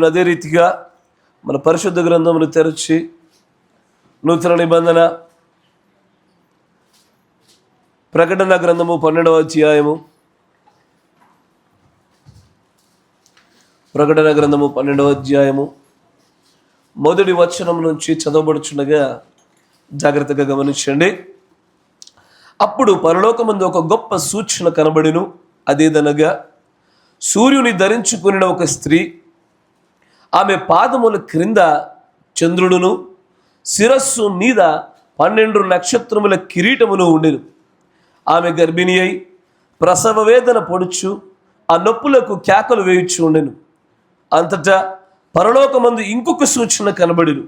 అదే రీతిగా మన పరిశుద్ధ గ్రంథమును తెరచి నూతన నిబంధన ప్రకటన గ్రంథము 12వ అధ్యాయము, ప్రకటన గ్రంథము 12వ అధ్యాయము మొదటి వచనం నుంచి చదవబడుచుండగా జాగ్రత్తగా గమనించండి. అప్పుడు పరలోకమందు ఒక గొప్ప సూచన కనబడెను. అదేదనగా సూర్యుని ధరించుకుని ఒక స్త్రీ, ఆమె పాదముల క్రింద చంద్రుడును, శిరస్సు మీద 12 నక్షత్రముల కిరీటమును ఉండెను. ఆమె గర్భిణి అయి ప్రసవ వేదన పొడుచు ఆ నొప్పులకు కేకలు వేయుచు ఉండెను. అంతటా పరలోకమందు ఇంకొక సూచన కనబడెను.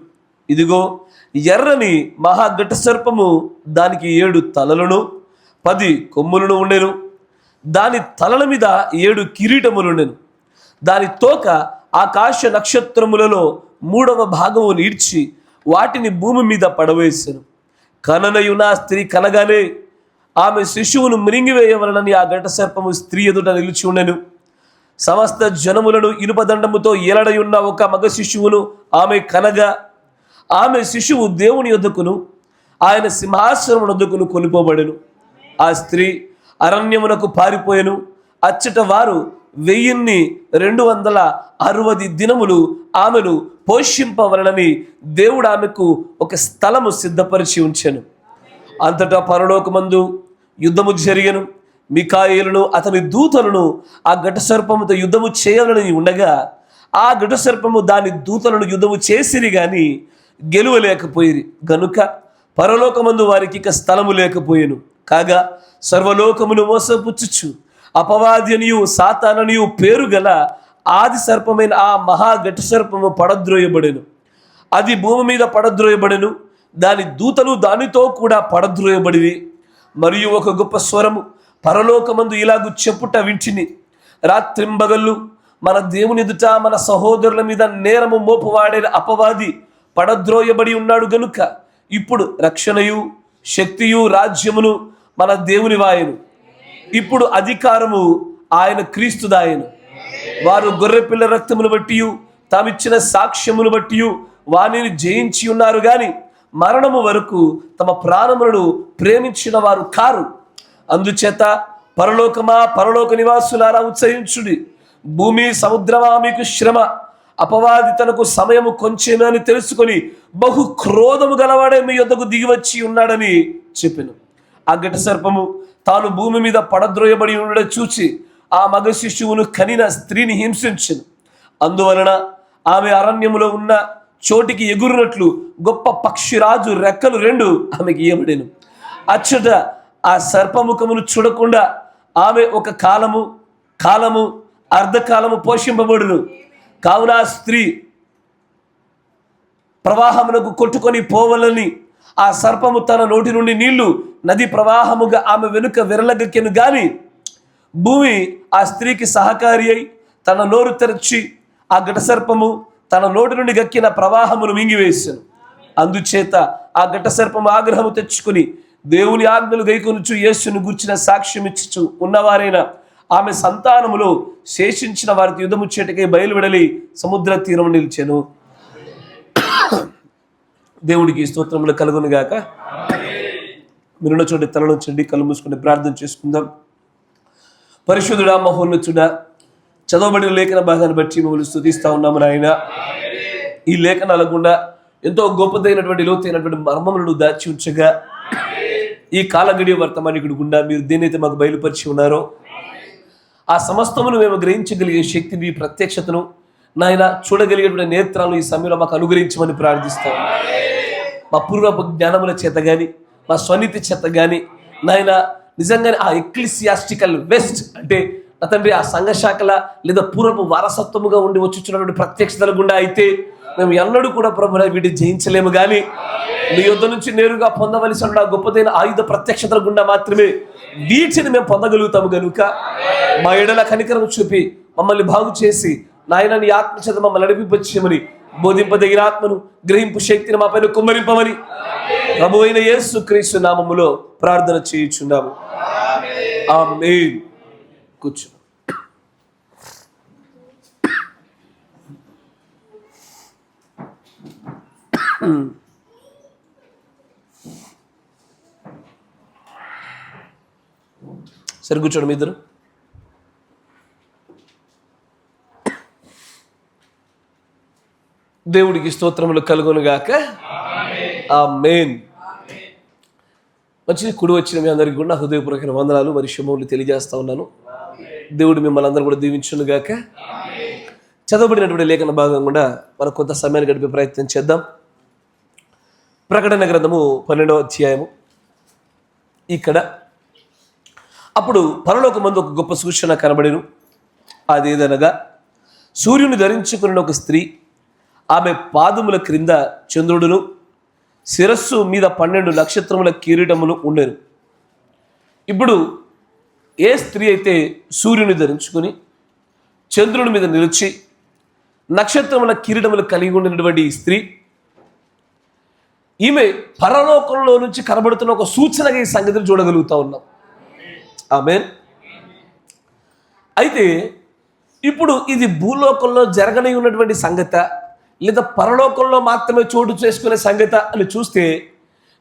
ఇదిగో, ఎర్రని మహాఘట సర్పము, దానికి 7 తలలను 10 కొమ్ములను ఉండెను. దాని తలల మీద 7 కిరీటములుండెను. దాని తోక ఆకాశ నక్షత్రములలో 3వ భాగము ఈడ్చి వాటిని భూమి మీద పడవేసెను. కననయున స్త్రీ కనగానే ఆమె శిశువును మిరింగివేయవలనని ఆ ఘట సర్పము స్త్రీ ఎదుట నిలిచి ఉండెను. సమస్త జనములను ఇనుపదండముతో ఏలడయున్న ఒక మగ శిశువును ఆమె కనగా, ఆమె శిశువు దేవుని యొద్దకును ఆయన సింహాసనం వద్దకును కొనిపోబడెను. ఆ స్త్రీ అరణ్యమునకు పారిపోయెను. అచ్చట వారు 1260 దినములు ఆమెను పోషింపవలనని దేవుడు ఆమెకు ఒక స్థలము సిద్ధపరిచి ఉంచెను. అంతటా పరలోకమందు యుద్ధము జరిగెను. మిఖాయేలును అతని దూతలను ఆ ఘట సర్పముతో యుద్ధము చేయాలని ఉండగా, ఆ ఘట సర్పము దాని దూతలను యుద్ధము చేసిరి గాని గెలువలేకపోయిరి గనుక పరలోకమందు వారికి ఇక స్థలము లేకపోయెను. కాగా సర్వలోకమును మోసపుచ్చుచు అపవాది అనియు సాతాననియు పేరు గల ఆది సర్పమైన ఆ మహాఘట సర్పము పడద్రోయబడెను. అది భూమి మీద పడద్రోయబడెను. దాని దూతలు దానితో కూడా పడద్రోయబడివి. మరియు ఒక గొప్ప స్వరము పరలోకమందు ఇలాగు చెప్పుట వింటిని, రాత్రింబగళ్ళు మన దేవుని ఎదుట మన సహోదరుల మీద నేరము మోపువాడే అపవాది పడద్రోయబడి ఉన్నాడు గనుక ఇప్పుడు రక్షణయు శక్తియు రాజ్యమును మన దేవుని వాయను. ఇప్పుడు అధికారము ఆయన క్రీస్తుదాయను. వారు గొర్రెపిల్ల రక్తమును బట్టి తామిచ్చిన సాక్ష్యమును బట్టి వానిని జయించి ఉన్నారు గాని మరణము వరకు తమ ప్రాణములను ప్రేమించిన వారు కారు. అందుచేత పరలోకమా, పరలోక నివాసులారా ఉత్సహించుడి. భూమి సముద్రమా మీకు శ్రమ. అపవాది తనకు సమయము కొంచెమే అని తెలుసుకొని బహు క్రోధము గలవాడే మీ యొద్దకు దిగివచ్చి ఉన్నాడని చెప్పెను. ఆ ఘట సర్పము తాను భూమి మీద పడద్రోయబడి ఉండడం చూచి ఆ మగ శిశువును కనిన స్త్రీని హింసించెను. అందువలన ఆమె అరణ్యములో ఉన్న చోటికి ఎగురునట్లు గొప్ప పక్షిరాజు రెక్కలు 2 ఆమెకి ఇయ్యబడెను. అచ్చట ఆ సర్పముఖమును చూడకుండా ఆమె ఒక కాలము అర్ధకాలము పోషింపబడును. కావున ఆ స్త్రీ ప్రవాహమునకు కొట్టుకొని పోవలని ఆ సర్పము తన నోటి నుండి నీళ్లు నది ప్రవాహముగా ఆమె వెనుక విరలగక్కెను గాని భూమి ఆ స్త్రీకి సహకారి అయి తన నోరు తెరచి ఆ ఘట సర్పము తన నోటి నుండి గక్కిన ప్రవాహమును మింగివేశాను. అందుచేత ఆ ఘట సర్పము ఆగ్రహము తెచ్చుకుని దేవుని ఆజ్ఞలు గైకొనుచు యేసును గూర్చిన సాక్ష్యం ఇచ్చుచు ఉన్నవారైన ఆమె సంతానములో శేషించిన వారికి యుద్ధము చేటకై బయలువెడలి సముద్ర తీరం నిలిచెను. దేవుడికి స్తోత్రములు కలుగును గాక. మీరున్న చోట తలలో చెండి కళ్ళు మూసుకుని ప్రార్థన చేసుకుందాం. పరిశుద్ధుడా, మహోన్నతుడా, చదవబడిన లేఖన భాగాన్ని బట్టి మమ్మల్ని స్తుతిస్తా ఉన్నాము నాయన. ఈ లేఖనాల గుండా ఎంతో గొప్పదైనటువంటి లోతైనటువంటి మర్మములను దాచి ఉంచగా ఈ కాలగడియ వర్తమానికుడి గుండా మీరు దేనైతే మాకు బయలుపరిచి ఉన్నారో ఆ సమస్తమును మేము గ్రహించగలిగే శక్తిని, ప్రత్యక్షతను నాయన చూడగలిగేటువంటి నేత్రాలను ఈ సమయంలో మాకు అనుగ్రహించమని ప్రార్థిస్తాం. మా పూర్వపు జ్ఞానముల చేత కానీ మా స్వనీతి చేత కానీ నాయన నిజంగానే ఆ ఎక్లిసియాస్టికల్ వెస్ట్ అంటే నా తండ్రి ఆ సంఘశాఖల లేదా పూర్వపు వారసత్వముగా ఉండి వచ్చుచున్నటువంటి ప్రత్యక్షతల గుండా అయితే మేము ఎన్నడూ కూడా ప్రభువా వీటిని జయించలేము. కానీ మీ యొద్ద నుంచి నేరుగా పొందవలసిన గొప్పదైన ఆయుధ ప్రత్యక్షతల గుండా మాత్రమే వీటిని మేము పొందగలుగుతాము. కనుక మా ఎడల కనికరం చూపి మమ్మల్ని బాగు చేసి నాయన నీ ఆత్మ చేత మమ్మల్ని నడిపించమని, బోధింపదగిన ఆత్మను గ్రహింపు శక్తిని మా పైన కుమ్మరింపమని ప్రభువైన అయిన యేసు క్రీస్తు నామములో ప్రార్థన చేయుచున్నాము. కూర్చో. సరే కూర్చోండి మీ ఇద్దరు. దేవుడికి స్తోత్రములు కలుగునుగాక. ఆమేన్. మంచిది. కుడి వచ్చిన మీ అందరికీ కూడా హృదయపూర్వక వందనాలు మరి శుభములు తెలియజేస్తా ఉన్నాను. దేవుడు మిమ్మల్ని అందరూ కూడా దీవించునుగాక. చదవబడినటువంటి లేఖన భాగం కూడా మనం కొంత సమయాన్ని గడిపే ప్రయత్నం చేద్దాం. ప్రకటన గ్రంథము 12వ అధ్యాయము. ఇక్కడ అప్పుడు పరలోకమందు ఒక గొప్ప సూచన కనబడెను. అదేదనగా సూర్యుని ధరించుకున్న ఒక స్త్రీ, ఆమె పాదముల క్రింద చంద్రుడును, శిరస్సు మీద 12 నక్షత్రముల కిరీటములు ఉండెను. ఇప్పుడు ఏ స్త్రీ అయితే సూర్యుని ధరించుకుని చంద్రుని మీద నిలిచి నక్షత్రముల కిరీటములు కలిగి ఉండినటువంటి ఈ స్త్రీ, ఈమె పరలోకంలో నుంచి కనబడుతున్న ఒక సూచనగా ఈ సంగతిని చూడగలుగుతా ఉన్నాం. ఆమేన్. అయితే ఇప్పుడు ఇది భూలోకంలో జరగని ఉన్నటువంటి సంగత, లేదా పరలోకంలో మాత్రమే చోటు చేసుకునే సంగత అని చూస్తే,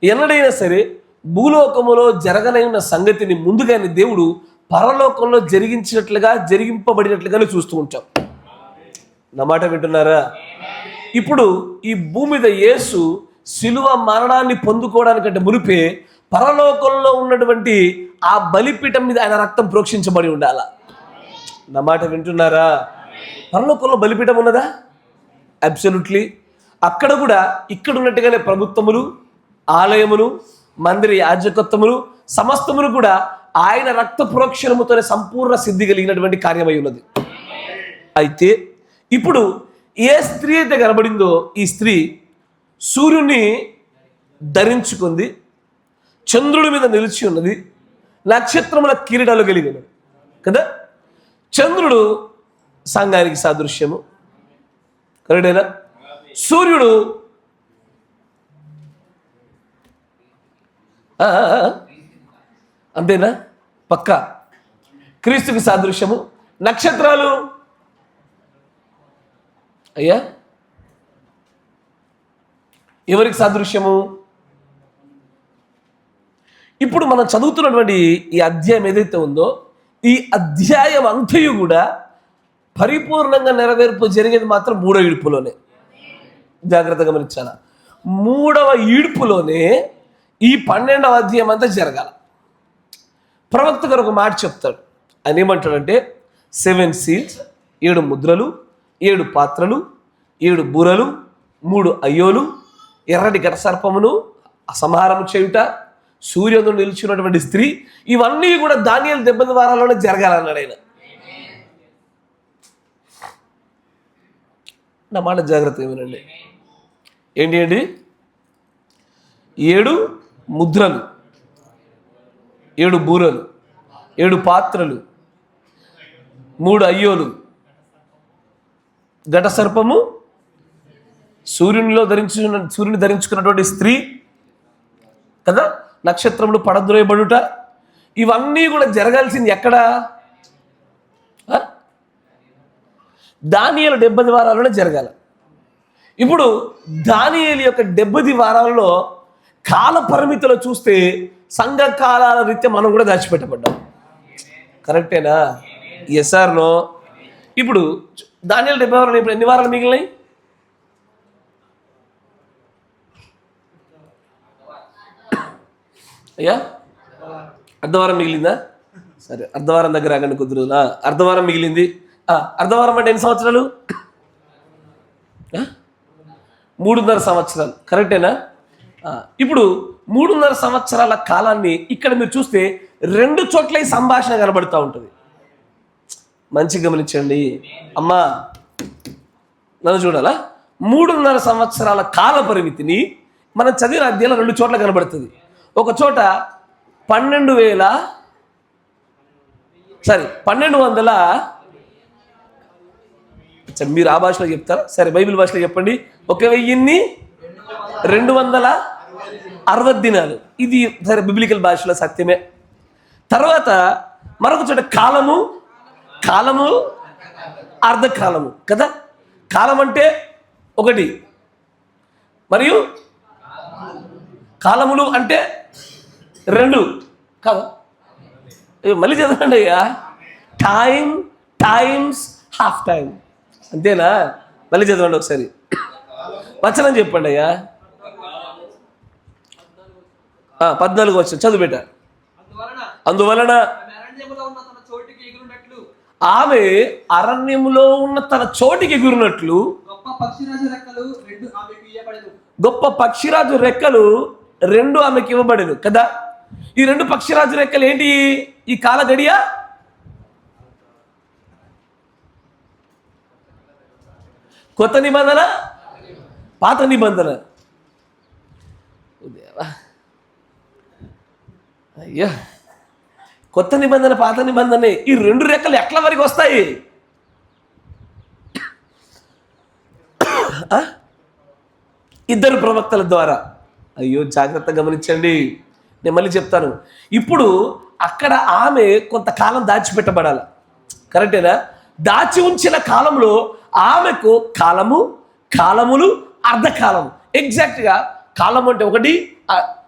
ఎన్నడైనా సరే భూలోకములో జరగనై ఉన్న సంగతిని ముందుగానే దేవుడు పరలోకంలో జరిగింపబడినట్లుగానే చూస్తూ ఉంటాం. నా మాట వింటున్నారా? ఇప్పుడు ఈ భూమి మీద యేసు శిలువ మరణాన్ని పొందుకోవడానికంటే మునిపే పరలోకంలో ఉన్నటువంటి ఆ బలిపీఠం మీద ఆయన రక్తం ప్రోక్షించబడి ఉండాల. నా మాట వింటున్నారా? పరలోకంలో బలిపీఠం ఉన్నదా? అబ్సల్యూట్లీ. అక్కడ కూడా ఇక్కడ ఉన్నట్టుగానే ప్రభుత్వములు, ఆలయములు, మందిర యాజకత్వములు సమస్తములు కూడా ఆయన రక్త ప్రోక్షణముతోనే సంపూర్ణ సిద్ధి కలిగినటువంటి కార్యమై ఉన్నది. అయితే ఇప్పుడు ఏ స్త్రీ అయితే కనబడిందో ఈ స్త్రీ సూర్యుని ధరించుకుంది, చంద్రుడి మీద నిలిచి ఉన్నది, నక్షత్రముల కిరీటాలు కలిగి ఉన్నది కదా. చంద్రుడు సంఘానికి సాదృశ్యము, కరెక్టేనా? సూర్యుడు అంతేనా? పక్కా క్రీస్తుకి సాదృశ్యము. నక్షత్రాలు అయ్యా ఎవరికి సాదృశ్యము? ఇప్పుడు మనం చదువుతున్నటువంటి ఈ అధ్యాయం ఏదైతే ఉందో, ఈ అధ్యాయం అంతయు కూడా పరిపూర్ణంగా నెరవేర్పు జరిగేది మాత్రం 3వ ఈడ్పులోనే. జాగ్రత్తగా గమనించాల. 3వ ఈడ్పులోనే ఈ 12వ అధ్యాయం అంతా జరగాల. ప్రవక్త గారు ఒక మాట చెప్తాడు. ఆయన ఏమంటాడంటే 7 సీల్స్, 7 ముద్రలు, 7 పాత్రలు, 7 బూరలు, 3 అయ్యోలు, ఎర్రటి ఘట సర్పమును సంహారం చేయుట, సూర్యుడు నిలిచినటువంటి స్త్రీ, ఇవన్నీ కూడా దానియేలు 70 వారాల్లోనే జరగాలన్నాడు ఆయన. నా మాట జాగ్రత్తగా వినండి. ఏంటి అండి? 7 ముద్రలు, 7 బూరలు, 7 పాత్రలు, 3 అయ్యోలు, ఘట సర్పము, సూర్యుని ధరించుకున్నటువంటి స్త్రీ కదా, నక్షత్రములు పడద్రోయబడుట, ఇవన్నీ కూడా జరగాల్సింది ఎక్కడ? దానియేలు 70 వారాల్లోనే జరగాల. ఇప్పుడు దానియేలు యొక్క 70 వారాల్లో కాల పరిమితిలో చూస్తే సంఘ కాలాల రీత్యా మనం కూడా దాచిపెట్టబడ్డాం. కరెక్టేనా? Yes or no? ఇప్పుడు దానియేలు 70 వారాలు, ఇప్పుడు ఎన్ని వారాలు మిగిలినాయి? అయ్యా అర్ధవారం మిగిలిందా? సరే, అర్ధవారం దగ్గర ఆగండి కొద్ది రోజులు. అర్ధవారం మిగిలింది. అర్ధవారం అంటే ఎన్ని సంవత్సరాలు? 3.5 సంవత్సరాలు. కరెక్టేనా? ఇప్పుడు 3.5 సంవత్సరాల కాలాన్ని ఇక్కడ మీరు చూస్తే 2 చోట్ల ఈ సంభాషణ కనబడుతూ ఉంటుంది. మంచిగా గమనించండి అమ్మా, నన్ను చూడాలా. 3.5 సంవత్సరాల కాల పరిమితిని మనం చదివిన అధ్యాయంలో 2 చోట్ల కనబడుతుంది. ఒక చోట 1200 మీరు ఆ భాషలో చెప్తారా? సరే, బైబిల్ భాషలో చెప్పండి. 1260 దినాలు. ఇది సరే బిబ్లికల్ భాషలో సత్యమే. తర్వాత మరొక చోట కాలము అర్ధకాలము కదా. కాలం అంటే ఒకటి, మరియు కాలములు అంటే 2 కాదు, మళ్ళీ చదవండి అయ్యా. టైం, టైమ్స్, హాఫ్ టైం, అంతేనా? మళ్ళీ చదవండి ఒకసారి, వచనం చెప్పండి అయ్యా. 14 వచనం చదువు బిడ్డ. అందువలన ఆమె అరణ్యములో ఉన్న తన చోటికి ఎగురునట్లు గొప్ప పక్షిరాజు రెక్కలు 2 ఆమెకి ఇవ్వబడేను కదా. ఈ 2 పక్షిరాజు రెక్కలు ఏంటి? ఈ కాల గడియ కొత్త నిబంధన, పాత నిబంధన. అయ్యా, కొత్త నిబంధన, పాత నిబంధన. ఈ 2 రెక్కలు ఎట్ల వరకు వస్తాయి? ఇద్దరు ప్రవక్తల ద్వారా. అయ్యో, జాగ్రత్తగా గమనించండి, నేను మళ్ళీ చెప్తాను. ఇప్పుడు అక్కడ ఆమె కొంతకాలం దాచిపెట్టబడాలి, కరెక్టేనా? దాచి ఉంచిన కాలంలో ఆమెకు కాలము, కాలములు, అర్ధకాలం. ఎగ్జాక్ట్గా కాలం అంటే 1,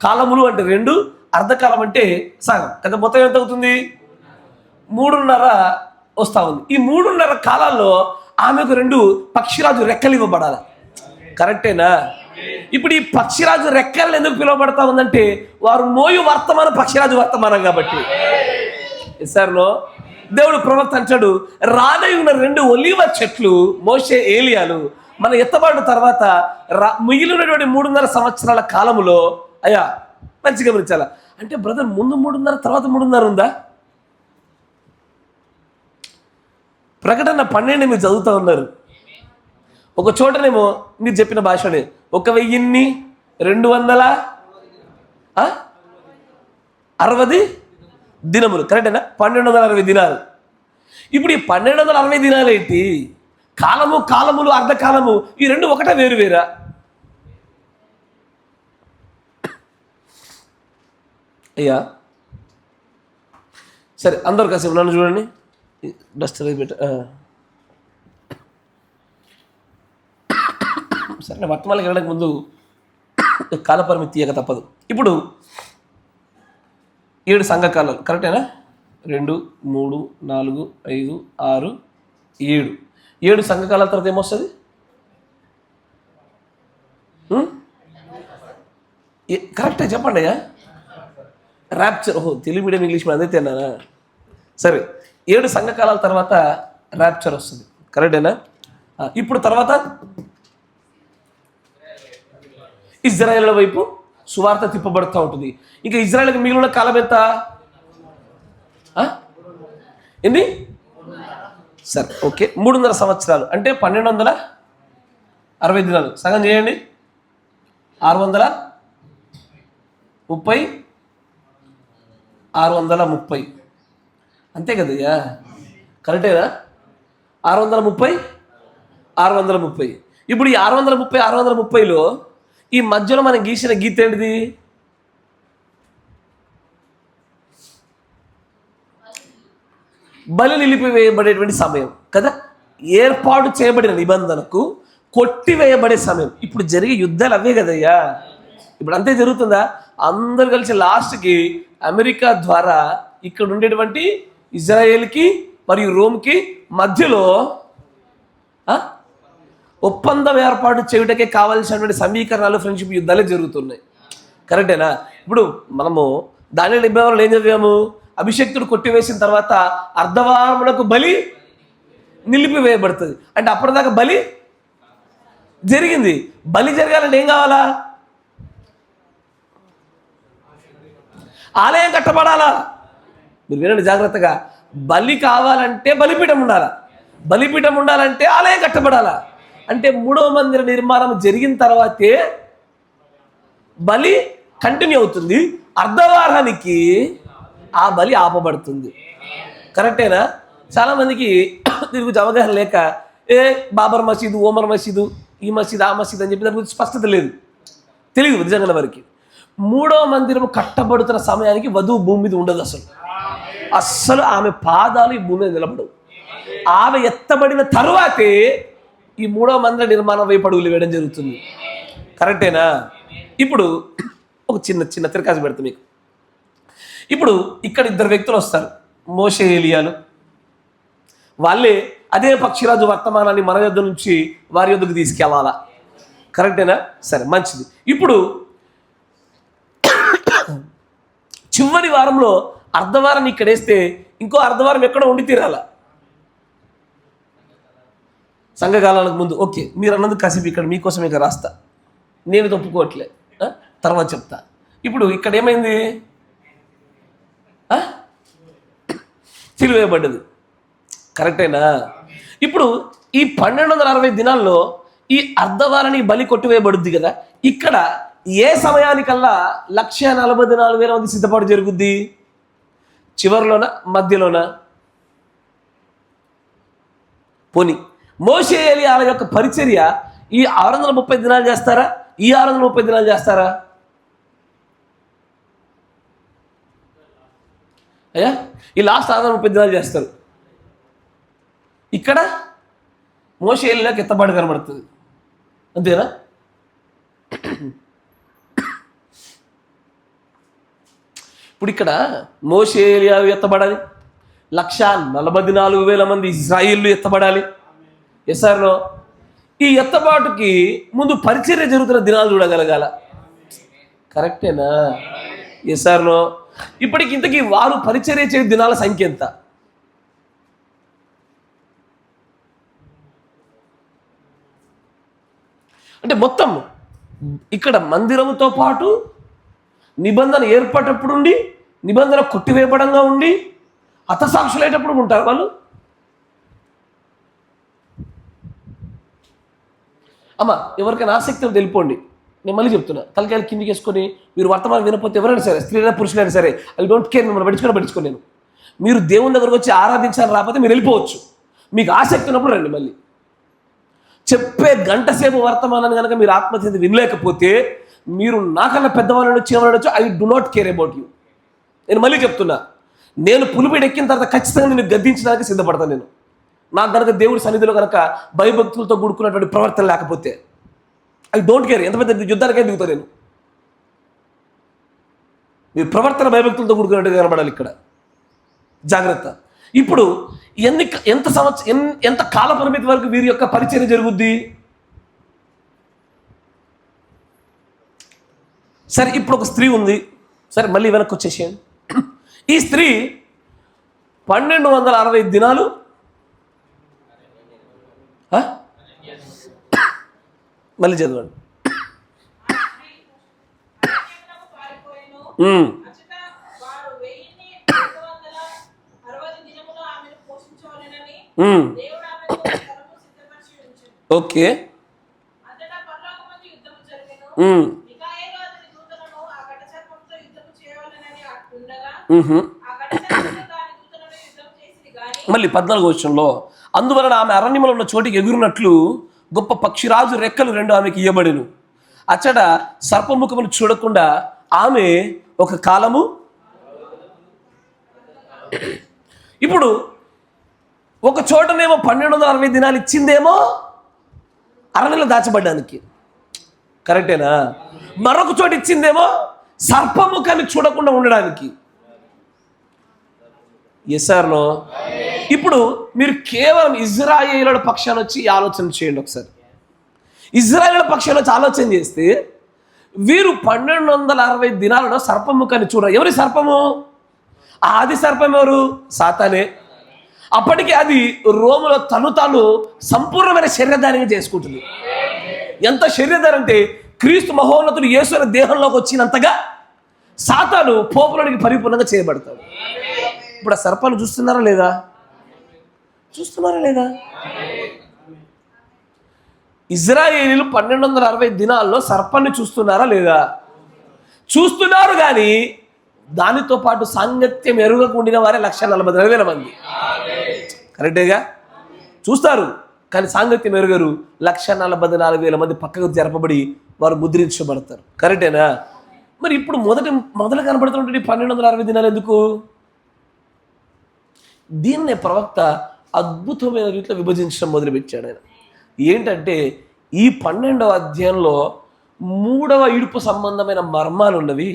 కాలములు అంటే 2, అర్ధకాలం అంటే సగం కదా. మొత్తం ఎంత అవుతుంది? 3.5 వస్తూ ఉంది. ఈ 3.5 కాలాల్లో ఆమెకు 2 పక్షిరాజు రెక్కలు ఇవ్వబడాలి, కరెక్టేనా? ఇప్పుడు ఈ పక్షిరాజు రెక్కలు ఎందుకు పిలువబడతా ఉందంటే వారు మోయు వర్తమానం పక్షిరాజు వర్తమానం కాబట్టి. సార్లో దేవుడు ప్రవక్త అంటాడు, రానయున్న 2 ఒలీవ చెట్లు మోషే, ఏలియాలు మన ఎత్తబాటు తర్వాత మిగిలినటువంటి 3.5 సంవత్సరాల కాలములో, అయ్యా మంచిగా గమనించాలా అంటే బ్రదర్, ముందు 3.5 తర్వాత 3.5 ఉందా? ప్రకటన 12 మీరు చదువుతూ ఉన్నారు. ఒక చోటనేమో మీరు చెప్పిన భాషనే 1260 దినములు, కరెక్టేనా? 1260 దినాలు. ఇప్పుడు ఈ 1260 దినాలు ఏంటి? కాలము, కాలములు, అర్ధకాలము, ఈ 2 ఒకటే, వేరు వేరా? అయ్యా సరే, అందరు కాసేపు నన్ను చూడండి. డస్టర్ పెట్ట సరే, నేను వర్తమానాలకు వెళ్ళడానికి ముందు కాలపరిమితి తీయక తప్పదు. ఇప్పుడు 7 సంఘకాలాలు, కరెక్టేనా? 2, 3, 4, 5, 6, 7. 7 సంఘకాలాల తర్వాత ఏమొస్తుంది? కరెక్టే చెప్పండి అయ్యా. ర్యాప్చర్. ఓహో, తెలుగు మీడియం, ఇంగ్లీష్ మీడియం అదే తిన్నానా? సరే, 7 సంఘకాలాల తర్వాత ర్యాప్చర్ వస్తుంది, కరెక్టేనా? ఇప్పుడు తర్వాత ఇజ్రాయేల్ వైపు సువార్త తిప్పబడుతూ ఉంటుంది. ఇంకా ఇజ్రాయేల్కి మిగిలిన కాలం ఎంత? ఎన్ని? సరే, ఓకే, 3.5 సంవత్సరాలు అంటే 1260 దినాలు. సగం చేయండి, 630, 630 అంతే కదయ్యా, కరెక్టేనా? 630, 630. ఇప్పుడు ఈ 630, 630లో ఈ మధ్యలో మనం గీసిన గీత ఏంటిది? బలి నిలిపివేయబడేటువంటి సమయం కదా. ఏర్పాటు చేయబడిన నిబంధనకు కొట్టివేయబడే సమయం. ఇప్పుడు జరిగే యుద్ధాలు అవే కదయ్యా. ఇప్పుడు అంతే జరుగుతుందా? అందరు కలిసి లాస్ట్కి అమెరికా ద్వారా ఇక్కడ ఉండేటువంటి ఇజ్రాయేల్కి మరియు రోమ్కి మధ్యలో ఒప్పందం ఏర్పాటు చేయుటకే కావాల్సినటువంటి సమీకరణాలు, ఫ్రెండ్షిప్ యుద్ధాలే జరుగుతున్నాయి, కరెక్టేనా? ఇప్పుడు మనము దానియేలు 26 ఏం చదివాము? అభిషేక్తుడు కొట్టివేసిన తర్వాత అర్ధవారములకు బలి నిలిపివేయబడుతుంది. అంటే అప్పటిదాకా బలి జరిగింది. బలి జరగాలంటే ఏం కావాలా? ఆలయం కట్టబడాలా? మీరు వినండి జాగ్రత్తగా. బలి కావాలంటే బలిపీఠం ఉండాలా? బలిపీఠం ఉండాలంటే ఆలయం కట్టబడాలా? అంటే 3వ మందిర నిర్మాణం జరిగిన తర్వాతే బలి కంటిన్యూ అవుతుంది. అర్ధవారానికి ఆ బలి ఆపబడుతుంది, కరెక్టేనా? చాలామందికి దీని గురించి అవగాహన లేక బాబర్ మసీదు, ఓమర్ మసీదు, ఈ మసీదు, ఆ మసీదు అని చెప్పి దాని గురించి స్పష్టత లేదు, తెలియదు నిజంగా వారికి. 3వ మందిరం కట్టబడుతున్న సమయానికి వధువు భూమి మీద ఉండదు. అస్సలు ఆమె పాదాలు ఈ భూమి మీద నిలబడవు. ఆమె ఎత్తబడిన తరువాతే ఈ 3వ మందిర నిర్మాణం వైపు అడుగులు వేయడం జరుగుతుంది, కరెక్టేనా? ఇప్పుడు ఒక చిన్న చిన్న తిరకాసు పెడతా మీకు. ఇప్పుడు ఇక్కడ ఇద్దరు వ్యక్తులు వస్తారు, మోషే ఏలియాలు. వాళ్ళే అదే పక్షిరాజు వర్తమానాన్ని మన యొద్ద నుంచి వారి యొద్దకు తీసుకెళ్ళాలా? కరెక్టేనా? సరే, మంచిది. ఇప్పుడు చివరి వారంలో అర్ధవారాన్ని ఇక్కడ వేస్తే ఇంకో అర్ధవారం ఎక్కడ ఉండి తీరాలా? సంఘకాలానికి ముందు. ఓకే, మీరు అన్నది కాసేపు ఇక్కడ మీకోసం ఇక రాస్తా, నేను తప్పుకోవట్లే, తర్వాత చెప్తా. ఇప్పుడు ఇక్కడ ఏమైంది? సిలువేయబడ్డది. కరెక్టేనా? ఇప్పుడు ఈ 1260 దినాల్లో ఈ అర్ధవారాన్ని బలి కొట్టివేయబడుద్ది కదా. ఇక్కడ ఏ సమయానికల్లా 1,40,000 మంది సిద్ధపాటు జరుగుద్ది? చివరిలోనా, మధ్యలోనా? పోనీ మోషే ఏలియాల యొక్క పరిచర్య ఈ 630 దినాలు చేస్తారా? ఈ 630 దినాలు చేస్తారా? అయ్యా, ఈ లాస్ట్ 630 దినాలు చేస్తారు. ఇక్కడ మోషే ఏలియాకి ఎత్తబాటు కనబడుతుంది, అంతేనా? ఇప్పుడు ఇక్కడ మోషే ఏలియాలు ఎత్తబడాలి, 1,44,000 మంది ఇశ్రాయేలు ఎత్తబడాలి. ఎస్ఆర్లో ఈ ఎత్తబాటుకి ముందు పరిచర్య జరుగుతున్న దినాలు చూడగలగాల. కరెక్టేనా? ఎస్ఆర్లో ఇప్పటికి ఇంతకీ వారు పరిచర్య చే దినాల సంఖ్య ఎంత? అంటే మొత్తం ఇక్కడ మందిరంతో పాటు నిబంధన ఏర్పడేటప్పుడు ఉండి, నిబంధన కొట్టివేయబడంగా ఉండి, హతసాక్షులయ్యేటప్పుడు ఉంటారు వాళ్ళు. అమ్మ, ఎవరికైనా ఆసక్తి తెలిపోండి, నేను మళ్ళీ చెప్తున్నా. తలకాయలు కిందికి వేసుకొని మీరు వర్తమానం వినకపోతే ఎవరైనా సరే, స్త్రీలైనా పురుషులైనా సరే, ఐ డోంట్ కేర్, మిమ్మల్ని పట్టించుకొని నేను. మీరు దేవుని దగ్గరకు వచ్చి ఆరాధించాలని రాకపోతే మీరు వెళ్ళిపోవచ్చు. మీకు ఆసక్తి ఉన్నప్పుడు రండి. మళ్ళీ చెప్పే గంట సేపు వర్తమానాన్ని కనుక మీరు ఆత్మహత్య వినలేకపోతే మీరు నాకన్నా పెద్దవాళ్ళని చిన్నవాళ్ళని I do not care about you. నేను మళ్ళీ చెప్తున్నా, నేను పులిపేట ఎక్కిన తర్వాత ఖచ్చితంగా నేను గద్దించడానికి సిద్ధపడతాను. నేను నాకు కనుక దేవుడి సన్నిధిలో కనుక భయభక్తులతో కూడుకున్నటువంటి ప్రవర్తన లేకపోతే ఐ డోంట్ కేర్, ఎంత పెద్ద యుద్ధానికై దిగుతాను నేను. మీరు ప్రవర్తన భయభక్తులతో కూడుకున్నట్టుగా కనబడాలి ఇక్కడ. జాగ్రత్త. ఇప్పుడు ఎంత కాల పరిమితి వరకు వీరి యొక్క పరిచర్య జరుగుద్ది? సరే, ఇప్పుడు ఒక స్త్రీ ఉంది. సరే, మళ్ళీ వెనక్కి వచ్చేసేయండి. ఈ స్త్రీ 1260 దినాలు మళ్ళీ చదవండి. ఓకే, మళ్ళీ 14వ వచనంలో, అందువలన ఆమె అరణ్యంలో ఉన్న చోటికి ఎగురునట్లు గొప్ప పక్షిరాజు రెక్కలు 2 ఆమెకి ఇయ్యబడెను. అచ్చట సర్పముఖమును చూడకుండా ఆమె ఒక కాలము. ఇప్పుడు ఒక చోటనేమో 1260 దినాలు ఇచ్చిందేమో అరణ్యంలో దాచబడ్డానికి, కరెక్టేనా? మరొక చోట ఇచ్చిందేమో సర్పముఖాన్ని చూడకుండా ఉండడానికి. ఎస్ఆర్లో ఇప్పుడు మీరు కేవలం ఇజ్రాయేలుల పక్షాన వచ్చి ఆలోచన చేయండి ఒకసారి. ఇజ్రాయేలుల పక్షాన వచ్చి ఆలోచన చేస్తే వీరు 1260 దినాలలో సర్పముఖాన్ని చూడరు. ఎవరి సర్పము? ఆది సర్పం ఎవరు? సాతానే. అప్పటికి అది రోములో తాను సంపూర్ణమైన శరీరధారిగా చేసుకుంటుంది. ఎంత శరీరధారి అంటే క్రీస్తు మహోన్నతుడు యేసు అనే దేహంలోకి వచ్చినంతగా సాతాను పోపులోనికి పరిపూర్ణంగా చేయబడతాడు. ఇప్పుడు ఆ సర్పాన్ని చూస్తున్నారా లేదా? ఇజ్రాయేలీలు 1260 దినాల్లో సర్పాన్ని చూస్తున్నారా లేదా? చూస్తున్నారు. కానీ దానితో పాటు సాంగత్యం ఎరుగకుండిన వారే 1,44,000 మంది. కరెక్టేగా? చూస్తారు కానీ సాంగత్యం ఎరుగరు. 1,44,000 మంది పక్కకు జరపబడి వారు ముద్రించబడతారు. కరెక్టేనా? మరి ఇప్పుడు మొదలు కనబడుతున్నటువంటి 1260 దినాలు ఎందుకు? దీన్నే ప్రవక్త అద్భుతమైన రీతిలో విభజించడం మొదలుపెట్టాడు ఆయన. ఏంటంటే ఈ 12వ అధ్యాయంలో మూడవ ఇడుపు సంబంధమైన మర్మాలు ఉన్నవి.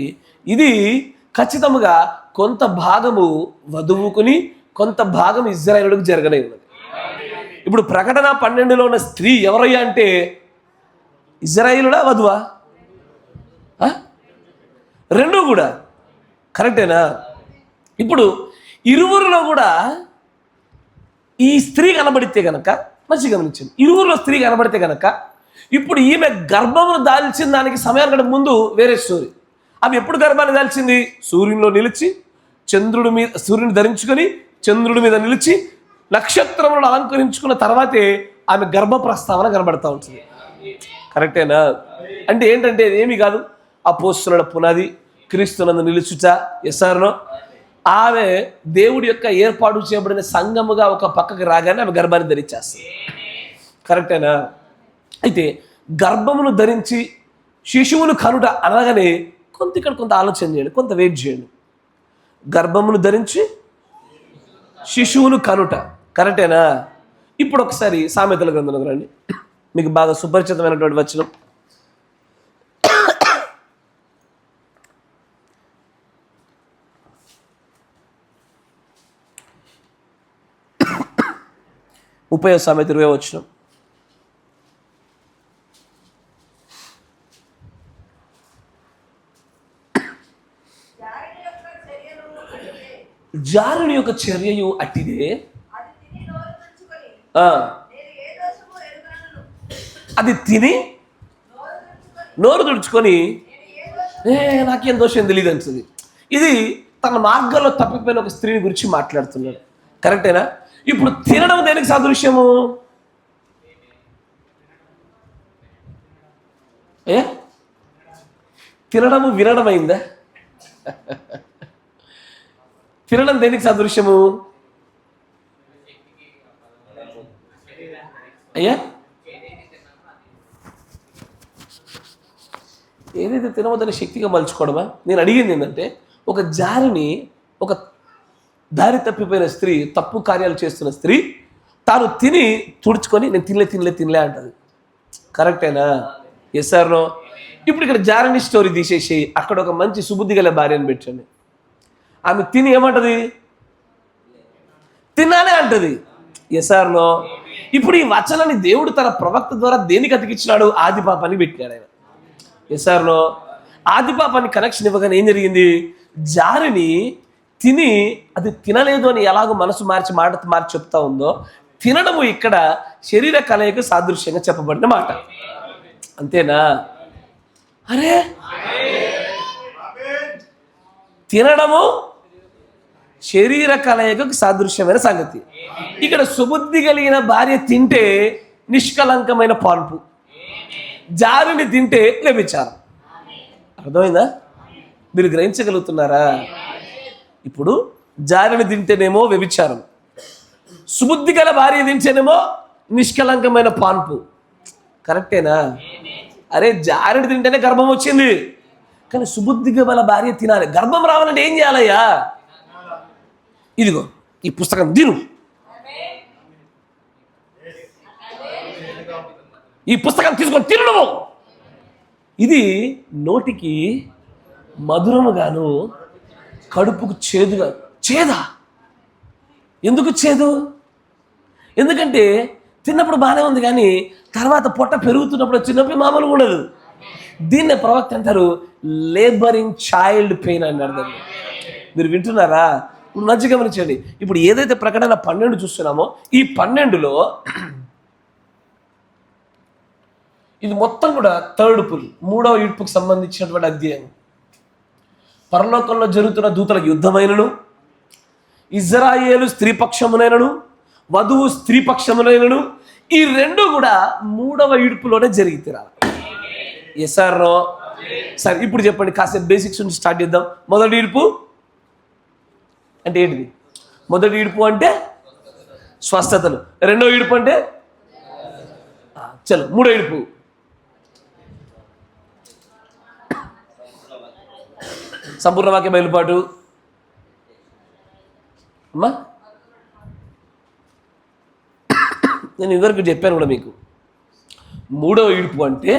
ఇది ఖచ్చితంగా కొంత భాగము వధువుకుని కొంత భాగం ఇజ్రాయేలుకు జరగనే ఉన్నది. ఇప్పుడు ప్రకటన 12లో ఉన్న స్త్రీ ఎవరయ్యా అంటే ఇజ్రాయేలుడా వధువా? రెండూ కూడా కరెక్టేనా? ఇప్పుడు ఇరువురిలో కూడా ఈ స్త్రీ కనబడితే గనక, మంచి గమనించండి, ఇరువురిలో స్త్రీ కనబడితే గనక ఇప్పుడు ఈమె గర్భమును దాల్చిన దానికి సమయానికి ముందు వేరే స్టోరీ. ఆమె ఎప్పుడు గర్భాన్ని దాల్చింది? సూర్యునిలో నిలిచి సూర్యుని ధరించుకొని చంద్రుడి మీద నిలిచి నక్షత్రములను అలంకరించుకున్న తర్వాతే ఆమె గర్భ ప్రస్తావన కనబడతా ఉంటుంది. కరెక్టేనా? అంటే ఏంటంటే ఏమీ కాదు, అపోస్తలుల పునాది క్రీస్తునందు నిలుచుట. ఎస్ఆర్నో? ఆమె దేవుడి యొక్క ఏర్పాటు చేయబడిన సంఘముగా ఒక పక్కకి రాగానే ఆమె గర్భాన్ని ధరించేస్తుంది. కరెక్టేనా? అయితే గర్భమును ధరించి శిశువును కనుట అనగానే కొంత ఆలోచన చేయండి, కొంత వెయిట్ చేయండి. గర్భమును ధరించి శిశువును కనుట కరెక్టేనా? ఇప్పుడు ఒకసారి సామెతల గ్రంథంలోకి రండి. మీకు బాగా సుపరిచితమైనటువంటి వచనం. ముప్పై సామెత 20వ వచనం. జారుని యొక్క చర్యయు అట్టిదే, అది తిని నోరు తుడుచుకొని నాకేం దోషం తెలియదు అంటుంది. ఇది తన మార్గంలో తప్పిపోయిన ఒక స్త్రీని గురించి మాట్లాడుతున్నాడు. కరెక్టేనా? ఇప్పుడు తినడం దేనికి సాదృశ్యము? తినడము వినడం అయిందా? తినడం దేనికి సాదృశ్యము? అయ్యా, ఏదైతే తినవద్దని శక్తిగా మలుచుకోవడమా? నేను అడిగింది ఏంటంటే, ఒక జారిని, ఒక దారి తప్పిపోయిన స్త్రీ, తప్పు కార్యాలు చేస్తున్న స్త్రీ తాను తిని తుడుచుకొని నేను తినలే అంటది. కరెక్టేనా? Yes or no? ఇప్పుడు ఇక్కడ జారిని స్టోరీ తీసేసి అక్కడ ఒక మంచి సుబుద్ధి గల భార్యను పెట్టండి. ఆమె తిని ఏమంటది? తినాలే అంటది. Yes or no? ఇప్పుడు ఈ వచనాన్ని దేవుడు తన ప్రవక్త ద్వారా దేనికి అతికిచ్చినాడు? ఆది పాపాన్ని పెట్టినాడు ఆయన. Yes or no? ఆది పాపాన్ని కనెక్షన్ ఇవ్వగానే ఏం జరిగింది? జారిని తిని అది తినలేదు అని ఎలాగో మనసు మార్చి మాట మార్చి చెప్తా ఉందో, తినడము ఇక్కడ శరీర కలయిక సాదృశ్యంగా చెప్పబడిన మాట. అంతేనా? అరే, తినడము శరీర కలయికకు సాదృశ్యమైన సంగతి. ఇక్కడ సుబుద్ధి కలిగిన భార్య తింటే నిష్కలంకమైన పాన్పు, జారిని తింటే వ్యభిచారం. అర్థమైందా? మీరు గ్రహించగలుగుతున్నారా? ఇప్పుడు జారిని తింటేనేమో వ్యభిచారం, సుబుద్ధి గల భార్య తింటేనేమో నిష్కలంకమైన పాన్పు. కరెక్టేనా? అరే, జారిని తింటేనే గర్భం వచ్చింది, కానీ సుబుద్ధి గల భార్య తినాలి. గర్భం రావాలంటే ఏం చేయాలయ్యా? ఇదిగో ఈ పుస్తకం తిను, ఈ పుస్తకం తీసుకొని తినడము. ఇది నోటికి మధురముగాను కడుపుకు చేదుగా. చేదా? ఎందుకు చేదు? ఎందుకంటే తిన్నప్పుడు బాగానే ఉంది, కానీ తర్వాత పొట్ట పెరుగుతున్నప్పుడు వచ్చే నొప్పి మామూలుగా ఉండదు. దీన్నే ప్రవక్త అంటారు లేబరింగ్ చైల్డ్ పెయిన్ అన్నాడు. దాన్ని మీరు వింటున్నారా? ఇప్పుడు మంచిగా గమనించండి. ఇప్పుడు ఏదైతే ప్రకటన 12 చూస్తున్నామో, ఈ 12లో ఇది మొత్తం కూడా థర్డ్ పుల్, 3వ ఇడుపుకు సంబంధించినటువంటి అధ్యాయం. పరలోకంలో జరుగుతున్న దూతలకు యుద్ధమైనను, ఇజ్రాయేలు స్త్రీపక్షమునైనను, వధువు స్త్రీపక్షమునైనను, ఈ రెండు కూడా 3వ ఇడుపులోనే జరిగి తీరాలి. Yes or no? సరే, ఇప్పుడు చెప్పండి, కాసేపు బేసిక్స్ నుంచి స్టార్ట్ చేద్దాం. మొదటి ఇడుపు అంటే ఏంటిది? మొదటి ఇడుపు అంటే స్వస్థతలు. రెండో ఇడుపు అంటే చలో, 3వ ఇడుపు సంపూర్ణ వాక్య బయలుపాటు. అమ్మా, నేను ఇదివరకు చెప్పాను కూడా మీకు. 3వ ఇడుపు అంటే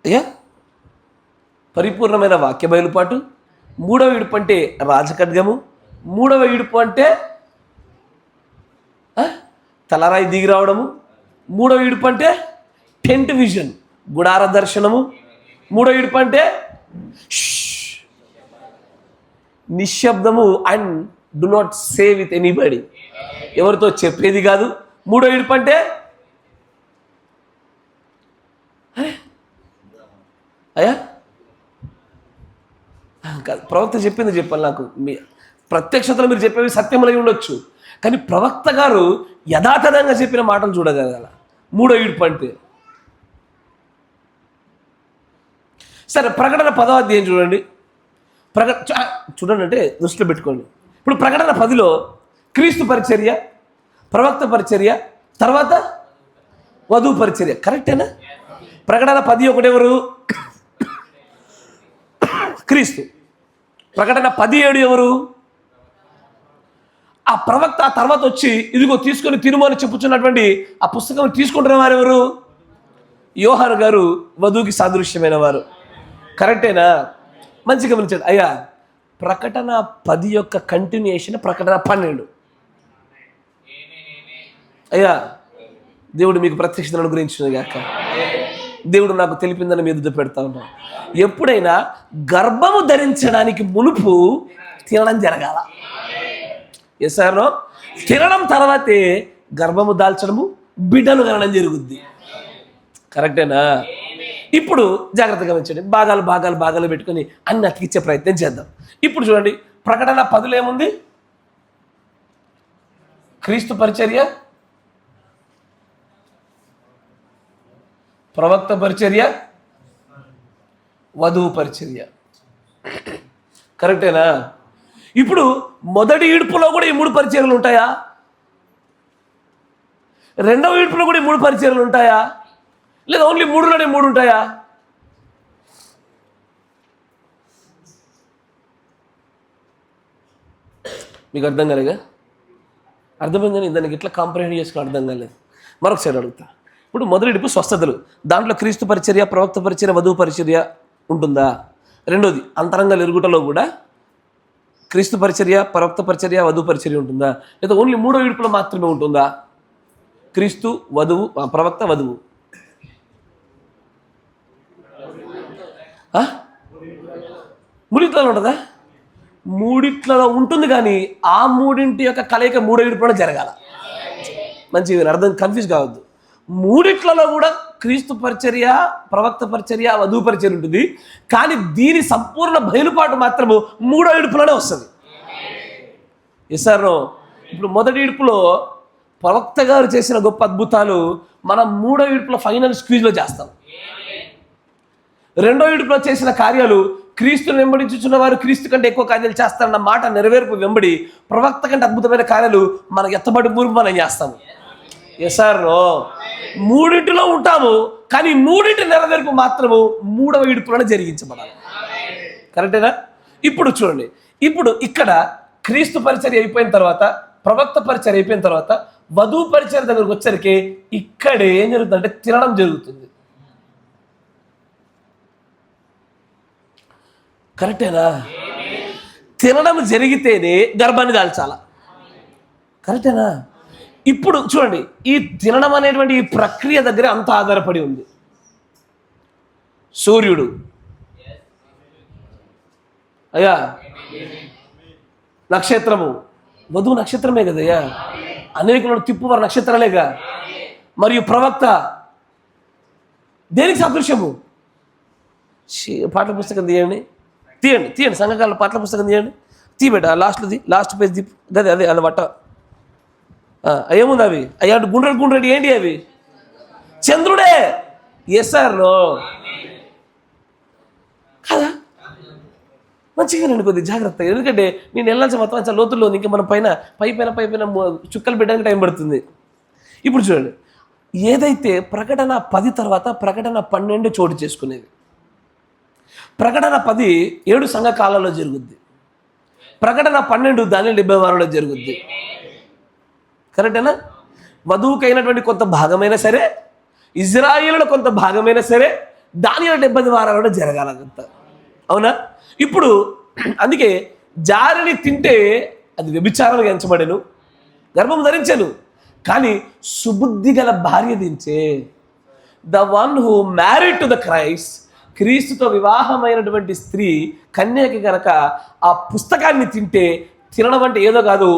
అయ్యా పరిపూర్ణమైన వాక్య బయలుపాటు, మూడవ ఇడుపు అంటే రాజఖడ్గము, మూడవ ఇడుపు అంటే తలరాయి దిగి రావడము, మూడవ ఇడుపు అంటే టెంట్ విజన్ గుడార దర్శనము, మూడవ ఇడుపు అంటే నిశ్శబ్దము and do not say with anybody, ఎవరితో చెప్పేది కాదు. మూడో ఇడుపు అంటే అయ్యా కాదు, ప్రవక్త చెప్పింది చెప్పాలి. నాకు మీ ప్రత్యక్షతలో మీరు చెప్పేవి సత్యములై ఉండొచ్చు, కానీ ప్రవక్త గారు యథాతథంగా చెప్పిన మాటలు చూడగలగాల. మూడో ఇడుపు అంటే సరే, ప్రకటన 10వ అధ్యాయం చూడండి. చూడండి అంటే దృష్టిలో పెట్టుకోండి. ఇప్పుడు ప్రకటన 10లో క్రీస్తు పరిచర్య, ప్రవక్త పరిచర్య, తర్వాత వధువు పరిచర్య. కరెక్టేనా? ప్రకటన 10:1 ఎవరు? క్రీస్తు. ప్రకటన 10:7 ఎవరు? ఆ ప్రవక్త. ఆ తర్వాత వచ్చి ఇదిగో తీసుకొని తినుము అని చెప్పుచున్నటువంటి ఆ పుస్తకం తీసుకుంటున్న వారు ఎవరు? యోహాను గారు వధువుకి సాదృశ్యమైన వారు. కరెక్టేనా? మంచిగా గమనించండి. అయ్యా ప్రకటన 10 యొక్క కంటిన్యూయేషన్ ప్రకటన 12. అయ్యా దేవుడు మీకు ప్రత్యక్షతను అనుగ్రహించిన గాక. దేవుడు నాకు తెలిపిందని మీ ఎదుట పెడతా ఉన్నాను. ఎప్పుడైనా గర్భము ధరించడానికి మునుపు తినడం జరగాల. ఎసారో తినడం తర్వాతే గర్భము దాల్చడము, బిడ్డను కనడం జరుగుద్ది. కరెక్టేనా? ఇప్పుడు జాగ్రత్తగా గమనించండి. భాగాలు పెట్టుకొని అన్ని అతికిచ్చే ప్రయత్నం చేద్దాం. ఇప్పుడు చూడండి, ప్రకటన 10లో ఏముంది? క్రీస్తు పరిచర్య, ప్రవక్త పరిచర్య, వధువు పరిచర్య. కరెక్టేనా? ఇప్పుడు మొదటి ఈడ్పులో కూడా ఈ 3 పరిచర్యలు ఉంటాయా? రెండవ ఈడ్పులో కూడా ఈ 3 పరిచర్యలు ఉంటాయా? లేదా ఓన్లీ 3లోనే 3 ఉంటాయా? మీకు అర్థం కాలేగా? అర్థమైంది కానీ దానికి ఎట్లా కాంప్రహెండ్ చేసుకుని అర్థం కాలేదు. మరొకసారి అడుగుతా. ఇప్పుడు మొదటి ఇడుపు స్వస్థతలు, దాంట్లో క్రీస్తు పరిచర్య, ప్రవక్త పరిచర్య, వధువు పరిచర్య ఉంటుందా? రెండోది అంతరంగాల ఎరుగుటలో కూడా క్రీస్తు పరిచర్య, ప్రవక్త పరిచర్య, వధువు పరిచర్య ఉంటుందా? లేదా ఓన్లీ 3వ ఇడుపులో మాత్రమే ఉంటుందా? క్రీస్తు, వధువు, ప్రవక్త, వధువు. మూడిట్లలో ఉంటుందా? మూడిట్లలో ఉంటుంది, కానీ ఆ మూడింటి యొక్క కలయిక 3వ ఇడుపులో జరగాల. మంచిగా అర్థం, కన్ఫ్యూజ్ కావద్దు. మూడిట్లలో కూడా క్రీస్తు పరిచర్య, ప్రవక్త పరిచర్య, వధువు పరిచర్య ఉంటుంది, కానీ దీని సంపూర్ణ బయలుపాటు మాత్రము 3వ ఇడుపులోనే వస్తుంది. ఎసారో ఇప్పుడు మొదటి ఇడుపులో ప్రవక్త గారు చేసిన గొప్ప అద్భుతాలు మనం 3వ ఇడుపులో ఫైనల్ స్క్వీజ్లో చేస్తాం. రెండో ఇడుపులో చేసిన కార్యాలు క్రీస్తుని వెంబడించుచున్న వారు క్రీస్తు కంటే ఎక్కువ కార్యాలు చేస్తారన్న మాట నెరవేర్పు వెంబడి ప్రవక్త కంటే అద్భుతమైన కార్యాలు మనకు ఎత్తబడి పూర్వం మనం చేస్తాము. ఎసారో మూడింటిలో ఉంటాము, కానీ మూడింటి నెరవేర్పు మాత్రము 3వ ఇడుపులోనే జరిగించబడాలి. కరెక్టేనా? ఇప్పుడు చూడండి, ఇప్పుడు ఇక్కడ క్రీస్తు పరిచర్య అయిపోయిన తర్వాత, ప్రవక్త పరిచర్య అయిపోయిన తర్వాత, వధువు పరిచర్య దగ్గరకు వచ్చరికి ఇక్కడే ఏం జరుగుతుందంటే తినడం జరుగుతుంది. కరెక్టేనా? తినడం జరిగితేనే గర్భాన్ని దాల్చాల. కరెక్టేనా? ఇప్పుడు చూడండి, ఈ తినడం అనేటువంటి ఈ ప్రక్రియ దగ్గర అంత ఆధారపడి ఉంది. సూర్యుడు, అయ్యా నక్షత్రము, వధువు నక్షత్రమే కదయ్యా, అనేకులను తిప్పువారు నక్షత్రాలేగా. మరియు ప్రవక్త దేనికి సాదృశ్యము? పాటల పుస్తకం తీయండి సంఘకాల పాటల పుస్తకం తీయబెట్ట లాస్ట్ది, లాస్ట్ పేజ్ అదే అదే అది వట్ట ఏముంది అవి? అయ్యా గుండ్రెడ్డి ఏంటి అవి? చంద్రుడే. ఎస్ఆర్లో కదా? మంచిగా నేను కొద్దిగా జాగ్రత్త, ఎందుకంటే నేను వెళ్ళాల్సిన మొత్తం చాలా లోతుల్లో ఉంది. ఇంకా మనం పైన చుక్కలు పెట్టడానికి టైం పడుతుంది. ఇప్పుడు చూడండి, ఏదైతే ప్రకటన 10 తర్వాత ప్రకటన 12 చోటు చేసుకునేది. ప్రకటన 10 7 సంఘ కాలాల్లో జరుగుద్ది. ప్రకటన 12 దానియేలు 70 జరుగుద్ది. కరెక్టేనా? వధువుకైనటువంటి కొంత భాగమైనా సరే, ఇజ్రాయేలులో కొంత భాగమైనా సరే, దానియేలు 70 వారాలు కూడా జరగాలంత. అవునా? ఇప్పుడు అందుకే జారిని తింటే అది వ్యభిచారంగా ఎంచబడెను, గర్భం ధరించాను. కానీ సుబుద్ధి గల భార్య దించే, the one who married to the Christ, క్రీస్తుతో వివాహమైనటువంటి స్త్రీ కన్యకి గనక ఆ పుస్తకాన్ని తింటే, తినడం అంటే ఏదో కాదు,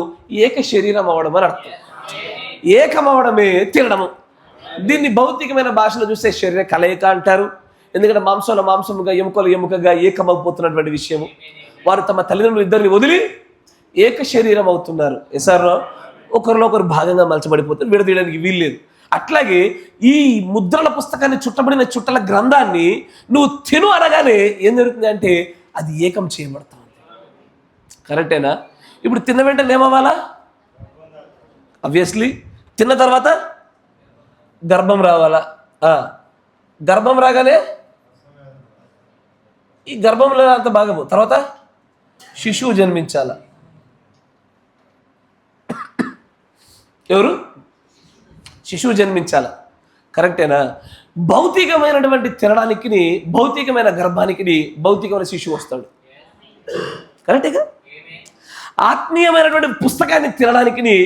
ఏక శరీరం అవ్వడం అని అర్థం. ఏకమవడమే తినడము. దీన్ని భౌతికమైన భాషలో చూస్తే శరీర కలయిక అంటారు. ఎందుకంటే మాంసంలో మాంసముగా, ఎముకలు ఎముకగా ఏకమైపోతున్నటువంటి విషయము. వారు తమ తల్లిదండ్రులు ఇద్దరిని వదిలి ఏక శరీరం అవుతున్నారు. ఎసారో ఒకరిలో ఒకరు భాగంగా మలచబడిపోతారు, విడదీయడానికి వీల్లేదు. అట్లాగే ఈ ముద్రల పుస్తకాన్ని, చుట్టబడిన చుట్టల గ్రంథాన్ని నువ్వు తిను అనగానే ఏం జరుగుతుంది అంటే అది ఏకం చేయబడతా ఉంది. కరెక్టేనా? ఇప్పుడు తిన్న వెంటనే ఏమవ్వాలా? ఆబ్వియస్లీ తిన్న తర్వాత గర్భం రావాలా? గర్భం రాగానే ఈ గర్భంలో అంత భాగము తర్వాత శిశువు జన్మించాల. ఎవరు? శిశువు జన్మించాల. కరెక్టేనా? భౌతికమైనటువంటి తినడానికి, భౌతికమైన గర్భానికి భౌతికమైన శిశువు వస్తాడు. కరెక్టేగా? ఆత్మీయమైనటువంటి పుస్తకాన్ని తినడానికి,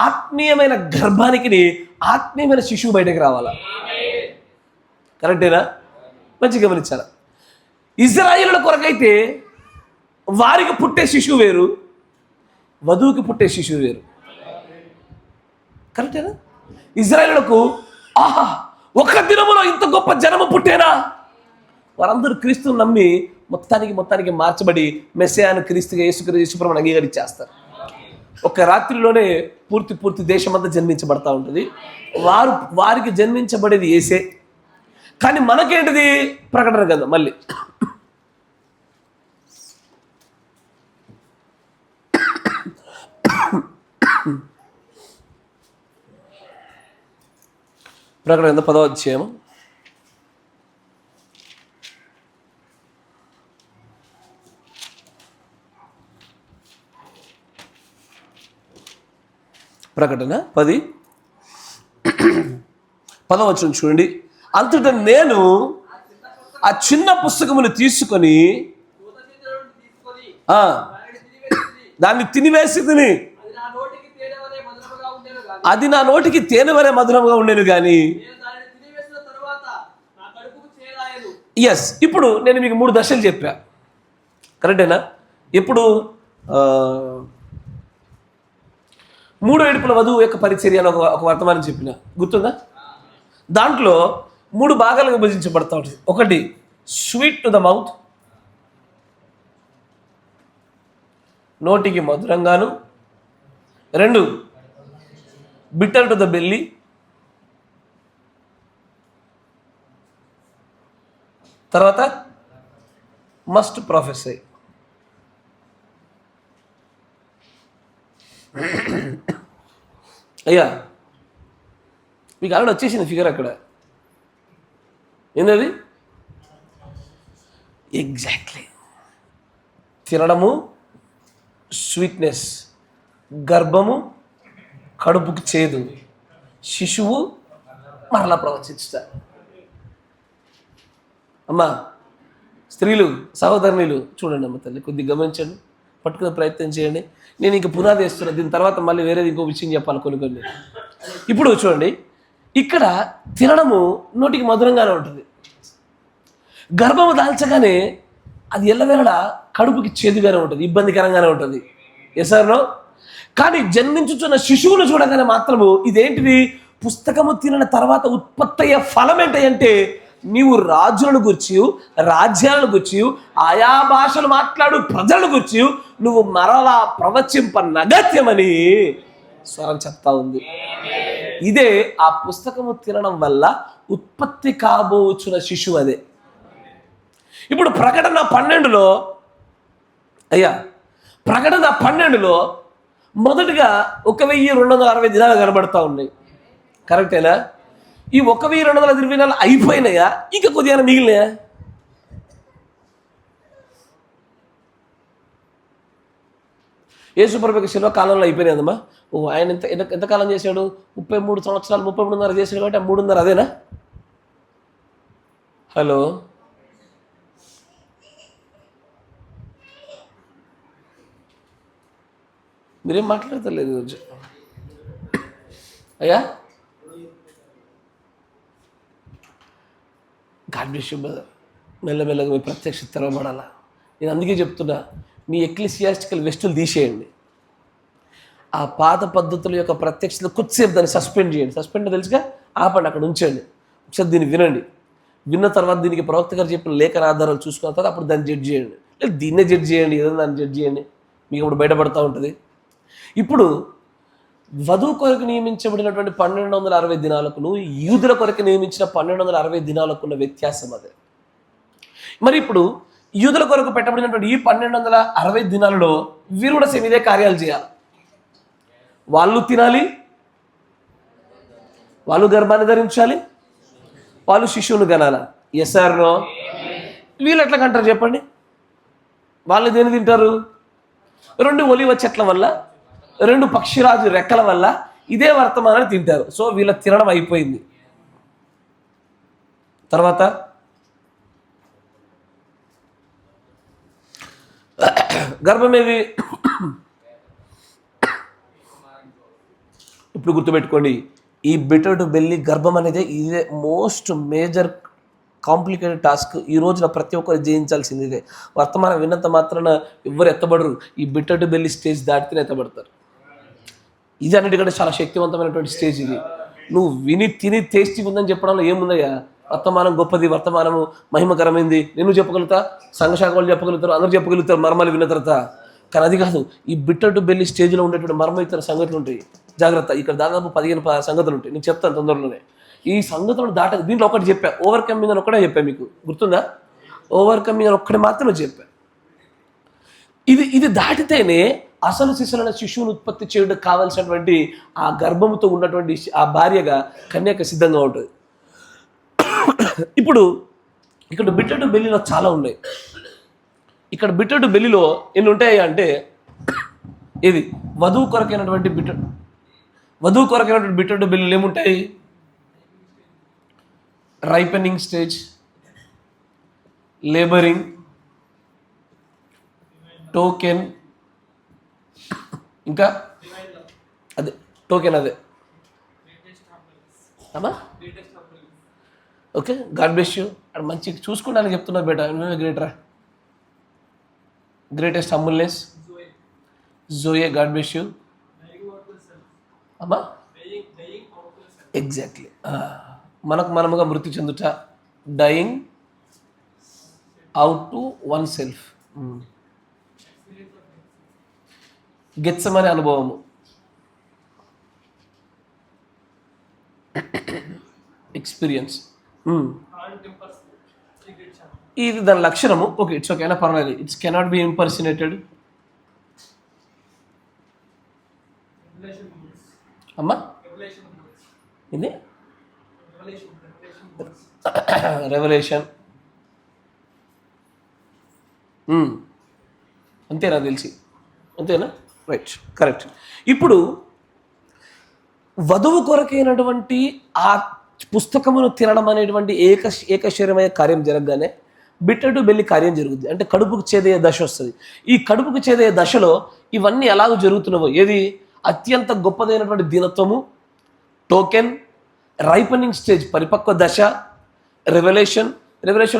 ఆత్మీయమైన గర్భానికి ఆత్మీయమైన శిశువు బయటకు రావాలా? కరెక్టేనా? మంచిగా గమనించాలి. ఇజ్రాయేలుల కొరకైతే వారికి పుట్టే శిశువు వేరు, వధువుకి పుట్టే శిశువు వేరు. కరెక్టేనా? ఇజ్రాయేలులకు ఆహా, ఒక దినములో ఇంత గొప్ప జనము పుట్టేనా? వారందరూ క్రీస్తుని నమ్మి మొత్తానికి మార్చబడి మెస్సియాను క్రీస్తుగా యేసుప్రభువుని అంగీకరించేస్తారు. ఒక రాత్రిలోనే పూర్తి దేశమంతా జన్మించబడతా ఉంటుంది. వారికి జన్మించబడేది యేసే. కానీ మనకేంటిది? ప్రకటన గ్రంథం. మళ్ళీ ప్రకటన గ్రంథం 10వ అధ్యాయం ప్రకటన 10వ వచనం చూడండి. అంతటా నేను ఆ చిన్న పుస్తకమును తీసుకొని దాన్ని తినివేసి తిని, అది నా నోటికి తేనె వలె మధురంగా ఉండేను కానీ. ఎస్, ఇప్పుడు నేను మీకు 3 దశలు చెప్పా. కరెక్టేనా? ఇప్పుడు 3 ఏడుపుల వధువు యొక్క పరిచర్య అని ఒక వర్తమానం చెప్పిన, గుర్తుందా? దాంట్లో 3 భాగాలుగా విభజించబడతా ఉంటుంది. ఒకటి స్వీట్ టు ద మౌత్, నోటికి మధురంగాను. 2 బిటర్ టు ద బెల్లి. తర్వాత మస్ట్ ప్రొఫెసై. అయ్యా మీకు ఆల్రెడీ వచ్చేసింది ఫిగర్ అక్కడ. ఏంటది? ఎగ్జాక్ట్లీ తినడము స్వీట్నెస్, గర్భము కడుపుకి చేదు, శిశువు మరలా ప్రవచించుతారు. అమ్మా స్త్రీలు, సహోదరులు చూడండి అమ్మ తల్లి, కొద్దిగా గమనించండి, పట్టుకునే ప్రయత్నం చేయండి. నేను ఇంక పునాది వేస్తున్నా, దీని తర్వాత మళ్ళీ వేరేది ఇంకో విషయం చెప్పాలి కొన్ని. ఇప్పుడు చూడండి, ఇక్కడ తినడము నోటికి మధురంగానే ఉంటుంది, గర్భము దాల్చగానే అది ఎల్లవేళ కడుపుకి చేదుగానే ఉంటుంది, ఇబ్బందికరంగానే ఉంటుంది. ఎసారో? కానీ జన్మించుచున్న శిశువును చూడగానే మాత్రము ఇదేంటిది? పుస్తకము తినిన తర్వాత ఉత్పత్తి అయ్యే ఫలం ఏంటంటే నీవు రాజులను గుర్చి, రాజ్యాలను గుర్చి, ఆయా భాషలు మాట్లాడు ప్రజలను గుర్చి నువ్వు మరలా ప్రవచింపనగత్యమని స్వరం చెప్తా ఉంది. ఇదే ఆ పుస్తకము తినడం వల్ల ఉత్పత్తి కాబోచున్న శిశువు. అదే ఇప్పుడు ప్రకటన 12లో, అయ్యా ప్రకటన 12లో మొదటిగా 1260 దినాలు కనబడతా ఉన్నాయి. కరెక్టేనా? ఈ 1220 దినాలు అయిపోయినాయా? ఇంకా కొద్దిగా మిగిలినాయా? యేసుప్రభుకి శిలువ కాలంలో అయిపోయినాయమ్మా. ఆయన ఎంతకాలం చేశాడు? 33 సంవత్సరాలు, 33.5 చేశాడు కాబట్టి ఆ 3.5 అదేనా? హలో, మీరేం మాట్లాడతలేదు ఈరోజు. అయ్యా, గాడ్ బ్లెస్ యు బ్రదర్. మెల్లమెల్లగా మీ ప్రత్యక్ష తెరవబడాలా. నేను అందుకే చెప్తున్నా, మీ ఎక్లిసియాస్టికల్ వెస్టులు తీసేయండి. ఆ పాత పద్ధతుల యొక్క ప్రత్యక్షత కొద్దిసేపు దాన్ని సస్పెండ్ చేయండి. సస్పెండ్ తెలుసుగా, ఆపండి, అక్కడ ఉంచండి. ఒకసారి దీన్ని వినండి. విన్న తర్వాత దీనికి ప్రవక్త గారు చెప్పిన లేఖన ఆధారాలు చూసుకున్న తర్వాత అప్పుడు దాన్ని జడ్జ్ చేయండి. లేదు దీన్నే జడ్జ్ చేయండి, ఏదైనా దాన్ని జడ్జ్ చేయండి, మీకు ఇప్పుడు బయటపడుతూ ఉంటుంది. ఇప్పుడు వధువు కొరకు నియమించబడినటువంటి 1260 దినాలకును యూదుల కొరకు నియమించిన 1260 దినాలకున్న వ్యత్యాసం అదే. మరి ఇప్పుడు యూదుల కొరకు పెట్టబడినటువంటి ఈ 1260 దినాలలో వీరు కూడా సేమ్ ఇదే కార్యాలు చేయాలి. వాళ్ళు తినాలి, వాళ్ళు గర్భాన్ని ధరించాలి, వాళ్ళు శిశువును కనాలా. Yes or no? వీళ్ళు ఎట్లా కంటారు చెప్పండి? వాళ్ళు దేని తింటారు? 2 ఒలివ చెట్ల వల్ల, 2 పక్షిరాజు రెక్కల వల్ల ఇదే వర్తమానాన్ని తింటారు. సో వీళ్ళ తినడం అయిపోయింది. తర్వాత గర్భం ఏది? ఇప్పుడు గుర్తుపెట్టుకోండి, ఈ బిటర్ టు బెల్లి గర్భం అనేది ఇదే మోస్ట్ మేజర్ కాంప్లికేటెడ్ టాస్క్. ఈ రోజున ప్రతి ఒక్కరు జయించాల్సింది ఇదే. వర్తమానం విన్నంత మాత్రాన ఎవ్వరు ఎత్తబడరు. ఈ బిటర్ టు బెల్లి స్టేజ్ దాటితేనే ఎత్తబడతారు. ఇది అన్నిటికంటే చాలా శక్తివంతమైనటువంటి స్టేజ్ ఇది. నువ్వు విని తిని టేస్టీ ఉందని చెప్పడంలో ఏముందయ్యా? వర్తమానం గొప్పది, వర్తమానము మహిమకరమైంది. నేను చెప్పగలుగుతా, సంఘశాఖ వాళ్ళు చెప్పగలుగుతారు, అందరూ చెప్పగలుగుతారు మర్మాలు విన్న తర్వాత. కానీ అది కాదు. ఈ బిట్టర్ టు బెల్లి స్టేజ్లో ఉండేటువంటి మర్మయితర సంగతులు ఉంటాయి. జాగ్రత్త, ఇక్కడ దాదాపు 15 సంగతులు ఉంటాయి. నేను చెప్తాను తొందరలోనే. ఈ సంగతులను దీంట్లో ఒకటి చెప్పా, ఓవర్కమింగ్ అని ఒక్కడే చెప్పా. మీకు గుర్తుందా? ఓవర్కమింగ్ అని ఒక్కడే మాత్రమే చెప్పా. ఇది దాటితేనే అసలు శిశులైన శిశువును ఉత్పత్తి చేయడానికి కావాల్సినటువంటి ఆ గర్భముతో ఉన్నటువంటి ఆ భార్యగా కన్యక సిద్ధంగా ఉంటుంది. ఇప్పుడు ఇక్కడ బిట్టర్ టు బెల్లిలో చాలా ఉన్నాయి. ఇక్కడ బిట్టర్ టు బెల్లిలో ఎన్ని ఉంటాయి అంటే, ఇది వధువు కొరకైనటువంటి బిట్టర్ టు బెల్లిలో ఏముంటాయి? రైపెనింగ్ స్టేజ్, లేబరింగ్, టోకెన్, ఇంకా అదే టోకెన్, అదే అమ్మా. Okay, God bless you. అది మంచి చూసుకుంటానని చెప్తున్నా బేటా. గ్రేటెస్ట్ హంబుల్నెస్, జోయే, గాడ్ బ్లెస్ యూ అమ్మా. ఎగ్జాక్ట్లీ, మనకు మనముగా మృతి చెందుట, dying out to one self, Gethsemane అనుభవము, ఎక్స్పీరియన్స్. ఇది దాని లక్షణము. ఓకే, ఇట్స్ ఓకే, అయినా పర్వాలేదు. ఇట్స్ కెనాట్ బి ఇంపర్సినేటెడ్ అమ్మా. ఇది రెవల్యూషన్, అంతేనా తెలిసి? అంతేనా? Right, correct. ఇప్పుడు వధువు కొరకైనటువంటి ఆ పుస్తకమును తినడం అనేటువంటి ఏకశరీరమైన కార్యం జరగగానే బిట్టర్ టు బెల్లి కార్యం జరుగుతుంది. అంటే కడుపుకు చేదయ్యే దశ వస్తుంది. ఈ కడుపుకు చేదయ్యే దశలో ఇవన్నీ ఎలాగో జరుగుతున్నావో, ఏది అత్యంత గొప్పదైనటువంటి దీనత్వము, టోకెన్, రైపనింగ్ స్టేజ్ పరిపక్వ దశ, రెవల్యూషన్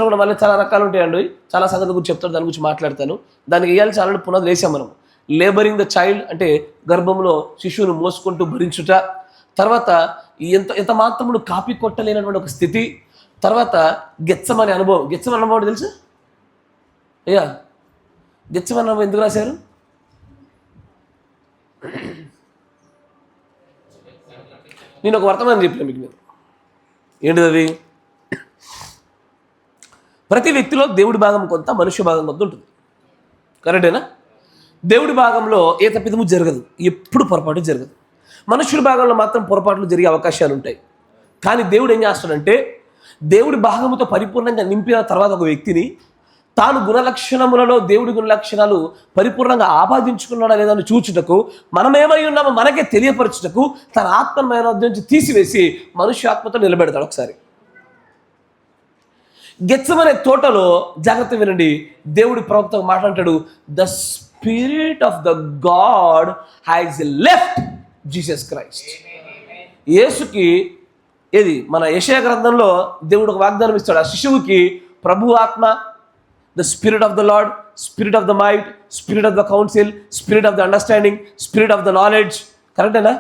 కూడా మళ్ళీ చాలా రకాలు ఉంటాయండి. చాలా సంగతి గురించి చెప్తాను, దాని గురించి మాట్లాడతాను. దానికి వేయాల్సి ఆల్రెడీ పునాది వేసాం మనం. లేబరింగ్ ద చైల్డ్ అంటే గర్భంలో శిశువును మోసుకుంటూ భరించుట. తర్వాత ఎంత మాత్రముడు కాపీ కొట్టలేనటువంటి ఒక స్థితి. తర్వాత గెత్సమనే అనుభవం. గెత్సమనే అనుభవం తెలుసా అయ్యా? గెత్సమనే అనుభవం ఎందుకు రాశారు? నేను ఒక వర్తమానం చెప్పిన మీకు. నేను ఏంటిది అది? ప్రతి వ్యక్తిలో దేవుడి భాగం కొంత, మనుష్య భాగం కొంత ఉంటుంది. కరెక్టేనా? దేవుడి భాగంలో ఏ తప్పిదము జరగదు, ఎప్పుడు పొరపాటు జరగదు. మనుషుల భాగంలో మాత్రం పొరపాట్లు జరిగే అవకాశాలు ఉంటాయి. కానీ దేవుడు ఏం చేస్తాడంటే, దేవుడి భాగముతో పరిపూర్ణంగా నింపిన తర్వాత ఒక వ్యక్తిని తాను గుణలక్షణములలో దేవుడి గుణలక్షణాలు పరిపూర్ణంగా ఆపాదించుకున్నాడా లేదా అని చూచుటకు, మనమేమై ఉన్నామో మనకే తెలియపరచుటకు తన ఆత్మను నుంచి తీసివేసి మనుష్య ఆత్మతో నిలబెడతాడు ఒకసారి. గెత్సెమనే తోటలో జాగ్రత్త వినండి, దేవుడి ప్రవక్త మాట్లాడతాడు, the spirit of the God has left Jesus Christ. యేసుకి ఏది మన యెషయా గ్రంథంలో దేవుడు ఒక వాగ్దానం ఇస్తాడు, ఆ శిశువుకి ప్రభు ఆత్మ, the spirit of the lord, spirit of the might, spirit of the council, spirit of the understanding, spirit of the knowledge. కరెక్టేనా?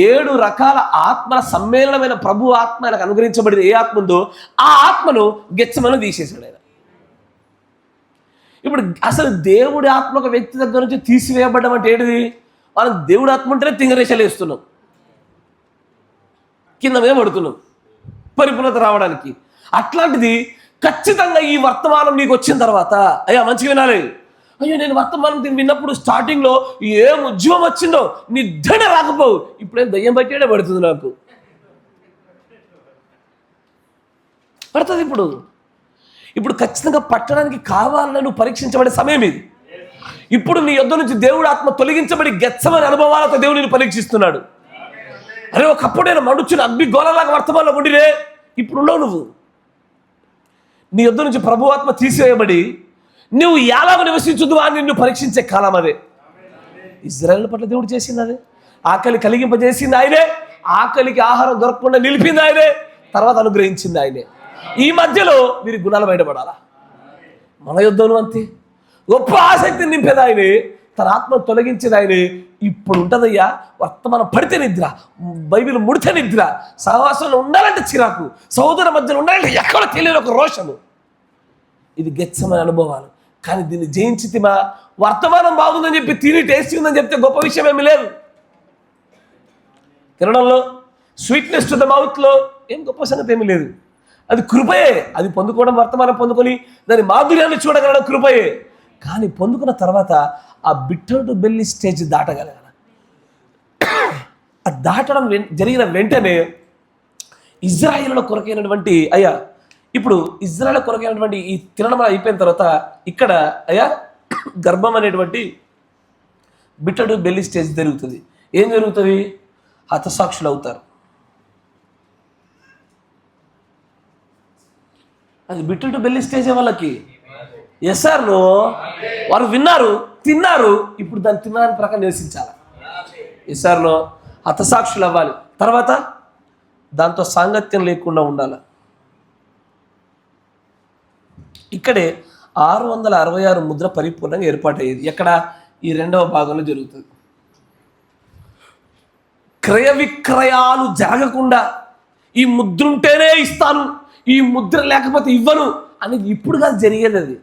7 రకాల ఆత్మల సమ్మేళనమైన ప్రభు ఆత్మ ఆయనకు అనుగ్రహించబడింది. ఏ ఆత్మ ఉందో ఆ ఆత్మను గెత్సెమనే తీసేశాడు ఆయన. ఇప్పుడు అసలు దేవుడి ఆత్మ ఒక వ్యక్తి దగ్గర నుంచి తీసివేయబడ్డం అంటే ఏంటిది? మనం దేవుడి ఆత్మ ఉంటేనే తింగరేషాలు వేస్తున్నాం, కింద మీద పడుతున్నాం పరిపూర్ణత రావడానికి. అట్లాంటిది ఖచ్చితంగా ఈ వర్తమానం నీకు వచ్చిన తర్వాత, అయ్యా మంచిగా వినాలి, అయ్యో నేను వర్తమానం విన్నప్పుడు స్టార్టింగ్లో ఏం ఉద్యమం వచ్చిందో నిద్రనే రాకపోవు, ఇప్పుడేం దయ్యం బట్టేడే పడుతుంది, నాకు పడుతుంది. ఇప్పుడు ఖచ్చితంగా పట్టడానికి కావాలని నువ్వు పరీక్షించబడే సమయం ఇది. ఇప్పుడు నీ యొద్ద నుంచి దేవుడి ఆత్మ తొలగించబడి గెత్సెమనే అనుభవాలతో దేవుడు నిన్ను పరీక్షిస్తున్నాడు. అరే ఒకప్పుడు నేను మడుచుని అగ్ని గోళలాగా వర్తమానంలో ఉండిరే, ఇప్పుడు ఉండవు. నువ్వు నీ యొద్ద నుంచి ప్రభు ఆత్మ తీసివేయబడి నువ్వు ఎలాగ నివసించుదు అని నిన్ను పరీక్షించే కాలం అదే. ఇజ్రాయేల్ పట్ల దేవుడు చేసింది అదే. ఆకలి కలిగింపజేసింది ఆయనే, ఆకలికి ఆహారం దొరకకుండా నిలిపింది ఆయనే, తర్వాత అనుగ్రహించింది ఆయనే. ఈ మధ్యలో వీరి గుణాలు బయటపడాలా? మన యుద్ధంలో అంతే. గొప్ప ఆసక్తిని నింపేది ఆయనే, తన ఆత్మను తొలగించేది ఆయనే. ఇప్పుడు ఉంటుందయ్యా వర్తమానం పడితే నిద్ర, బైబిల్ ముడితే నిద్ర, సహవాసంలో ఉండాలంటే చిరాకు, సహోదర మధ్యలో ఉండాలంటే ఎక్కడ తెలియని ఒక రోషము. ఇది గెత్సెమనే అనుభవాలు. కానీ దీన్ని జయించితిమా? వర్తమానం బాగుందని చెప్పి తిని టేస్టీ ఉందని చెప్తే గొప్ప విషయం ఏమి లేదు. తినడంలో స్వీట్నెస్ టు ద మౌత్లో ఏం గొప్ప సంగతి ఏమీ లేదు. అది కృపయే. అది పొందుకోవడం, వర్తమానం పొందుకొని దాని మాధుర్యాన్ని చూడగలడం కృపయే. కానీ పొందుకున్న తర్వాత ఆ బిట్టర్ టు బెల్లి స్టేజ్ దాటగలగాలి. ఆ దాటడం జరిగిన వెంటనే ఇజ్రాయేలుల కొరకైనటువంటి అయ్యా, ఇప్పుడు ఇజ్రాయేల్ కొరకైనటువంటి ఈ తినడం అయిపోయిన తర్వాత ఇక్కడ అయ్యా గర్భం అనేటువంటి బిట్టర్ టు బెల్లి స్టేజ్ జరుగుతుంది. ఏం జరుగుతుంది? హతసాక్షులు అవుతారు. అది బిట్టర్ టు బెల్లి స్టేజ్ వాళ్ళకి. ఎస్ సార్, వారు విన్నారు, తిన్నారు, ఇప్పుడు దాన్ని తినడానికి ప్రకారం నివసించాలి. ఎస్ సార్, హతసాక్షులు అవ్వాలి. తర్వాత దాంతో సాంగత్యం లేకుండా ఉండాలి. ఇక్కడే 666 ముద్ర పరిపూర్ణంగా ఏర్పాటయ్యేది. ఎక్కడ? ఈ 2వ భాగంలో జరుగుతుంది. క్రయ విక్రయాలు జరగకుండా ఈ ముద్ర ఉంటేనే ఇస్తాను, ఈ ముద్ర లేకపోతే ఇవ్వను అనేది ఇప్పుడు కాదు జరిగేది. అది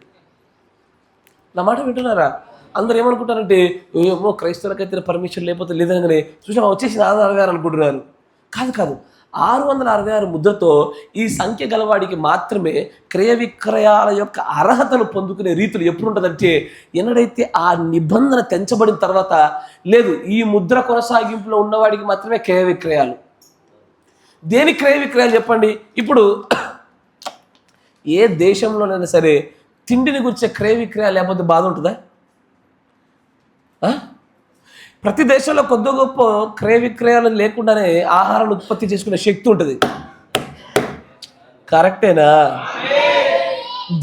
నా మాట వింటున్నారా? అందరు ఏమనుకుంటారంటే ఏమో క్రైస్తవులకైతే పర్మిషన్ లేకపోతే లేదనగానే చూసినా వచ్చేసిన ఆధార్ గారు అనుకుంటున్నారు. కాదు, 666 ముద్రతో ఈ సంఖ్య గలవాడికి మాత్రమే క్రయ విక్రయాల యొక్క అర్హతను పొందుకునే రీతులు ఎప్పుడు ఉంటుందంటే, ఎన్నడైతే ఆ నిబంధన తెంచబడిన తర్వాత లేదు, ఈ ముద్ర కొనసాగింపులో ఉన్నవాడికి మాత్రమే క్రయ విక్రయాలు. దేని క్రయ విక్రయాలు చెప్పండి? ఇప్పుడు ఏ దేశంలోనైనా సరే తిండిని గురించే క్రయ విక్రయాలు లేకపోతే బాధ ఉంటుందా? ప్రతి దేశంలో కొద్ది గొప్ప క్రయ విక్రయాలు లేకుండానే ఆహారాన్ని ఉత్పత్తి చేసుకునే శక్తి ఉంటుంది. కరెక్టేనా?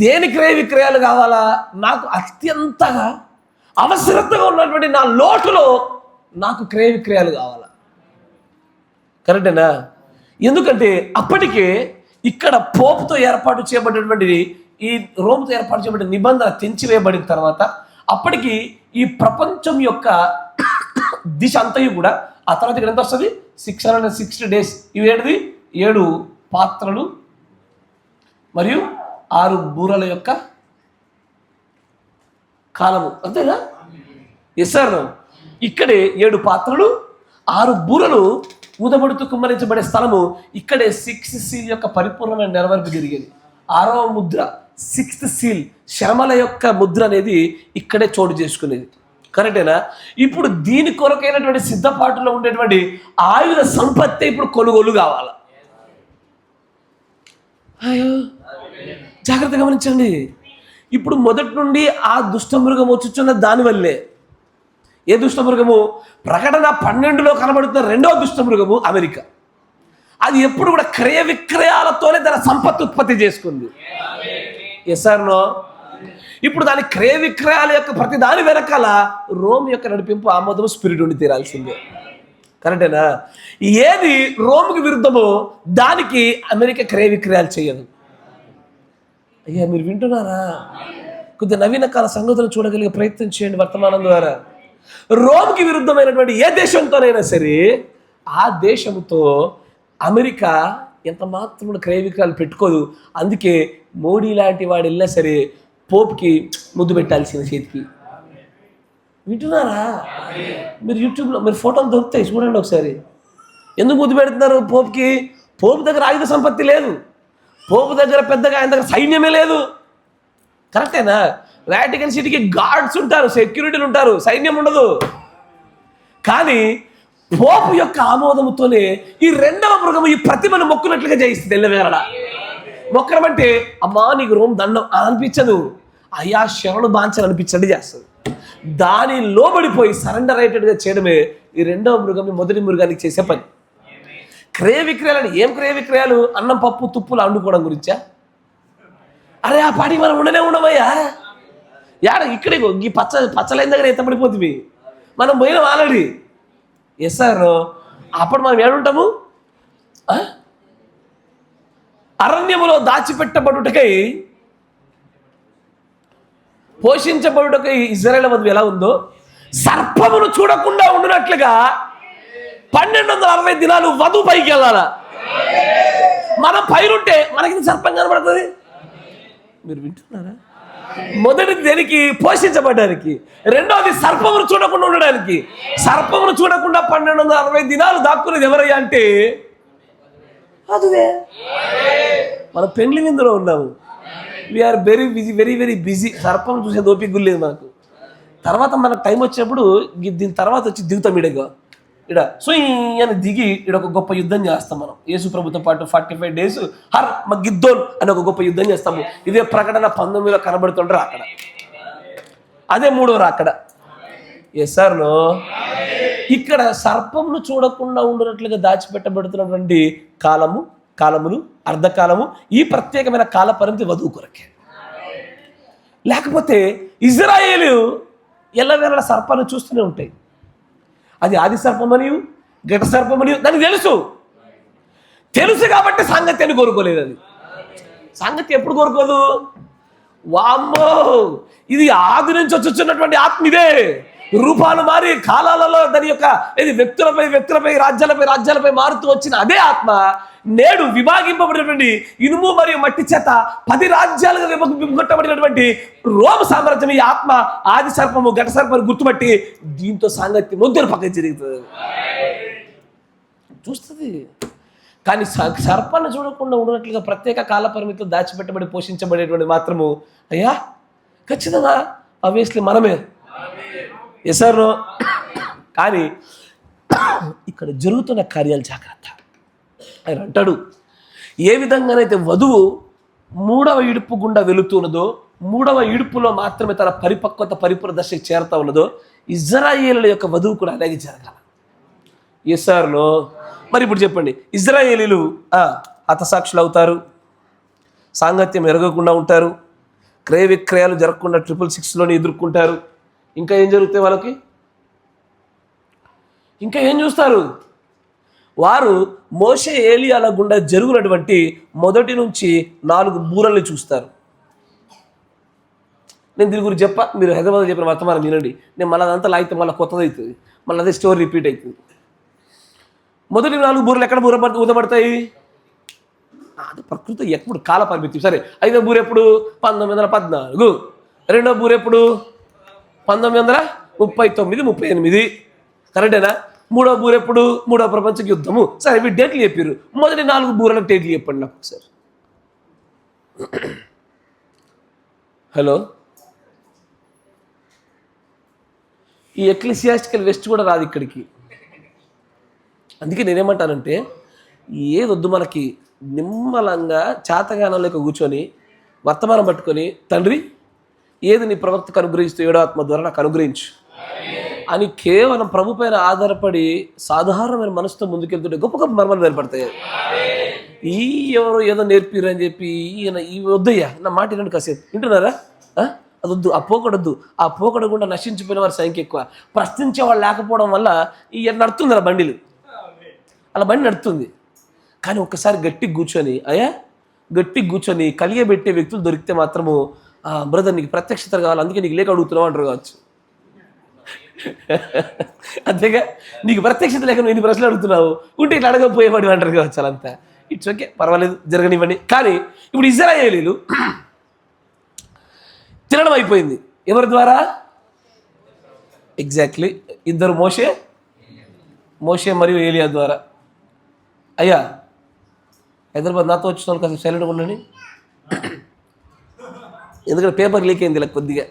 దేని క్రయ విక్రయాలు కావాలా? నాకు అత్యంతగా అవసరతగా ఉన్నటువంటి నా లోటులో నాకు క్రయ విక్రయాలు కావాలా. కరెక్టేనా? ఎందుకంటే అప్పటికే ఇక్కడ పోపుతో ఏర్పాటు చేయబడినటువంటి ఈ రోమ్తో ఏర్పాటు చేయబడిన నిబంధన తెంచివేయబడిన తర్వాత అప్పటికి ఈ ప్రపంచం యొక్క దిశ అంతయు కూడా ఆ తర్వాత ఇక్కడ ఎంత వస్తుంది? 660 days. ఇవి ఏంటిది? 7 పాత్రలు మరియు 6 బూరల యొక్క కాలము, అంతేనా? Yes sir. ఇక్కడే 7 పాత్రలు 6 బూరలు ఊదబడుతూ కుమ్మరించబడే స్థలము. ఇక్కడే 6th seal యొక్క పరిపూర్ణమైన నెరవేర్పు జరిగేది. 6వ ముద్ర 6th seal శ్రమల యొక్క ముద్ర అనేది ఇక్కడే చోటు చేసుకునేది. కరెక్టేనా? ఇప్పుడు దీని కొరకైనటువంటి సిద్ధపాటులో ఉండేటువంటి ఆయుధ సంపత్తి ఇప్పుడు కొనుగోలు కావాలి. అయ్యో జాగ్రత్తగా గమనించండి. ఇప్పుడు మొదటి నుండి ఆ దుష్టమృగం వచ్చుచున్న దానివల్లే. ఏ దుష్టమృగము? ప్రకటన 12లో కనబడుతున్న 2వ దుష్టమృగము అమెరికా. అది ఎప్పుడు కూడా క్రయ విక్రయాలతోనే తన సంపత్తి ఉత్పత్తి చేసుకుంది. Yes or no? ఇప్పుడు దాని క్రయ విక్రయాల యొక్క ప్రతి దాని వెనకాల రోమ్ యొక్క నడిపింపు ఆమోదము స్పిరిట్ ఉండి తీరాల్సిందే. కరెక్టేనా? ఏది రోమ్కి విరుద్ధమో దానికి అమెరికా క్రయ విక్రయాలు చేయదు. అయ్యా మీరు వింటున్నారా? కొద్దిగా నవీన కాల సంగతులు చూడగలిగే ప్రయత్నం చేయండి వర్తమానం ద్వారా. రోమ్కి విరుద్ధమైనటువంటి ఏ దేశంతోనైనా సరే ఆ దేశంతో అమెరికా ఎంత మాత్రం క్రయ విక్రయాలు పెట్టుకోదు. అందుకే మోడీ లాంటి వాడు వెళ్ళినా సరే పోప్కి ముద్దు పెట్టాల్సిన చేతికి. వింటున్నారా? మీరు యూట్యూబ్లో మీరు ఫోటోలు దొరుకుతాయి, చూడండి ఒకసారి. ఎందుకు ముద్దు పెడుతున్నారు పోప్కి? పోపు దగ్గర ఆయుధ సంపత్తి లేదు, పోపు దగ్గర పెద్దగా ఆయన దగ్గర సైన్యమే లేదు. కరెక్టేనా? వాటికన్ సిటీకి గార్డ్స్ ఉంటారు, సెక్యూరిటీలు ఉంటారు, సైన్యం ఉండదు. కానీ పోపు యొక్క ఆమోదంతోనే ఈ రెండవ మృగము ఈ ప్రతిమను మొక్కునట్లుగా జయిస్తుంది. ఎల్లవేళ మొక్కడం అంటే అమ్మా నీకు రోమ్ దండం అనిపించదు, అయ్యా శరణు బాంచని అనిపించండి చేస్తుంది. దాని లోబడిపోయి సరెండర్ రైటెడ్గా చేయడమే ఈ రెండవ మృగం మొదటి మృగానికి చేసే పని. క్రయ విక్రయాలు ఏం క్రయ విక్రయాలు? అన్నం పప్పు తుప్పులు వండుకోవడం గురించా? అరే ఆ పాటికి మనం ఉండమయ్యా. యాడ ఇక్కడే ఈ పచ్చలైన దగ్గర ఎత్తపడిపోతుంది. మనం పోయినాం ఆల్రెడీ. Yes sir. అప్పుడు మనం ఏడుంటాము? అరణ్యములో దాచిపెట్టబడుటకై పోషించబడుటకై ఇజ్రాయేల్ వధువు ఎలా ఉందో సర్పమును చూడకుండా ఉండినట్లుగా 1260 దినాలు వధువు పైకి వెళ్ళాలా? మనం పైరుంటే మనకి సర్పం కనబడుతుంది. మీరు వింటున్నారా? మొదటిది దేనికి? పోషించబడడానికి. రెండవది సర్పమును చూడకుండా ఉండడానికి. సర్పమును చూడకుండా 1260 దినాలు దాక్కునేది ఎవరయ్యా అంటే అదువే. మనం పెండ్లి విందులో ఉన్నాము. We are very busy, very very busy. సర్పం చూసే ఓపిక గుర్లేదు మాకు. తర్వాత మనకు టైం వచ్చినప్పుడు దీని తర్వాత వచ్చి దిగుతాం. ఇడగా ఇడ సుయ్ అని దిగి ఇడ ఒక గొప్ప యుద్ధం చేస్తాం మనం. యేసు ప్రభుతో పాటు 45 days హర్ మగిద్దోన్ అని ఒక గొప్ప యుద్ధం చేస్తాము. ఇదే ప్రకటన 19లో కనబడుతుంటారు అక్కడ. అదే 3వ రాకడ. Yes sir no? ఇక్కడ సర్పంను చూడకుండా ఉండినట్లుగా దాచిపెట్టబడుతున్నటువంటి కాలములు అర్ధకాలము ఈ ప్రత్యేకమైన కాల పరిమితి వధువు కొరకే. లేకపోతే ఇజ్రాయేలు ఎల్లవేళ సర్పాన్ని చూస్తూనే ఉంటాయి. అది ఆది సర్పమని ఘట సర్పమని దానికి తెలుసు కాబట్టి సాంగత్యాన్ని కోరుకోలేదు. అది సాంగత్యం ఎప్పుడు కోరుకోదు? వామ్మో ఇది ఆది నుంచి వచ్చున్నటువంటి ఆత్మ ఇదే. రూపాలు మారి కాలాలలో దాని యొక్క ఇది వ్యక్తులపై రాజ్యాలపై మారుతూ వచ్చిన అదే ఆత్మ నేడు విభాగింపబడినటువంటి ఇనుము మరియు మట్టి చేత 10 రాజ్యాలుగా విభగొట్టబడినటువంటి రోమ సామ్రాజ్యం ఈ ఆత్మ ఆది సర్పము ఘట సర్పము గుర్తుపట్టి దీంతో సాంగత్యం మొదలు పక్కన జరుగుతుంది, చూస్తుంది. కానీ సర్పాన్ని చూడకుండా ఉన్నట్లుగా ప్రత్యేక కాల పరిమితిలో దాచిపెట్టబడి పోషించబడేటువంటి మాత్రము అయ్యా ఖచ్చితంగా ఆబ్వియస్లీ మనమే. Yes sir. కానీ ఇక్కడ జరుగుతున్న కార్యాలు జాగ్రత్త. ఆయన అంటాడు ఏ విధంగానైతే వధువు 3వ ఇడుపు గుండా వెళుతున్నదో 3వ ఇడుపులో మాత్రమే తన పరిపూర్ణ దశకి చేరుతా ఉన్నదో ఇజ్రాయేలుల యొక్క వధువు కూడా అలాగే జరగాలి. Yes sir no? మరి ఇప్పుడు చెప్పండి, ఇజ్రాయేలీలు హతసాక్షులు అవుతారు, సాంగత్యం ఎరగకుండా ఉంటారు, క్రయ విక్రయాలు జరగకుండా 666లోని ఎదుర్కొంటారు. ఇంకా ఏం జరుగుతాయి వాళ్ళకి? ఇంకా ఏం చూస్తారు? వారు మోషే ఏలియాల గుండా జరుగునటువంటి మొదటి నుంచి 4 బూరల్ని చూస్తారు. నేను దీని గురించి మీరు హైదరాబాద్ చెప్పిన వర్తమానం వినండి. నేను మళ్ళీ అదంతా లాగితే మళ్ళీ కొత్తది అవుతుంది, మళ్ళీ అదే స్టోరీ రిపీట్ అవుతుంది. మొదటి 4 బూరలు ఎక్కడ ఊదబడతాయి? అది ప్రకృతి ఎప్పుడు కాల పరిమితి. సరే, 5వ బూర ఎప్పుడు? 1914. 2వ బూర ఎప్పుడు? 1939, 38. కరెక్టేనా? 3వ బూర ఎప్పుడు? 3వ ప్రపంచ యుద్ధము. సరే, ఇవి డేట్లు చెప్పారు. మొదటి 4 బూరలకు డేట్లు చెప్పండి నాకు ఒకసారి. హలో, ఈ ఎక్లిసియాస్టికల్ వెస్ట్ కూడా రాదు ఇక్కడికి. అందుకే నేనేమంటానంటే ఏదొద్దు మనకి, నిమ్మలంగా చాతగానంలోకి కూర్చొని వర్తమానం పట్టుకొని తండ్రి ఏది నీ ప్రవక్తకు అనుగ్రహిస్తూ 7వ ఆత్మ ద్వారా నాకు అనుగ్రహించు అని కేవలం ప్రభు పైన ఆధారపడి సాధారణమైన మనసుతో ముందుకెళ్తుంటే గొప్ప గొప్ప మర్మాలు ఏర్పడతాయి. ఈ ఎవరో ఏదో నేర్పిరు అని చెప్పి ఈయన ఈ వద్దయ్యా నా మాట వినండి కాసేపు వింటున్నారా? అది వద్దు, ఆ పోకడొద్దు. ఆ పోకడ గుండా నశించిపోయిన వారి సంఖ్య ఎక్కువ. ప్రశ్నించే వాళ్ళు లేకపోవడం వల్ల ఈ నడుతుంది అలా బండిలు, అలా బండి నడుతుంది. కానీ ఒక్కసారి గట్టిగా కూర్చొని కలియబెట్టే వ్యక్తులు దొరికితే మాత్రము బ్రదర్ నీకు ప్రత్యక్షత కావాలి, అందుకే నీకు లేక అడుగుతున్నావు అంటారు కావచ్చు. అంతేగా, నీకు ప్రత్యక్షత లేక నువ్వు ఎన్ని ప్రశ్నలు అడుగుతున్నావు, ఉంటే ఇట్లా అడగపోయేవాడు అంటారు కావచ్చు. అలంతా ఇట్స్ ఓకే, పర్వాలేదు, జరగనివ్వండి. కానీ ఇప్పుడు ఇశ్రాయేలీలు తినడం అయిపోయింది. ఎవరి ద్వారా? ఎగ్జాక్ట్లీ ఇద్దరు, మోషే మరియు ఏలియా ద్వారా. అయ్యా హైదరాబాద్ నాతో వచ్చిన వాళ్ళు కాస్త సైలెంట్గా ఉండండి, ఎందుకంటే పేపర్ లీక్ అయింది ఇలా కొద్దిగా.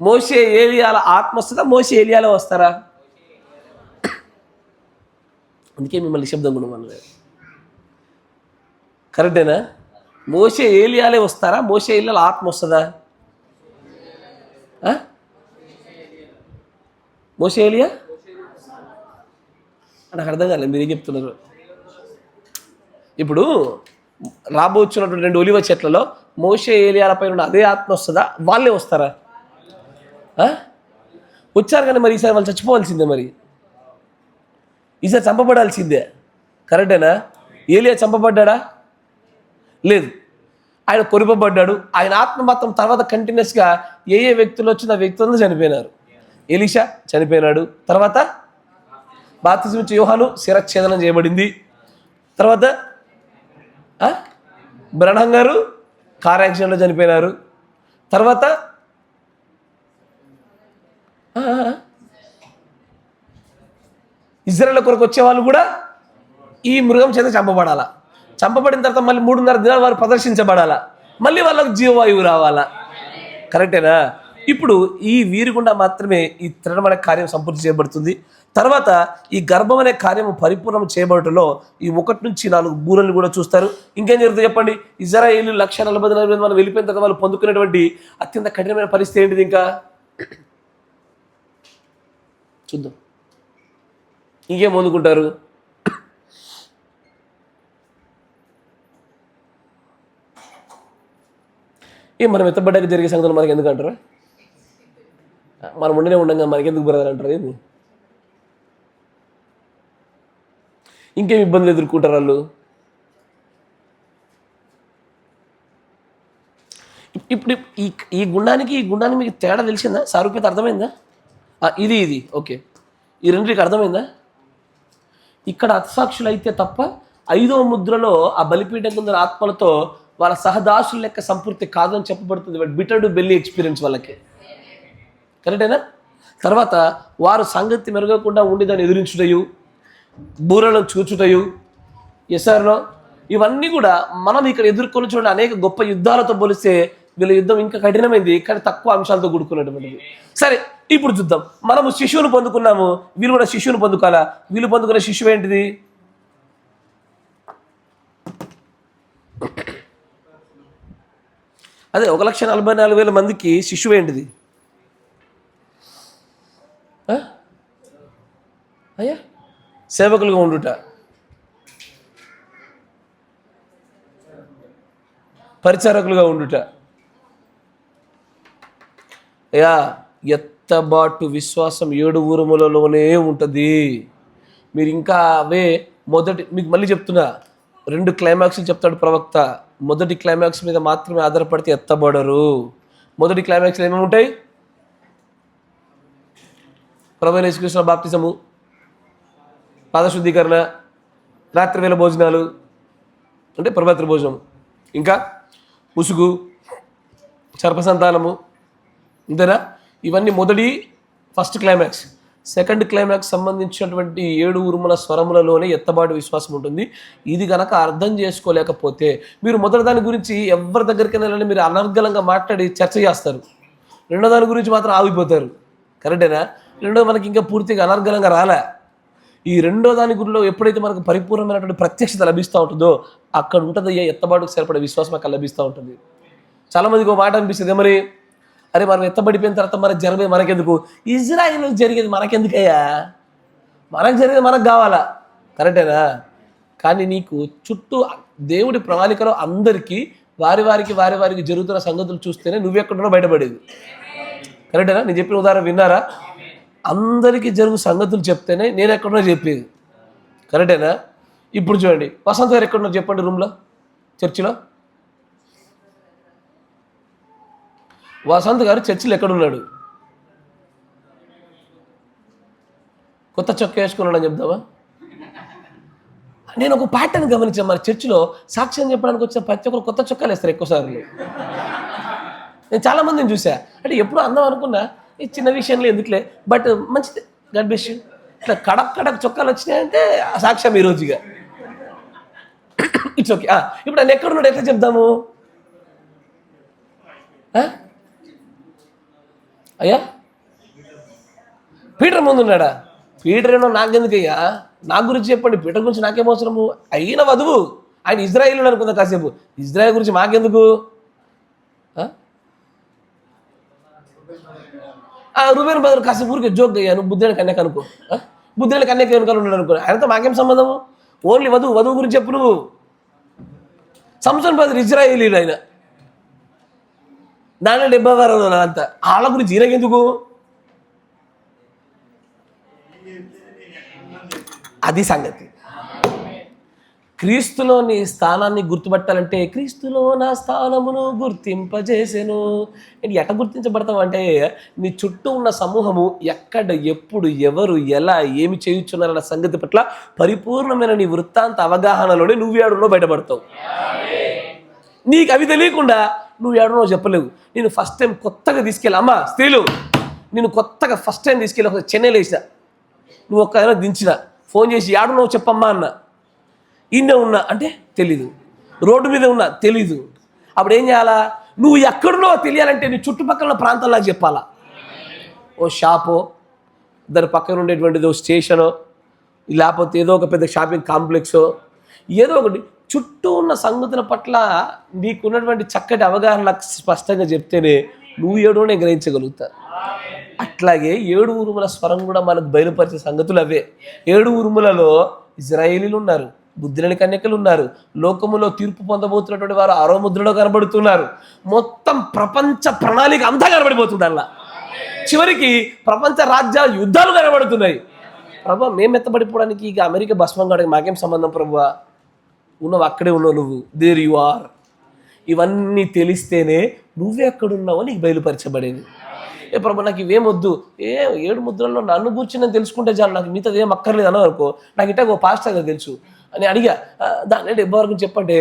మోషే ఏలియాల ఆత్మ వస్తుందా, మోషే ఏలియాలో వస్తారా? అందుకే మిమ్మల్ని శబ్దం కూడా మనలేదు. కరెక్టేనా? మోషే ఏలియాలే వస్తారా, మోషే ఏలియాల ఆత్మ వస్తుందా? మోషే ఏలియా నాకు అర్థం కాలేదు, మీరేం చెప్తున్నారు? ఇప్పుడు రాబోతున్నటువంటి 2 ఒలివ చెట్లలో మోషే ఏలియాలపై ఉన్న అదే ఆత్మ వస్తుందా, వాళ్ళే వస్తారా? వచ్చారు కానీ మరి ఈసారి వాళ్ళు చచ్చిపోవాల్సిందే, మరి ఈసారి చంపబడాల్సిందే. కరెక్టేనా? ఏలియా చంపబడ్డా? లేదు, ఆయన కొరిపబడ్డాడు. ఆయన ఆత్మ మాత్రం తర్వాత కంటిన్యూస్గా ఏ వ్యక్తులు వచ్చిన వ్యక్తులను చనిపోయినారు. ఎలీషా చనిపోయినాడు, తర్వాత బాప్తిస్మం ఇచ్చే యోహాను శిరచ్ఛేదనం చేయబడింది, తర్వాత బ్రహ్నం గారు కార్ యాక్సిడెంట్లో చనిపోయినారు, తర్వాత ఇజ్రాయేల్ కొరకు వచ్చేవాళ్ళు కూడా ఈ మృగం చేత చంపబడాలా. చంపబడిన తర్వాత మళ్ళీ 3.5 దినాలు వారు ప్రదర్శించబడాలా, మళ్ళీ వాళ్ళకు జీవవాయువు రావాలా. కరెక్టేనా? ఇప్పుడు ఈ వీరి గుండా మాత్రమే ఈ తినడం అనే కార్యం సంపూర్తి చేయబడుతుంది. తర్వాత ఈ గర్భం అనే కార్యము పరిపూర్ణం చేయబడటంలో ఈ 1 నుంచి 4 బూరలు కూడా చూస్తారు. ఇంకేం జరుగుతుంది చెప్పండి? ఇజ్రాయేలు 1,40,000 మనం వెళ్ళిపోయిన తర్వాత వాళ్ళు పొందుకునేటువంటి అత్యంత కఠినమైన పరిస్థితి ఏంటిది? ఇంకా చూద్దాం, ఇంకేం పొందుకుంటారు? మనం ఎత్తబడ్డాక జరిగే సంగతులు మనకి ఎందుకు అంటారా? మనం ఉండనే ఉండగా మనకెందుకు బ్రదర్ అంటారు? ఏంది ఇంకేం ఇబ్బందులు ఎదుర్కొంటారు వాళ్ళు? ఇప్పుడు ఈ గుండానికి మీకు తేడా తెలిసిందా? సారూప్యత అర్థమైందా? ఇది ఓకే, ఈ రెండింటికి అర్థమైందా? ఇక్కడ హతసాక్షులు అయితే తప్ప 5వ ముద్రలో ఆ బలిపీఠం కింద ఆత్మలతో వాళ్ళ సహదాసుల లెక్క సంపూర్తి కాదని చెప్పబడుతుంది. బిటర్ టు బెల్లి ఎక్స్పీరియన్స్ వాళ్ళకి. కరెక్టేనా? తర్వాత వారు సంగతి మెరగకుండా ఉండి దాన్ని ఎదిరించుటయు, బూరలో చూచుటయు, ఎస్ఆర్లో ఇవన్నీ కూడా మనం ఇక్కడ ఎదుర్కొని చూడండి. అనేక గొప్ప యుద్ధాలతో పోలిస్తే వీళ్ళ యుద్ధం ఇంకా కఠినమైంది, కానీ తక్కువ అంశాలతో కూడుకున్నటువంటిది. సరే, ఇప్పుడు చూద్దాం. మనము శిశువును పొందుకున్నాము, వీళ్ళు కూడా శిశువును పొందుకోవాలా. వీళ్ళు పొందుకునే శిశువు ఏంటిది? అదే 1,44,000 మందికి శిశువు ఏంటిది? అయ్యా సేవకులుగా ఉండుట, పరిచారకులుగా ఉండుట. అయ్యా ఎత్తబాటు విశ్వాసం 7 ఊరుములలోనే ఉంటుంది. మీరు ఇంకా అవే మీకు మళ్ళీ చెప్తున్నా, 2 క్లైమాక్స్లు చెప్తాడు ప్రవక్త. మొదటి క్లైమాక్స్ మీద మాత్రమే ఆధారపడితే ఎత్తబడరు. మొదటి క్లైమాక్స్లో ఏమేమి ఉంటాయి? ప్రభువైన యేసుక్రీస్తు బాప్తిసము, పాదశుద్ధీకరణ, రాత్రివేళ భోజనాలు అంటే ప్రభాత భోజనం, ఇంకా ముసుగు, సర్పసంతానము, అంతేనా? ఇవన్నీ మొదటి ఫస్ట్ క్లైమాక్స్. సెకండ్ క్లైమాక్స్ సంబంధించినటువంటి 7 ఉరుముల స్వరములలోనే ఎత్తబాటు విశ్వాసం ఉంటుంది. ఇది కనుక అర్థం చేసుకోలేకపోతే మీరు మొదటి దాని గురించి ఎవరి దగ్గరికి వెళ్ళాలని మీరు అనర్గళంగా మాట్లాడి చర్చ చేస్తారు, రెండో దాని గురించి మాత్రం ఆగిపోతారు. కరెక్టేనా? రెండో మనకి ఇంకా పూర్తిగా అనర్గళంగా రాలే. ఈ రెండో దాని గురిలో ఎప్పుడైతే మనకు పరిపూర్ణమైనటువంటి ప్రత్యక్షత లభిస్తూ ఉంటుందో అక్కడ ఉంటుంది ఎత్తబాటుకు సరిపడే విశ్వాసం అక్కడ లభిస్తూ ఉంటుంది. చాలామందికి ఒక మాట అనిపిస్తుంది, మరి అరే మనం ఎత్తబడిపోయిన తర్వాత మనకు జరిగేది మనకెందుకు? ఇజ్రాయిల్ జరిగేది మనకెందుకయ్యా? మనకు జరిగేది మనకు కావాలా? కరెక్టేనా? కానీ నీకు చుట్టూ దేవుడి ప్రణాళికలో అందరికీ వారికి జరుగుతున్న సంగతులు చూస్తేనే నువ్వెక్కడున్నా బయటపడేది. కరెక్టేనా? నేను చెప్పిన ఉదాహరణ విన్నారా? అందరికీ జరుగు సంగతులు చెప్తేనే నేను ఎక్కడున్నా చెప్పేది. కరెక్టేనా? ఇప్పుడు చూడండి, వసంత్ గారు ఎక్కడున్నారు చెప్పండి, రూమ్లో, చర్చిలో. వసంత్ గారు చర్చిలో ఎక్కడున్నాడు? కొత్త చొక్కా వేసుకున్నాడని చెప్దామా? నేను ఒక ప్యాటర్న్ గమనించాను, మన చర్చిలో సాక్ష్యం చెప్పడానికి వచ్చిన ప్రతి ఒక్కరు కొత్త చొక్కాలు వేస్తారు ఎక్కువసార్లు. నేను చాలామందిని చూసా. అంటే ఎప్పుడు అందం అనుకున్నా ఈ చిన్న విషయంలో ఎందుకులే, బట్ మంచిది, గాడ్ బ్లెస్ యూ. ఇట్లా కడక్ చొక్కాలు వచ్చినాయంటే సాక్ష్యం ఈ రోజుగా. It's okay. ఇప్పుడు ఆయన ఎక్కడున్నాడు, ఎట్లా చెప్దాము? అయ్యా పీటర్ ముందున్నాడా? పీటర్ ఏమో నాకెందుకయ్యా, నా గురించి చెప్పండి, పీటర్ గురించి నాకేం అవసరము? అయిన వధువు ఆయన ఇజ్రాయిల్ అనుకుందా కాసేపు, ఇజ్రాయిల్ గురించి మాకెందుకు? రూబేన్ బదులు కాసేపు ఊరికి జోక్ అయ్యా, నువ్వు బుద్ధుడికి కన్యక అనుకో, బుద్ధుడికి కన్యక వెనుకలు ఉన్నాడు అనుకో, ఆయనతో మాకేం సంబంధము? ఓన్లీ వధువు గురించి చెప్పు నువ్వు. సంసోన్ బదులు ఇజ్రాయిలీలు ఆయన, దానిలో 70 అంతా, వాళ్ళ గురించి ఈయనకెందుకు? అది సంగతి. క్రీస్తులో నీ స్థానాన్ని గుర్తుపట్టాలంటే క్రీస్తులో నా స్థానమును గుర్తింపజేసెను. నేను ఎట్ట గుర్తించబడతావు అంటే నీ చుట్టూ ఉన్న సమూహము ఎక్కడ, ఎప్పుడు, ఎవరు, ఎలా, ఏమి చేయుచున్నారన్న సంగతి పట్ల పరిపూర్ణమైన నీ వృత్తాంత అవగాహనలోనే నువ్వు ఏడునో బయటపడతావు. నీకు అవి తెలియకుండా నువ్వు ఏడునో చెప్పలేవు. నేను ఫస్ట్ టైం కొత్తగా తీసుకెళ్ళి, అమ్మ స్త్రీలు, నేను కొత్తగా ఫస్ట్ టైం తీసుకెళ్ళి ఒక చెన్నైలో వేసిన, నువ్వు ఒక్క దించిన, ఫోన్ చేసి ఏడునో చెప్పమ్మా అన్న, ఇన్నే ఉన్నా అంటే తెలీదు, రోడ్డు మీద ఉన్నా తెలీదు. అప్పుడు ఏం చేయాలా? నువ్వు ఎక్కడున్నో తెలియాలంటే నీ చుట్టుపక్కల ప్రాంతాల్లో చెప్పాలా. ఓ షాపో, దాని పక్కన ఉండేటువంటిది ఓ స్టేషనో, లేకపోతే ఏదో ఒక పెద్ద షాపింగ్ కాంప్లెక్సో, ఏదో ఒకటి చుట్టూ ఉన్న సంగతుల పట్ల నీకున్నటువంటి చక్కటి అవగాహన స్పష్టంగా చెప్తేనే నువ్వు ఏడోనే గ్రహించగలుగుతా. అట్లాగే 7 ఉరుముల స్వరం కూడా మనకు బయలుపరిచే సంగతులు అవే. 7 ఉరుములలో ఇజ్రాయేలీలు ఉన్నారు, బుద్ధిలేని కన్యకలు ఉన్నారు, లోకములో తీర్పు పొందబోతున్నటువంటి వారు 6వ ముద్రలో కనబడుతున్నారు. మొత్తం ప్రపంచ ప్రణాళిక అంతా కనబడిపోతుంది. అలా చివరికి ప్రపంచ రాజ్యాల యుద్ధాలు కనబడుతున్నాయి. ప్రభా, మేము ఎత్తబడిపోవడానికి ఇక అమెరికా భస్మం కావడానికి మాకేం సంబంధం ప్రభువా? ఉన్నావు, అక్కడే ఉన్నావు నువ్వు, దేర్ యు ఆర్. ఇవన్నీ తెలిస్తేనే నువ్వెక్కడున్నావో నీకు బయలుపరచబడేది. ఏ ప్రభు, నాకు ఇవేమొద్దు, 7 ముద్రల్లో నన్ను గురించి నేను తెలుసుకుంటే చాలు, నాకు మిగతాది ఏం అక్కర్లేదు అన్న వరకు, నాకు ఇట్టా ఓ పాస్టర్గా తెలుసు అని అడిగా. దాన్ని 70 వరకు చెప్పంటే,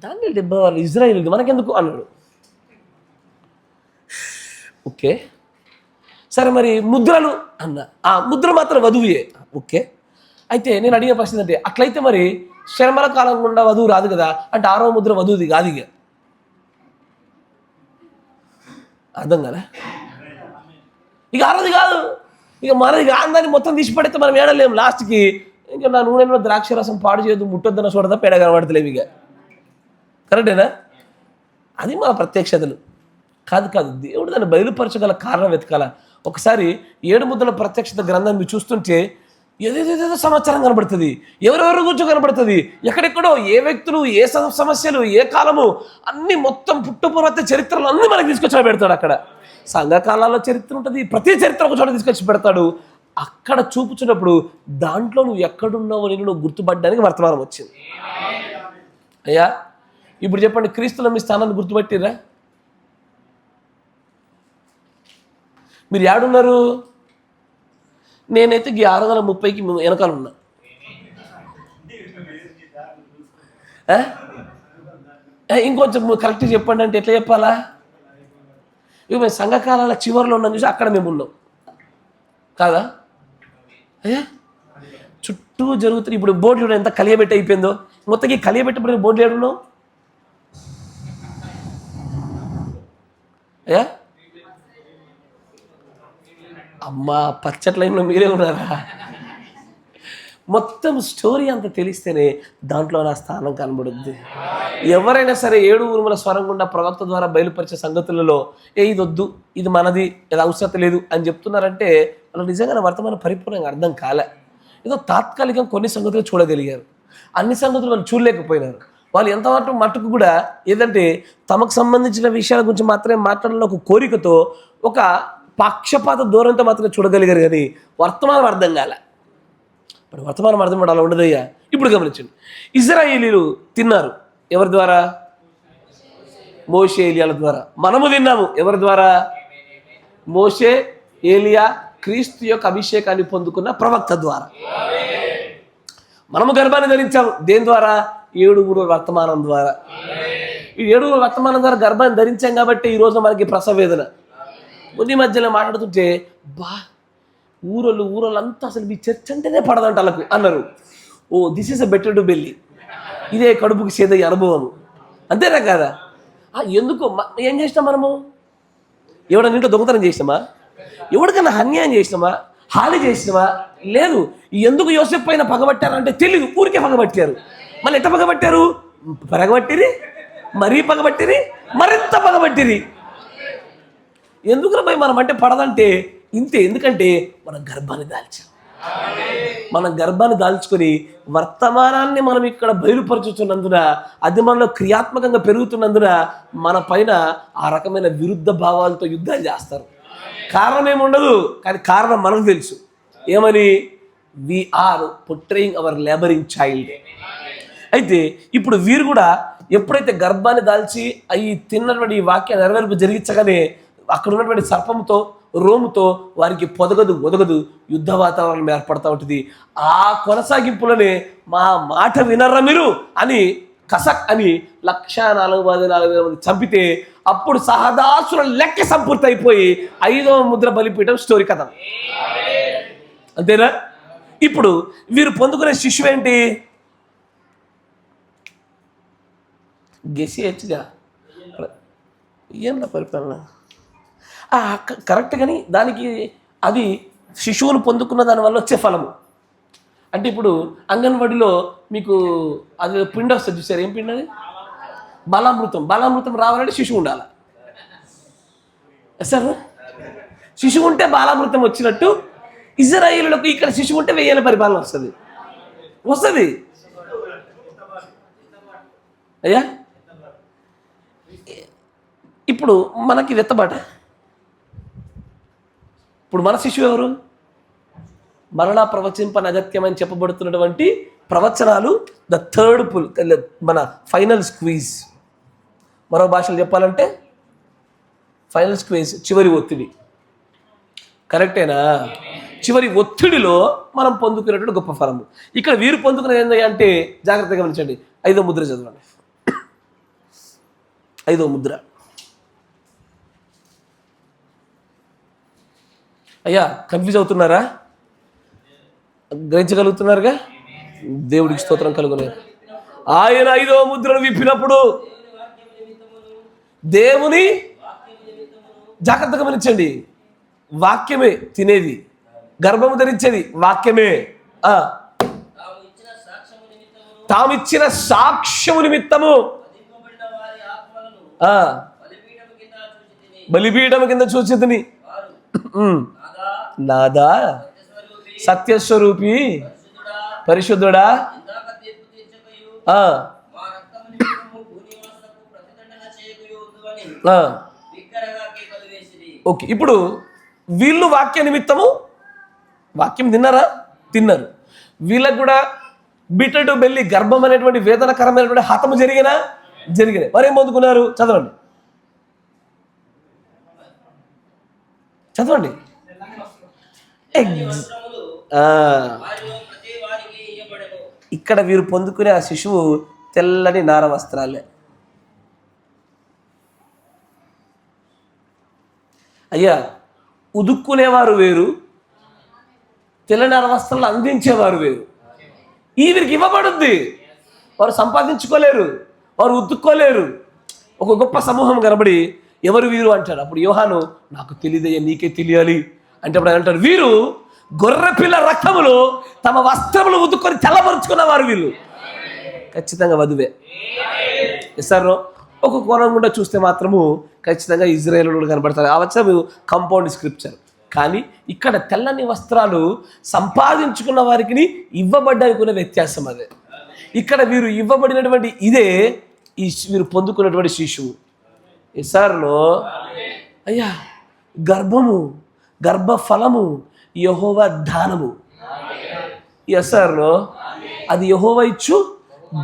దాన్ని 70 వాళ్ళు ఇజ్రాయిల్ మనకెందుకు అన్నాడు. ఓకే సరే, మరి ముద్రలు అన్న, ముద్ర మాత్రం వధువే. ఓకే, అయితే నేను అడిగే ప్రశ్న అంటే, అట్లయితే మరి శర్మల కాలం గుండా వధువు రాదు కదా అంటే 6వ ముద్ర వధువుది కాదు. ఇక అర్థం కదా? ఇక 6వది కాదు, ఇక మనది కాదని మొత్తం తీసి పడితే మనం ఏడలేము. లాస్ట్కి ఇంకా నా నూనెలో ద్రాక్ష రసం పాడు చేయదు, ముట్టొద్దన్న చూడదా పేడ కనబడతలేవు. ఇక కరెక్టేనా? అది మన ప్రత్యక్షతలు కాదు. దేవుడు దాన్ని బయలుపరచగల కారణం వెతకాల. ఒకసారి 7 ముద్రల ప్రత్యక్షత గ్రంథాన్ని మీరు చూస్తుంటే ఏదేదేదో సమాచారం కనబడుతుంది, ఎవరెవరి గురించి కనబడుతుంది, ఎక్కడెక్కడో ఏ వ్యక్తులు, ఏ సమస్యలు, ఏ కాలము, అన్ని మొత్తం పుట్టుపూర్వత చరిత్రలు అన్నీ మనకి తీసుకొచ్చి పెడతాడు. అక్కడ సంఘకాలాల్లో చరిత్ర ఉంటుంది, ప్రతి చరిత్ర ఒక చోట తీసుకొచ్చి పెడతాడు. అక్కడ చూపుచున్నప్పుడు దాంట్లో నువ్వు ఎక్కడున్నావు నేను నువ్వు గుర్తుపట్టడానికి వర్తమానం వచ్చింది. అయ్యా ఇప్పుడు చెప్పండి, క్రీస్తులో మీ స్థానాన్ని గుర్తుపట్టిరా? మీరు ఏడున్నారు? నేనైతే 630కి వెనకాల ఉన్నా. ఇంకొంచెం కరెక్ట్ చెప్పండి అంటే ఎట్లా చెప్పాలా? ఇక మేము సంఘకాలాల చివరిలో ఉన్నాం చూసి అక్కడ మేము ఉన్నాం కాదా? చుట్టూ జరుగుతుంది. ఇప్పుడు బోర్డు ఎంత కలియబెట్టి అయిపోయిందో, మొత్తం ఈ కలియబెట్టబడిన బోర్డు ఏడున్నావు అయ్యా? అమ్మా, పచ్చటి లైన్లో మీరే ఉన్నారా? మొత్తం స్టోరీ అంతా తెలిస్తేనే దాంట్లో నా స్థానం కనబడుద్ది. ఎవరైనా సరే 7 ఉరుముల స్వరం గుండా ప్రవక్త ద్వారా బయలుపరిచే సంగతులలో ఇది వద్దు, ఇది మనది, ఇది అవసరం లేదు అని చెప్తున్నారంటే వాళ్ళు నిజంగా వర్తమానం పరిపూర్ణంగా అర్థం కాలే. ఏదో తాత్కాలికంగా కొన్ని సంగతులు చూడగలిగారు. అన్ని సంగతులు వాళ్ళు చూడలేకపోయినారు. వాళ్ళు ఎంత మట్టుకు కూడా ఏదంటే తమకు సంబంధించిన విషయాల గురించి మాత్రమే మాట్లాడాలని ఒక కోరికతో, ఒక పక్షపాత దూరంతో మాత్రమే చూడగలిగారు. కానీ వర్తమానం అర్థం కాలే. ఇప్పుడు వర్తమానం అర్థం అలా ఉండదయ్యా. ఇప్పుడు గమనించండి, ఇశ్రాయేలీలు తిన్నారు ఎవరి ద్వారా? మోషే ఏలియాల ద్వారా. మనము తిన్నాము ఎవరి ద్వారా? మోషే ఏలియా క్రీస్తు యొక్క అభిషేకాన్ని పొందుకున్న ప్రవక్త ద్వారా. మనము గర్భాన్ని ధరించాము దేని ద్వారా? 7 వర్తమానం ద్వారా. ఈ 7 వర్తమానం ద్వారా గర్భాన్ని ధరించాం కాబట్టి ఈరోజు మనకి ప్రసవ వేదన. కొన్ని మధ్యలో మాట్లాడుతుంటే ఊరోళ్ళు అంతా అసలు మీ చర్చ అంటేనే పడదంట వాళ్ళకు అన్నారు. Oh this is a better to belly, ఇదే కడుపుకి సేదయ్యే అనుభవం. అంతేనా కాదా? ఎందుకు ఏం చేసినాం మనము? ఎవడన్నా ఇంట్లో దొంగతనం చేసినామా? ఎవరికన్నా అన్యాయం చేసినామా? హాని చేసినామా? లేదు. ఎందుకు యోసేపు పైన పగబట్టారంటే తెలీదు, ఊరికే పగబట్టారు. మళ్ళీ ఎట్ట పగబట్టారు? పగబట్టిరి, మరీ పగబట్టిరి, మరింత పగబట్టిరి. ఎందుకు భయ్ మనం అంటే పడదంటే ఇంతే. ఎందుకంటే మనం గర్భాన్ని దాల్చాం. మనం గర్భాన్ని దాల్చుకొని వర్తమానాన్ని మనం ఇక్కడ బయలుపరచుతున్నందున, అది మనలో క్రియాత్మకంగా పెరుగుతున్నందున మన పైన ఆ రకమైన విరుద్ధ భావాలతో యుద్ధాలు చేస్తారు. కారణం ఏముండదు, కానీ కారణం మనకు తెలుసు. ఏమని? We are portraying our labouring child. అయితే ఇప్పుడు వీరు కూడా ఎప్పుడైతే గర్భాన్ని దాల్చి అవి తిన్నటువంటి ఈ వాక్య నెరవేర్పు జరిగించగానే అక్కడ ఉన్నటువంటి సర్పంతో, రోముతో వారికి ఒదగదు యుద్ధ వాతావరణం ఏర్పడతా ఉంటుంది. ఆ కొనసాగింపులోనే మా మాట వినర్రా మీరు అని కసక్ అని 1,44,000 మంది చంపితే అప్పుడు సహదాసుల లెక్క సంపూర్తి అయిపోయి 5వ ముద్ర బలిపీఠం స్టోరీ కథ. అంతేనా? ఇప్పుడు వీరు పొందుకునే శిశువు ఏంటి? గెసేయచ్చుగా ఏం పరిపాలన కరెక్ట్. కానీ దానికి అది శిశువును పొందుకున్న దానివల్ల వచ్చే ఫలము అంటే ఇప్పుడు అంగన్వాడిలో మీకు అది పిండి వస్తుంది చూసారు. ఏం పిండి అది? బాలామృతం రావాలంటే శిశువు ఉండాలి సార్. శిశువు ఉంటే బాలామృతం వచ్చినట్టు ఇజ్రాయేలులకు ఇక్కడ శిశువు ఉంటే 1000 పరిపాలన వస్తుంది అయ్యా. ఇప్పుడు మనకి వెత్తబాట. ఇప్పుడు మన శిశువు ఎవరు? మరలా ప్రవచింపని అగత్యమని చెప్పబడుతున్నటువంటి ప్రవచనాలు, ద థర్డ్ పుల్, మన ఫైనల్ స్క్వీజ్. మరో భాషలు చెప్పాలంటే ఫైనల్ స్క్వీజ్, చివరి ఒత్తిడి. కరెక్టేనా? చివరి ఒత్తిడిలో మనం పొందుకునేటువంటి గొప్ప ఫలము. ఇక్కడ వీరు పొందుకునేది ఏంటి అంటే జాగ్రత్తగా గమనించండి. 5వ ముద్ర చదవండి. 5వ ముద్ర. అయ్యా కన్ఫ్యూజ్ అవుతున్నారా? గ్రహించగలుగుతున్నారుగా? దేవుడికి స్తోత్రం కలుగునే. ఆయన 5వ ముద్రను విప్పినప్పుడు దేవుని, జాగ్రత్తగా గమనించండి, వాక్యమే తినేది, గర్భము ధరించేది వాక్యమే. తామిచ్చిన సాక్ష్యము నిమిత్తము బలిపీఠము కింద చూచితిని. నాదా సత్యస్వరూపి పరిశుద్ధుడా, ఓకే. ఇప్పుడు వీళ్ళు వాక్య నిమిత్తము వాక్యం తిన్నారు. వీళ్ళకు కూడా బిటర్ టు బెల్లి, గర్భం అనేటువంటి వేదనకరమైనటువంటి హతము జరిగినాయి. మరేం పొందుకున్నారు? చదవండి. ఇక్కడ వీరు పొందుకునే ఆ శిశువు తెల్లని నార వస్త్రాలే. అయ్యా ఉదుక్కునేవారు వేరు, తెల్లని నార వస్త్రాలు అందించేవారు వేరు. వీరికి ఇవ్వబడుద్ది, వారు సంపాదించుకోలేరు, వారు ఉతుక్కోలేరు. ఒక గొప్ప సమూహం కనబడి ఎవరు వీరు అంటారు. అప్పుడు యోహాను నాకు తెలియదయ్యా, నీకే తెలియాలి అంటే అప్పుడు ఆయన అంటారు, వీరు గొర్రెపిల్ల రక్తములు తమ వస్త్రములు ఉతుక్కొని తెల్లపరుచుకున్న వారు వీళ్ళు. ఖచ్చితంగా వధువే. సార్ ఒక కోణం గుండా చూస్తే మాత్రము ఖచ్చితంగా ఇజ్రాయేలు కనబడతారు. ఆ వచ్చి కంపౌండ్ స్క్రిప్చర్. కానీ ఇక్కడ తెల్లని వస్త్రాలు సంపాదించుకున్న వారికి ఇవ్వబడ్డానికి ఉన్న వ్యత్యాసం అదే. ఇక్కడ వీరు ఇవ్వబడినటువంటి ఇదే వీరు పొందుకున్నటువంటి శిశువు. ఇస్సారులో అయ్యా గర్భము, గర్భఫలము యెహోవా దానము. ఇస్సారులో అది యెహోవా ఇచ్చు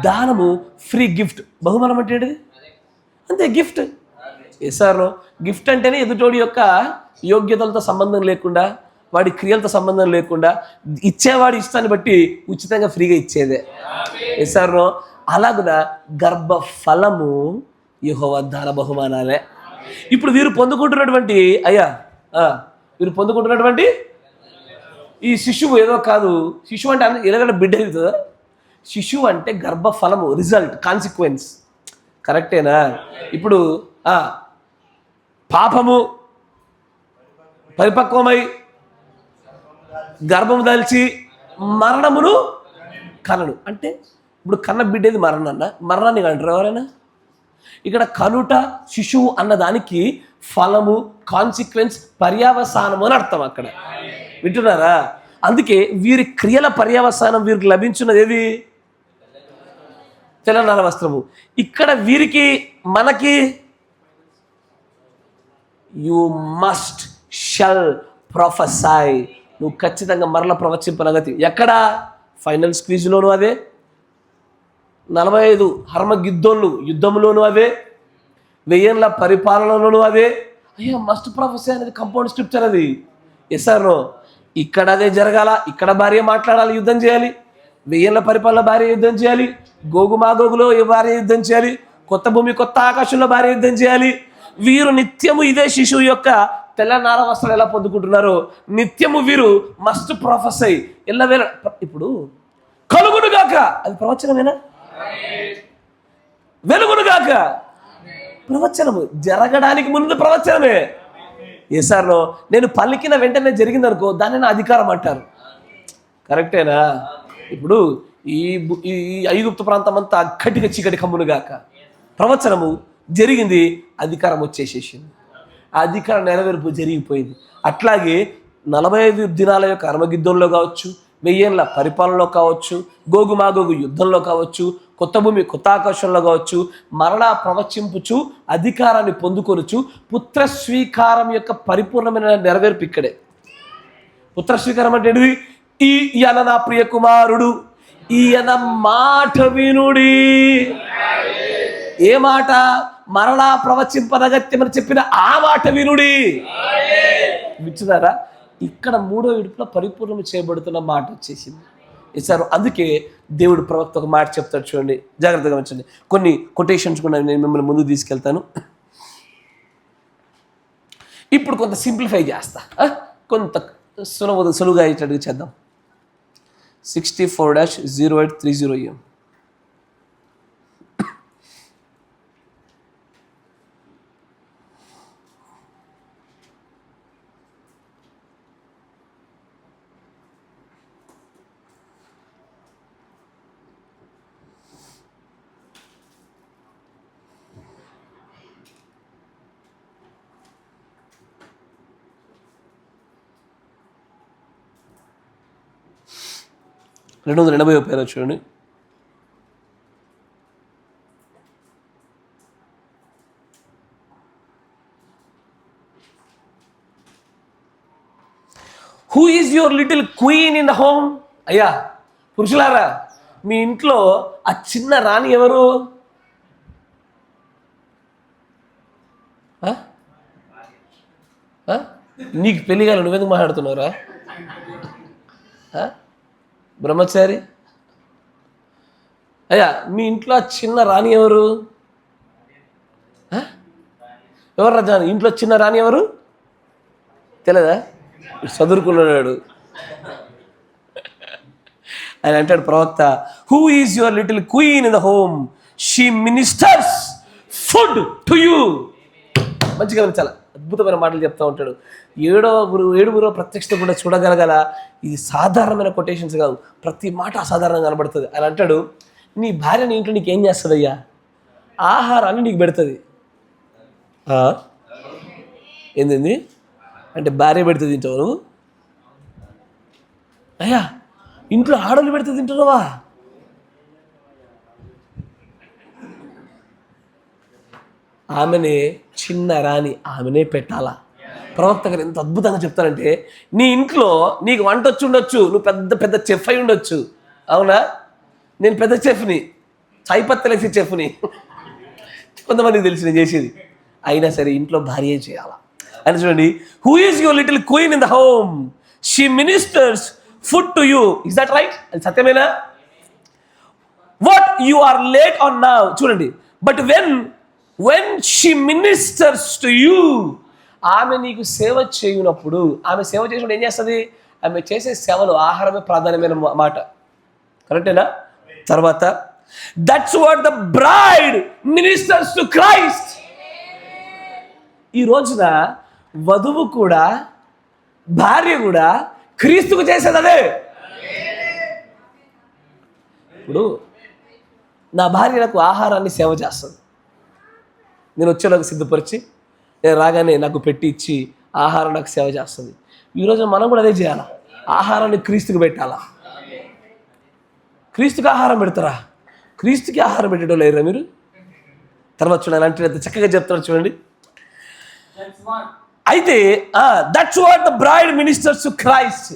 దానము, ఫ్రీ గిఫ్ట్. బహుమానం అంటే ఏంటిది? అంతే, గిఫ్ట్. ఇస్సారులో గిఫ్ట్ అంటేనే ఎదుటోడి యొక్క యోగ్యతలతో సంబంధం లేకుండా, వాడి క్రియలతో సంబంధం లేకుండా, ఇచ్చేవాడి ఇష్టాన్ని బట్టి ఉచితంగా ఫ్రీగా ఇచ్చేదే. ఇస్సారులో అలాగున గర్భఫలము యెహోవా దాన బహుమానాలే. ఇప్పుడు వీరు పొందుకుంటున్నటువంటి వీరు పొందుకుంటున్నటువంటి ఈ శిశువు ఏదో కాదు. శిశువు అంటే ఎలాగంటే బిడ్డ అవుతుందా? శిశువు అంటే గర్భఫలము, రిజల్ట్, కాన్సిక్వెన్స్. కరెక్టేనా? ఇప్పుడు పాపము పరిపక్వమై గర్భము దాల్చి మరణమును కనడు అంటే ఇప్పుడు కన్న బిడ్డది మరణాన్ని కంటారు ఎవరైనా? ఇక్కడ కనుట శిశువు అన్నదానికి ఫలము, కాన్సిక్వెన్స్, పర్యావసానము అని అర్థం. అక్కడ వింటున్నారా? అందుకే వీరి క్రియల పర్యావసానం వీరికి లభించున్నది ఏది? తెలంగాణ వస్త్రము. ఇక్కడ వీరికి మనకి యు మస్ట్ షల్ ప్రొఫెసై. నువ్వు ఖచ్చితంగా మరల ప్రవచింపనగతి. ఎక్కడ? ఫైనల్ స్క్వీజ్లోను అదే, 45 హర్మగిద్దోళ్ళు యుద్ధంలోనూ అదే, 1000 పరిపాలనలోనూ అదే. అయ్యా మస్ట్ ప్రొఫెసై అనేది కంపౌండ్ స్క్రిప్చర్. అది ఎస్ఆర్నో ఇక్కడ అదే జరగాల. ఇక్కడ భార్య మాట్లాడాలి, యుద్ధం చేయాలి. 1000 పరిపాలన భార్య యుద్ధం చేయాలి. గోగు మాగోగులో భార్య యుద్ధం చేయాలి. కొత్త భూమి కొత్త ఆకాశంలో భార్య యుద్ధం చేయాలి. వీరు నిత్యము ఇదే శిశువు యొక్క తెల్లనార వస్త్రాలు ఎలా పొందుకుంటున్నారో నిత్యము వీరు మస్ట్ ప్రొఫెసై ఎల్లవేళ. ఇప్పుడు కలుగునుగాక అది ప్రవచనమేనా? వెలుగునుగాక ప్రవచనము. జరగడానికి ముందు ప్రవచనమే. ఏసార్లో నేను పలికిన వెంటనే జరిగిందనుకో దాన్ని నా అధికారం అంటారు. కరెక్టేనా? ఇప్పుడు ఈ ఐగుప్తు ప్రాంతం అంతా గట్టిగా చీకటి కమ్మునుగాక. ప్రవచనము జరిగింది, అధికారం వచ్చేసేసింది. ఆ అధికారం నెరవేర్పు జరిగిపోయింది. అట్లాగే 45 దినాల యొక్క హర్మగిద్దోల్లో కావచ్చు, 1000 పరిపాలనలో కావచ్చు, గోగు మాగోగు యుద్ధంలో కావచ్చు, కొత్త భూమి కొత్త ఆకాశంలో కావచ్చు, మరలా ప్రవచింపుచు అధికారాన్ని పొందుకొనుచు పుత్ర స్వీకారం యొక్క పరిపూర్ణమైన నెరవేర్పు ఇక్కడే. పుత్ర స్వీకారం అంటే ఏంటిది? ఈయన నా ప్రియ కుమారుడు, ఈయన మాట వినుడి. ఏ మాట? మరలా ప్రవచింపనగత్యమని చెప్పిన ఆ మాట వినుడి. విచ్చుదారా? ఇక్కడ 3వ విడుపులో పరిపూర్ణం చేయబడుతున్న మాట వచ్చేసింది. ఇచ్చారు. అందుకే దేవుడు ప్రవక్త ఒక మాట చెప్తాడు, చూడండి, జాగ్రత్తగా ఉంచండి. కొన్ని కొటేషన్స్ కూడా నేను మిమ్మల్ని ముందుకు తీసుకెళ్తాను. ఇప్పుడు కొంత సింప్లిఫై చేస్తా, కొంత సులువుగా అయ్యేటట్టుగా చేద్దాం. 64-0830 280 పేరు చూడండి. Who is your little queen in the home? అయ్యా పురుషులారా, మీ ఇంట్లో ఆ చిన్న రాణి ఎవరు? నీకు పెళ్లి కాదు, నువ్వెందుకు మాట్లాడుతున్నావురా బ్రహ్మచారి? అయ్యా మీ ఇంట్లో చిన్న రాణి ఎవరు? ఎవరు రాజా ఇంట్లో చిన్న రాణి ఎవరు? తెలియదా? చదువుకున్నాడు ఆయన. అంటాడు ప్రవక్త, who is your little queen in the home, she ministers food to you. మంచిగా చాలా అద్భుతమైన మాటలు చెప్తా ఉంటాడు. 7వ ప్రత్యక్షత కూడా చూడగలగల. ఇది సాధారణమైన కొటేషన్స్ కాదు, ప్రతి మాట అసాధారణంగా కనబడుతుంది. ఆయన అంటాడు, నీ భార్య నీ ఇంట్లో నీకు ఏం చేస్తుంది అయ్యా? ఆహారాన్ని నీకు పెడుతుంది. ఏంది అంటే భార్య పెడుతుంది తింటావు నువ్వు? అయ్యా ఇంట్లో ఆడలు పెడితే తింటున్నావా? ఆమెనే చిన్న రాణి, ఆమెనే పెట్టాలా. ప్రవక్త గారు ఎంత అద్భుతంగా చెప్తారంటే, నీ ఇంట్లో నీకు వంట వచ్చి ఉండొచ్చు, నువ్వు పెద్ద పెద్ద చెఫ్ అయి ఉండొచ్చు, అవునా? నేను పెద్ద చెఫ్ని, చాయ్పత్తలేసే చెఫ్ని, కొంతమందికి తెలిసి నేను చేసేది. అయినా సరే ఇంట్లో భార్య చేయాలా అని. చూడండి, who is your little queen in the home, she ministers food to you. Is that right? అది సత్యమేనా? What you are late on now. చూడండి, but when she ministers to you, ఆమె నీకు సేవ చేయునప్పుడు, ఆమె సేవ చేసినప్పుడు ఏం చేస్తుంది? ఆమె చేసే సేవలో ఆహారమే ప్రాధాన్యమైన మాట. కరెక్టేనా? తర్వాత, that's what the bride ministers to Christ. ఈ రోజున వధువు కూడా, భార్య కూడా క్రీస్తుకు చేసేది అదే. ఇప్పుడు నా భార్య నాకు ఆహారాన్ని సేవ చేస్తుంది, నేను వచ్చేలాగా సిద్ధపరిచి, నేను రాగానే నాకు పెట్టి ఇచ్చి ఆహారం నాకు సేవ చేస్తుంది. ఈరోజు మనం కూడా అదే చేయాలా, ఆహారాన్ని క్రీస్తుకు పెట్టాలా. క్రీస్తుకి ఆహారం పెడతారా? క్రీస్తుకి ఆహారం పెట్టడం లేరా మీరు? తర్వాత చూడండి, అంటే చక్కగా చెప్తారు చూడండి. అయితే that's what the bride ministers to Christ.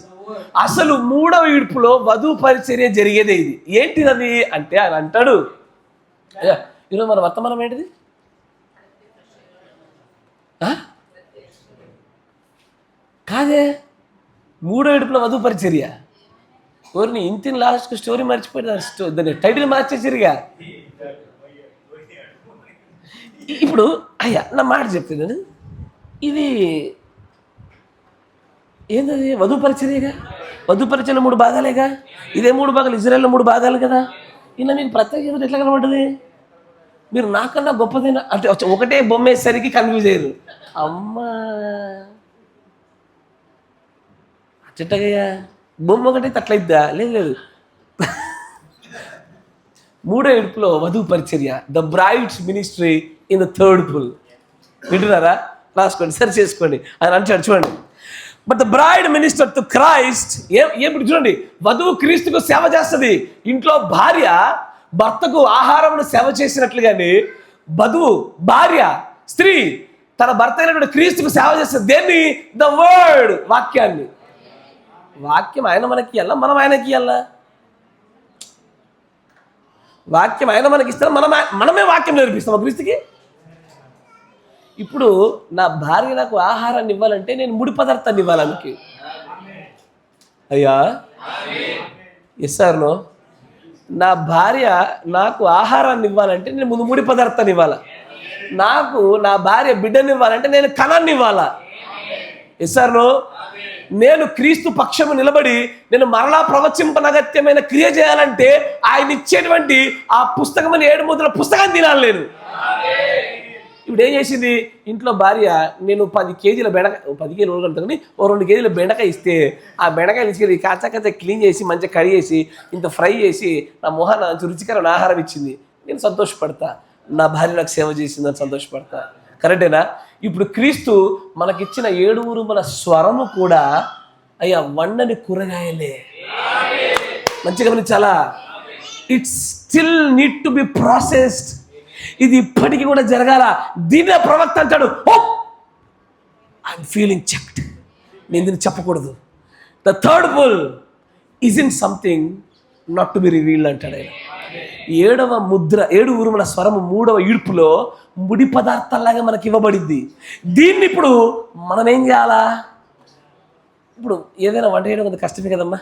అసలు 3వ ఈడ్పులో వధువు పరిచర్య జరిగేదే ఇది. ఏంటిది అంటే ఆయన అంటాడు, ఈరోజు మన వర్తమానం ఏంటిది? కాదే, 3వ ఈడ్పులో వధువు పరిచర్య. ఎవరిని ఇంటిని లాస్ట్కి స్టోరీ మర్చిపోయారు, దాన్ని టైటిల్ మార్చేసిరిగా. ఇప్పుడు అయ్యా నా మాట చెప్తున్నాను, ఇది ఏంటది? వధువు పరిచర్యగా. వధువు పరిచర్యలో 3 భాగాలేగా. ఇదే 3 భాగాలు, ఇజ్రాయెల్లో 3 భాగాలు కదా. ఇలా మీకు ప్రత్యేకత ఎట్లా కనబడుతుంది? మీరు నాకన్నా గొప్పదైనా అంటే ఒకటే బొమ్మ వేసేసరికి కన్ఫ్యూజ్ అయ్యారు. అమ్మా చెట్టగయ్యా, బొమ్మ ఒకటే తట్లయిద్దా? లేదు. 3వ ఈడ్పులో వధువు పరిచర్య, the bride's ministry in the third pull. వింటున్నారా? రాసుకోండి, సెర్చ్ చేసుకోండి. ఆయన అంటాడు చూడండి, but the bride minister to Christ. ఇప్పుడు చూడండి, వధువు క్రీస్తుకు సేవ చేస్తుంది. ఇంట్లో భార్య భర్తకు ఆహారమును సేవ చేసినట్లుగానే వధువు, భార్య, స్త్రీ తన భర్త అయినటువంటి క్రీస్తుకు సేవ చేస్తుంది. దేన్ని? ద వర్డ్, వాక్యాన్ని. వాక్యం ఆయన మనకి ఇవ్వాలా, మనం ఆయనకి ఇవ్వాలా? వాక్యం ఆయన మనకి ఇస్తాం, మనమే వాక్యం నేర్పిస్తాం క్రీస్తుకి. ఇప్పుడు నా భార్య నాకు ఆహారాన్ని ఇవ్వాలంటే నేను ముడి పదార్థాన్ని ఇవ్వాలి ఆమెకి. అయ్యా ఎస్ ఆర్ నో? నా భార్య నాకు ఆహారాన్ని ఇవ్వాలంటే నేను ముందు ముడి పదార్థాన్ని ఇవ్వాలా. నాకు నా భార్య బిడ్డని ఇవ్వాలంటే నేను కణాన్ని ఇవ్వాలా. Yes or no? నేను క్రీస్తు పక్షము నిలబడి నేను మరలా ప్రవచింపనగత్యమైన క్రియ చేయాలంటే ఆయన ఇచ్చేటువంటి ఆ పుస్తకం 7 ముద్రల పుస్తకాన్ని తినాలి నేను. ఇప్పుడు ఏం చేసింది? ఇంట్లో భార్య నేను 10 కేజీల బెండకాయ, 10 కేజీలు కంటే ఓ 2 కేజీల బెండకాయ ఇస్తే ఆ బెండకాయలు తీసుకెళ్ళి కాచా క్లీన్ చేసి మంచిగా కడిగేసి ఇంత ఫ్రై చేసి నా మొహాన రుచికరమైన ఆహారం ఇచ్చింది. నేను సంతోషపడతా, నా భార్య నాకు సేవ చేసిందని సంతోషపడతా. కరెక్టేనా? ఇప్పుడు క్రీస్తు మనకిచ్చిన 7 ఉరుముల స్వరము కూడా అయ్యా వండని కూరగాయలే. మంచిగా గమనించాలా? It's still need to be processed. ఇది ఇప్పటికీ కూడా జరగాల. దీనే ప్రవక్త అంటాడు, ఓ ఐఎమ్ ఫీలింగ్ చెక్డ్, నేను దీన్ని చెప్పకూడదు. The third pull is in something not to be revealed అంటాడు ఆయన. 7వ ముద్ర, 7 ఉరుముల స్వరము 3వ ఈడ్పులో ముడి పదార్థాలాగా మనకి ఇవ్వబడింది. దీన్ని ఇప్పుడు మనం ఏం చేయాలా? ఇప్పుడు ఏదైనా వంట చేయడం కొంత కష్టమే కదమ్మా.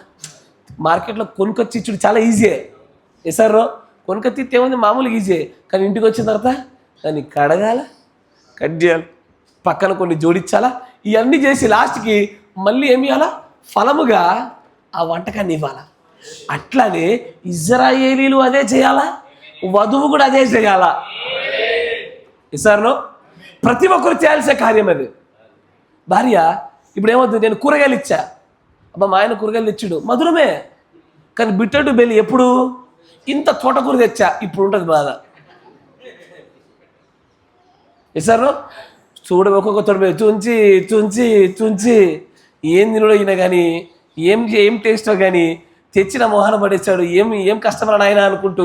మార్కెట్లో కొనుకొచ్చి ఇచ్చుడు చాలా ఈజీయే. ఎసారో కొనుకొచ్చి ఏముంది, మామూలుగా ఈజీయే. కానీ ఇంటికి వచ్చిన తర్వాత దాన్ని కడగాల, కట్ చేయాలి, పక్కన కొన్ని జోడించాలా, ఇవన్నీ చేసి లాస్ట్కి మళ్ళీ ఏమి ఇవ్వాలా? ఫలముగా ఆ వంటకాన్ని ఇవ్వాలా. అట్లానే ఇజ్రాయేలీలు అదే చేయాలా, వధువు కూడా అదే చేయాలా. ఇసార్లో ప్రతి ఒక్కరు చేయాల్సిన కార్యం అది. భార్య ఇప్పుడు ఏమవుతుంది? నేను కూరగాయలు ఇచ్చా, అబ్బా మా ఆయన కూరగాయలు తెచ్చాడు, మధురమే. కానీ బిట్టడు బెల్లి ఎప్పుడు ఇంత తోటకూర తెచ్చా, ఇప్పుడు ఉంటుంది బాధ. ఇసారు చూడ ఒక్కొక్క తోట చుంచి చుంచి చుంచి ఏం తినడో అయినా కానీ ఏం టేస్టో కానీ తెచ్చిన మొహాన పడేస్తాడు. ఏం కష్టమని ఆయన అనుకుంటూ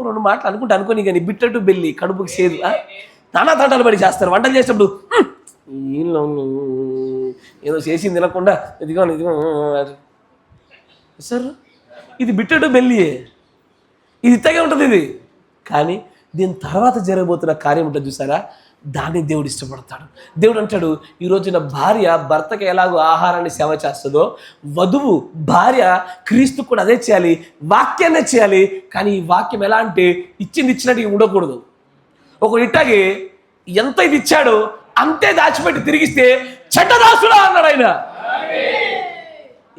2 మాటలు అనుకుంటూ అనుకోని కానీ బిట్టటు బెల్లి కడుపుకి సేదు. నానా తంటాలు పడి చేస్తారు. వంటలు చేసేటప్పుడు వీళ్ళు ఏదో చేసి తినకుండా ఇదిగో సార్ ఇది బిట్టడు బెల్లియే, ఇది ఇత్తగే ఉంటుంది ఇది. కానీ దీని తర్వాత జరగబోతున్న కార్యం ఉంటుంది చూసారా, దాన్ని దేవుడు ఇష్టపడతాడు. దేవుడు అంటాడు, ఈ రోజున భార్య భర్తకి ఎలాగో ఆహారాన్ని సేవ చేస్తుందో, వధువు భార్య క్రీస్తు కూడా అదే చేయాలి, వాక్యాన్నే చేయాలి. కానీ ఈ వాక్యం ఎలా అంటే ఇచ్చింది ఇచ్చినట్టు ఉండకూడదు. ఒకడు ఇట్టాగే ఎంత ఇది ఇచ్చాడో అంతే దాచిపెట్టి తిరిగిస్తే చెడ్డదాసుడా అన్నాడు ఆయన.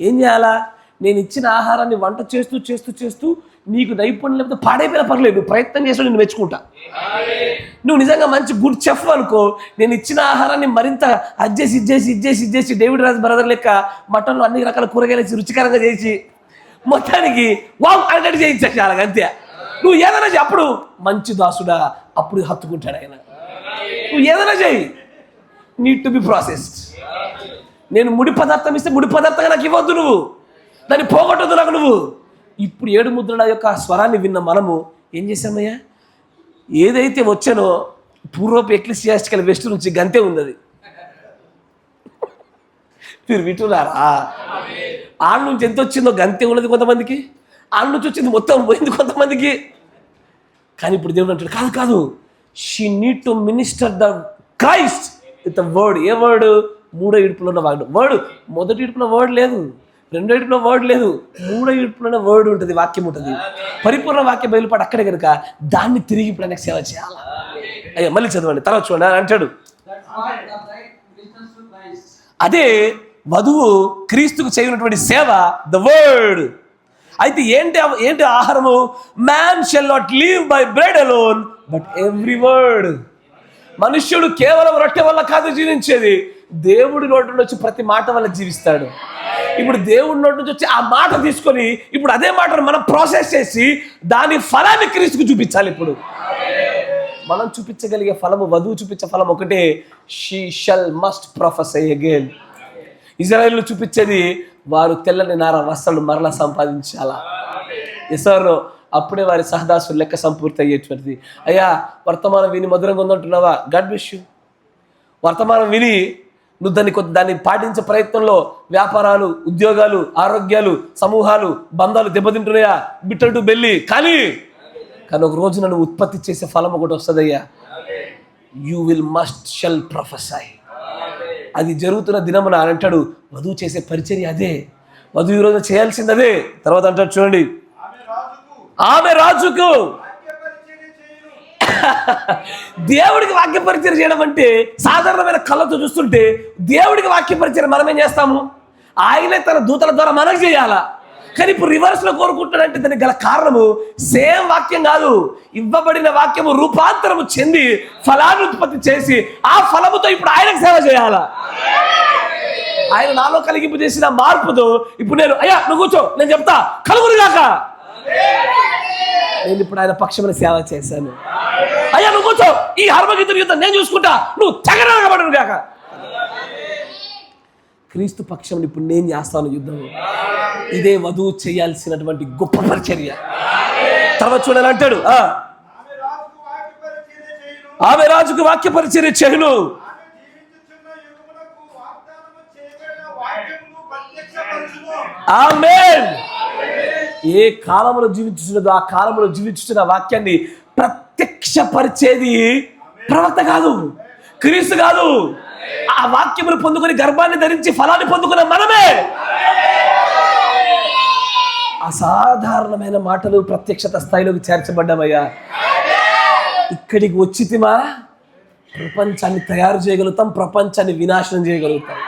ఏం చేయాలా? నేను ఇచ్చిన ఆహారాన్ని వంట చేస్తూ చేస్తూ చేస్తూ నీకు నైపుణ్యం లేకపోతే పాడైపోయినా పర్లేదు, నువ్వు ప్రయత్నం చేసినా నేను మెచ్చుకుంటా. నువ్వు నిజంగా మంచి గుడ్ చెఫ్ అనుకో, నేను ఇచ్చిన ఆహారాన్ని మరింత ఇచ్చేసి డేవిడ్ రాజ్ బ్రదర్ లెక్క మటన్లో అన్ని రకాల కూరగాయలు వేసి రుచికరంగా చేసి మొత్తానికి వావ్ అన్నట్టు చేయించాలి అలాగ అంతే. నువ్వు ఏదైనా చేయి, అప్పుడు మంచి దాసుడా, అప్పుడు హత్తుకుంటాడు ఆయన. నువ్వు ఏదైనా చేయి, నీడ్ టు బి ప్రాసెస్డ్. నేను ముడి పదార్థం ఇస్తే ముడి పదార్థంగా నాకు ఇవ్వద్దు, నువ్వు దాన్ని పోగొట్టద్దు నాకు నువ్వు. ఇప్పుడు 7 ముద్రల యొక్క స్వరాన్ని విన్న మనము ఏం చేశామయ్యా? ఏదైతే వచ్చానో పూర్వపు ఎక్లిసియాస్టికల్ వెస్ట్ నుంచి గంతే ఉంది అది. మీరు వింటున్నారా? ఆళ్ళ నుంచి ఎంత వచ్చిందో గంతే ఉన్నది కొంతమందికి, ఆళ్ళ నుంచి వచ్చింది మొత్తం పోయింది కొంతమందికి. కానీ ఇప్పుడు దేవుడు అంటాడు, కాదు కాదు, she need to minister the Christ with the word. A word? 3వ ఇడుపులో ఉన్న వర్డ్. మొదటి ఇడుపులో వర్డ్ లేదు, 2వ ఇడుపులో వర్డ్ లేదు, 3వ ఇడుపులోనే వర్డ్ ఉంటుంది, వాక్యం ఉంటుంది. పరిపూర్ణ వాక్యం బయలుపాటు అక్కడే కనుక దాన్ని తిరిగి ఇప్పుడు ఆయనకు సేవ చేయాలా. అయ్యా మళ్ళీ చదవండి, తర్వాత చూడండి అంటాడు. అదే వధువు క్రీస్తుకు చేయనటువంటి సేవ, ద వర్డ్. అయితే ఏంటి ఆహారము? Man shall not live by bread alone but every word. మనుష్యుడు కేవలం రొట్టె వల్ల కాదు జీవించేది, దేవుడి నోటి నుంచి వచ్చి ప్రతి మాట వల్ల జీవిస్తాడు. ఇప్పుడు దేవుడి నోటి నుంచి వచ్చి ఆ మాట తీసుకొని ఇప్పుడు అదే మాటను మనం ప్రాసెస్ చేసి దాని ఫలాన్ని క్రీస్తుకు చూపించాలి. ఇప్పుడు మనం చూపించగలిగే ఫలము, వధువు చూపించే ఫలం ఒకటే, she shall must prophesy again. Israel చూపించేది వారు తెల్లని నార వస్త్రాలు మరలా సంపాదించాలా. ఎసరు అప్పుడే వారి సహదాసులు లెక్క సంపూర్తి అయ్యేటువంటిది. అయ్యా వర్తమానం విని మధురంగా ఉందంటున్నావా? God bless you. వర్తమానం విని నువ్వు దాన్ని పాటించే ప్రయత్నంలో వ్యాపారాలు, ఉద్యోగాలు, ఆరోగ్యాలు, సమూహాలు, బంధాలు దెబ్బతింటున్నాయా? Bitter to belly. కానీ ఒక రోజు నన్ను ఉత్పత్తి చేసే ఫలం ఒకటి వస్తుందయ్యా, you will must shall prophesy. అది జరుగుతున్న దినమున అంటాడు, వధువు చేసే పరిచర్య అదే, వధువు ఈరోజు చేయాల్సింది అదే. తర్వాత అంటాడు చూడండి, ఆమె రాజుకు దేవుడికి వాక్య పరిచయం చేయడం అంటే సాధారణమైన కళ్ళతో చూస్తుంటే దేవుడికి వాక్య పరిచయం మనం ఏం చేస్తాము? ఆయనే తన దూతల ద్వారా మనకు చేయాలా. కానీ ఇప్పుడు రివర్స్ లో కోరుకుంటాడంటే దానికి గల కారణము సేమ్ వాక్యం కాదు, ఇవ్వబడిన వాక్యము రూపాంతరము చెంది ఫలాన్ని ఉత్పత్తి చేసి ఆ ఫలముతో ఇప్పుడు ఆయనకు సేవ చేయాలా. ఆయన నాలో కలిగింపు చేసిన మార్పుతో ఇప్పుడు నేను, అయ్యా నువ్వు కూర్చో నేను చెప్తా కలుగురుగాక, నేను ఇప్పుడు ఆయన పక్షమున సేవ చేశాను. అయ్యా నువ్వు కూర్చో, ఈ హర్మగీతుల యుద్ధం నేను చూసుకుంటా, నువ్వు తెగనబడను గాక. క్రీస్తు పక్షం ఇప్పుడు నేను చేస్తాను యుద్ధం. ఇదే వధువు చేయాల్సినటువంటి గొప్ప పరిచర్య. తర్వాత చూడాలి అంటాడు, ఆమె రాజుకు వాక్య పరిచర్య చేయును. ఆమేన్. ఏ కాలంలో జీవించుతున్నదో ఆ కాలంలో జీవించుతున్న వాక్యాన్ని ప్రత్యక్షపరిచేది ప్రవక్త కాదు, క్రీస్తు కాదు. ఆ వాక్యమును పొందుకొని గర్భాన్ని ధరించి ఫలాన్ని పొందుకున్న మనమే. అసాధారణమైన మాటలు ప్రత్యక్షత స్థాయిలోకి చేర్చబడ్డామయ్యా. ఇక్కడికి వచ్చితిమా ప్రపంచాన్ని తయారు చేయగలుగుతాం, ప్రపంచాన్ని వినాశనం చేయగలుగుతాం.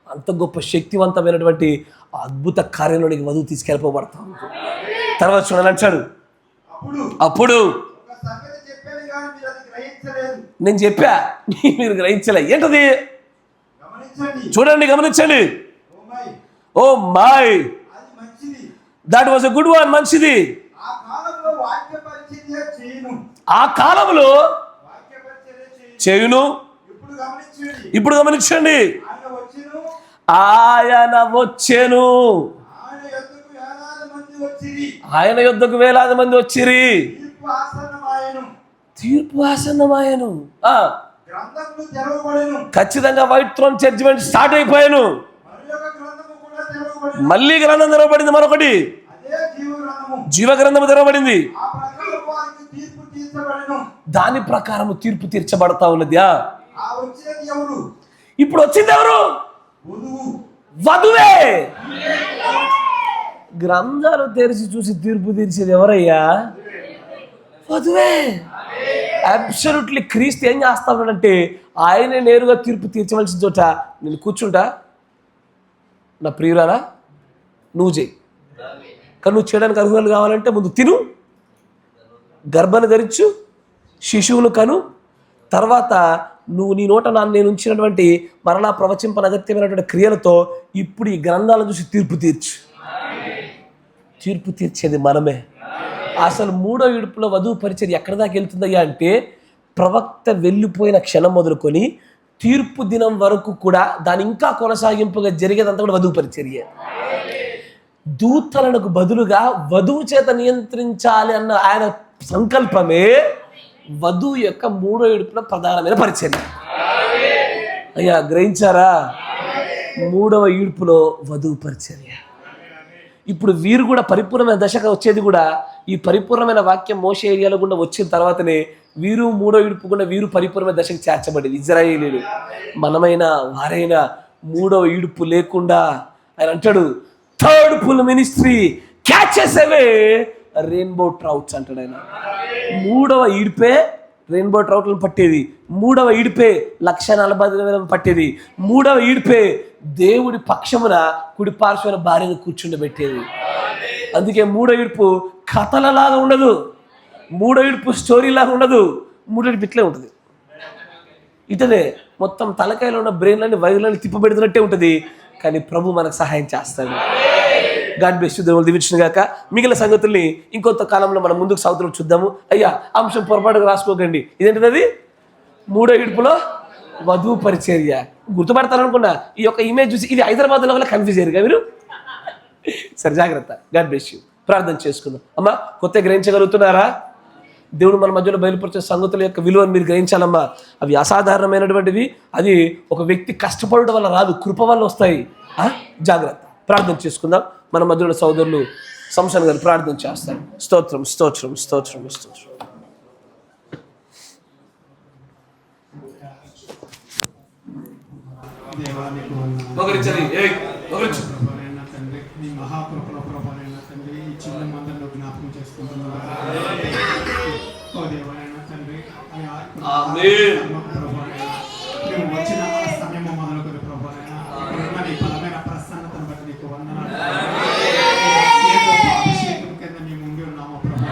అంత గొప్ప శక్తివంతమైనటువంటి అద్భుత కార్యంలోనికి వధువు తీసుకెళ్ళిపోబడతాం. తర్వాత చూడాలంటాడు, అప్పుడు నేను చెప్పా మీరు గ్రహించలే. ఏంటది? చూడండి, గమనించండి. Oh my, that was a good one. మంచిది. ఆ కాలంలో చేయును. ఇప్పుడు గమనించండి, ఆయన వచ్చెను, ఆయన యొద్దకు వేలాది మంది వచ్చిరి. తీర్పు ఆసన్నమాయను. గ్రంథములు తెరవబడెను. ఖచ్చితంగా వైట్ థ్రోన్ జడ్జిమెంట్ స్టార్ట్ అయిపోయాను. మరి ఒక గ్రంథము కూడా తెరవబడెను. మళ్ళీ గ్రంథం తెరవబడింది, మరొకటి అదే జీవ గ్రంథము. జీవ గ్రంథము తెరవబడింది. ఆ ప్రకారం వారికి తీర్పు తీర్చబడెను. దాని ప్రకారం తీర్పు తీర్చబడతా ఉన్నది. ఆ వచ్చేది ఎవరు? ఇప్పుడు వచ్చింది ఎవరు? వధువు. వధువే. గ్రంథాలు తెరిచి చూసి తీర్పు తీర్చేది ఎవరయ్యా? వధువే. అబ్సల్యూట్లీ. క్రీస్తు ఏం చేస్తా ఉన్నాడంటే ఆయనే నేరుగా తీర్పు తీర్చవలసిన చోట నేను కూర్చుంటా, నా ప్రియురాలా నువ్వు చేయి, కానీ నువ్వు చేయడానికి అర్హులు కావాలంటే ముందు తిను, గర్భాన్ని ధరించు, శిశువును కను, తర్వాత నువ్వు నీ నోట నేను ఉంచినటువంటి మరలా ప్రవచింపనగత్యమైనటువంటి క్రియలతో ఇప్పుడు ఈ గ్రంథాలను చూసి తీర్పు తీర్చు. తీర్పు తీర్చేది మనమే. అసలు మూడో విడుపులో వధువు పరిచర్య ఎక్కడి దాకా వెళ్తుందయ్యా అంటే ప్రవక్త వెళ్ళిపోయిన క్షణం మొదలుకొని తీర్పు దినం వరకు కూడా దాని ఇంకా కొనసాగింపుగా జరిగేదంతా కూడా వధువు పరిచర్య. దూతలకు బదులుగా వధువు చేత నియంత్రించాలి అన్న ఆయన సంకల్పమే వధువు యొక్క మూడో విడుపులో ప్రధానమైన పరిచర్య. అయ్యా గ్రహించారా? మూడవ ఈడ్పులో వధువు పరిచర్య. ఇప్పుడు వీరు కూడా పరిపూర్ణమైన దశగా వచ్చేది కూడా ఈ పరిపూర్ణమైన వాక్యం మోషే ఏరియాలో గుండా వచ్చిన తర్వాతనే వీరు మూడో ఈడ్పు గుండా వీరు పరిపూర్ణమైన దశకు చేర్చబడేది. ఇజ్రాయేలీలు మనమైనా వారైనా మూడవ ఈడ్పు లేకుండా ఆయన అంటాడు థర్డ్ పుల్ మినిస్ట్రీ క్యాచెస్ అవే రెయిన్బో ట్రౌట్స్ అంటాడు ఆయన. మూడవ ఈడ్పే రెయిన్బో ట్రౌట్లను పట్టేది. మూడవ ఈడ్పే 1,40,000 పట్టేది. మూడవ ఈడ్పే దేవుడి పక్షమున కుడి పార్శ్వన భార్యను కూర్చుండబెట్టేది. అందుకే మూడో ఈడ్పు కథలలాగా ఉండదు, మూడో ఈడ్పు స్టోరీలాగా ఉండదు. మూడో ఈడ్పు ఇట్లే ఉంటుంది. ఇటనే మొత్తం తలకాయలో ఉన్న బ్రెయిన్లని వైర్లని తిప్పబెడుతున్నట్టే ఉంటుంది. కానీ ప్రభు మనకు సహాయం చేస్తాడు. God bless you. దేవుడు దీవించును గాక. మిగిలిన సంగతుల్ని ఇంకొంత కాలంలో మనం ముందుకు సాగుతూ చూద్దాము. అయ్యా అంశం పొరపాటుగా రాసుకోకండి. ఇదేంటిది? అది మూడో ఈడ్పులో వధువు పరిచర్య. గుర్తుపడతారనుకున్నా ఈ యొక్క ఇమేజ్ చూసి ఇది హైదరాబాద్లో వల్ల కన్ఫ్యూజ్ అయ్యారుగా మీరు. సరే జాగ్రత్త. God bless you. ప్రార్థన చేసుకుందాం. అమ్మా కొత్త గ్రహించగలుగుతున్నారా? దేవుడు మన మధ్యలో బయలుపరిచే సంగతుల యొక్క విలువను మీరు గ్రహించాలమ్మా. అవి అసాధారణమైనటువంటివి. అది ఒక వ్యక్తి కష్టపడడం వల్ల రాదు, కృప వల్ల వస్తాయి. జాగ్రత్త. ప్రార్థన చేసుకుందాం. మన మధ్యలో సోదరులు సంసన్ గారు ప్రార్థన చేస్తారు. స్తోత్రం స్తోత్రం స్తోత్రం స్తోత్రం. మీ మహాకృపలో ప్రభావైన తండ్రి ఈ చిన్న మందరిలో జ్ఞాపకం చేసుకుంటున్నారు. ఓ దేవైన తండ్రి మేము వచ్చిన సమయము మొదలుకొని ప్రభావైన ఇప్పుడున్న నీ బలమైన ప్రసన్నతను బట్టి నీకు వందనాలు. ఏ గొప్ప అభిషేకం కింద మేము ఉండి ఉన్నాము ప్రభా.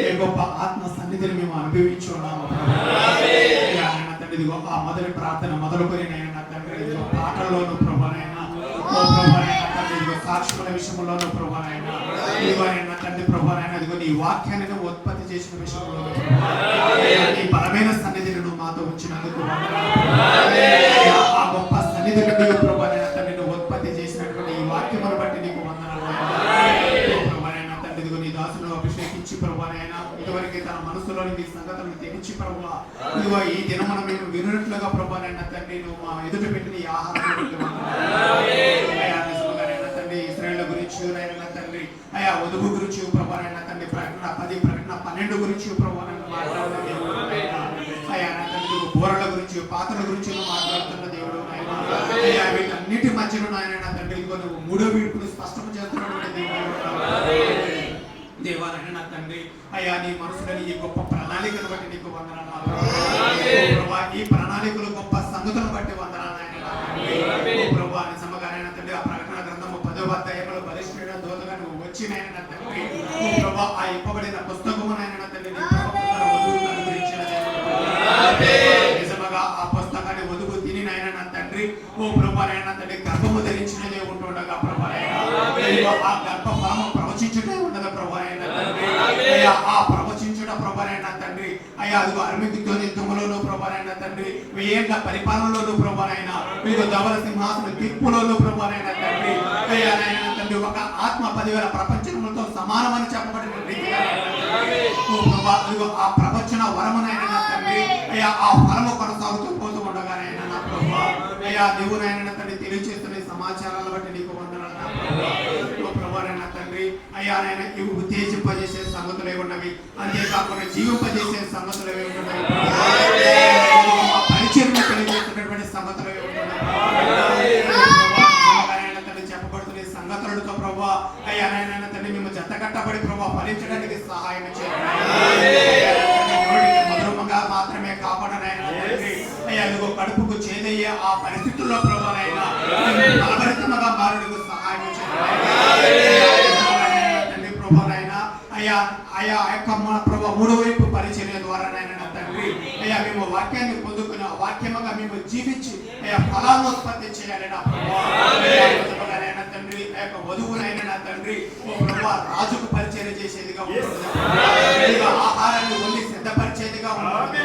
ఏ గొప్ప ఆత్మ సన్నిధిని మేము అనుభవించి ఉన్నాము ప్రభా. తండ్రి ఇదిగో ఆ మొదటి ప్రార్థన మొదలుకొని నైనా తండ్రి ఇదిగో పాటల్లోనూ ప్రభావైనా ఓ ప్రభావైనా తండ్రి ఇదిగో సాక్షుల విషయంలోనూ ప్రభావైనా ఇదిగోనైనా తండ్రి ప్రభావైనా ఇదిగో నీ వాక్యాన్ని ఉత్పత్తి చేసిన విషయంలోనూ ప్రభా నీ బలమైన సన్నిధిని నువ్వు మాతో ఉంచినందుకు ఆ గొప్ప సన్నిధిని నీవు ప్రభావైనా తండ్రి నువ్వు ఉత్పత్తి చేసినటువంటి ఈ వాక్యమును బట్టి నీకు వందనాలు ప్రభావైనా తండ్రి ఇదిగో నీ దాసును అభిషేకించి ప్రభావైనా ఇదివరకు తన మనసులోని నీ సంగతులను తెచ్చి ప్రభా ఇదిగో ఈ దినమున మేము వినున్నట్లుగా ప్రభావైనా తండ్రి నువ్వు మా ఎదుట పెట్టిన ఈ ఆహారం తండ్రి ఇశ్రాయేలు గురించి తండ్రి అయా వధువు గురించి ప్రభావైనా తండ్రి ప్రకటన 10 ప్రకటన 12 గురించి ప్రభావైనా మాట్లాడుతున్న దేవుడు అయ్యా తండ్రి బోరల గురించి పాత్రల గురించి మాట్లాడుతున్న దేవుడు అయ్యా వీటన్నిటి మధ్యలో నాయన తండ్రి నువ్వు మూడో వీడుకుని స్పష్టం చేస్తున్నటువంటి దేవుడు దేవాలైన నా తండ్రి అయ్యా నీ మనసులని ఈ గొప్ప ప్రణాళికను బట్టి నీకు వందనాలు. ఈ ప్రణాళికలు గొప్ప సంగతులను బట్టి వందనాలు ప్రభా. నిజంగానైనా తండ్రి ఆ ప్రకటన గ్రంథము 10వ అధ్యాయంలో బలిష్ఠుడైన దూతగా నువ్వు వచ్చినైనా తండ్రి ఓ ప్రభా ఆ ఇవ్వబడిన పుస్తకమునైనా తండ్రి నిజంగా ఆ పుస్తకాన్ని వదుగు తినినైనా నా తండ్రి ఓ ప్రభానైనా తండ్రి గర్భము ధరించినదే ఉంటుండగా ప్రభానైనా ఆ గర్భ ఫలము ప్రవచించుటే ఉండగా ప్రభానైనా తండ్రి అయ్యా ఆ ప్రవచించుట ప్రభానైనా తండ్రి అయ్యా అదిగో అర్మికుతోని తుమ్మలోను ప్రభానైనా తండ్రి 1000 ఏళ్ల పరిపాలనలోను ప్రభానైనా మీకు ధవల సింహాసన తీర్పులోను ప్రభానైనా తండ్రి అయ్యా నాయన తండ్రి ఒక ఆత్మ 10,000 ప్రపంచములతో సమానమని చెప్పబడిన రీతిగా ఓ ప్రభా అదిగో ఆ ప్రవచన వరమునైనా నా తండ్రి అయ్యా ఆ ఫలము కొనసాగుతూ పోతూ ఉండగానైనా నా ప్రభువా అయ్యా నీవు నాయన తండ్రి తెలియజేస్తున్న సమాచారాలను బట్టి నీకు వందనాలు నా ప్రభువా నా తండ్రి అయ్యా నాయన ఇవి ఉత్తేజింపజేసే సంగతులు ఏవి ఉన్నవి, అంతేకాకుండా జీవింపజేసే సంగతులు ఏవి ఉన్నవి, పరిచయం తెలియజేస్తున్నటువంటి సంగతులు ఏవి చెప్పబడుతున్న సంగతులతో ప్రభావ అయ్యా నాయన తండ్రి మేము జత కట్టబడి ప్రభావ ఫలించడానికి సహాయం చేయండి. మధురముగా మాత్రమే కాపాడనైనా తండ్రి అయ్యా ఇదిగో కడుపుకు చేదయ్యే ఆ పరిస్థితుల్లో ప్రభావైనా బలభరితముగా మారుడికి సహాయం చేయండి ప్రభావైనా అయ్యా అయ్యా యొక్క మన ప్రభావ మూడో వైపు పరిచర్య ద్వారా నాయన తండ్రి అయ్యా మేము వాక్యాన్ని పొందుకుని ఆ వాక్యముగా మేము జీవించి అయ్యా ఫలాన్ని ఉత్పత్తి చేయాలి నా ప్రభావ తండ్రి ఆ యొక్క వధువునైనా నా తండ్రి ఓ ప్రభావ రాజుకు పరిచర్య చేసేదిగా ఉంటుంది, ఆహారాన్ని వండి సిద్ధపరిచేదిగా ఉంటుంది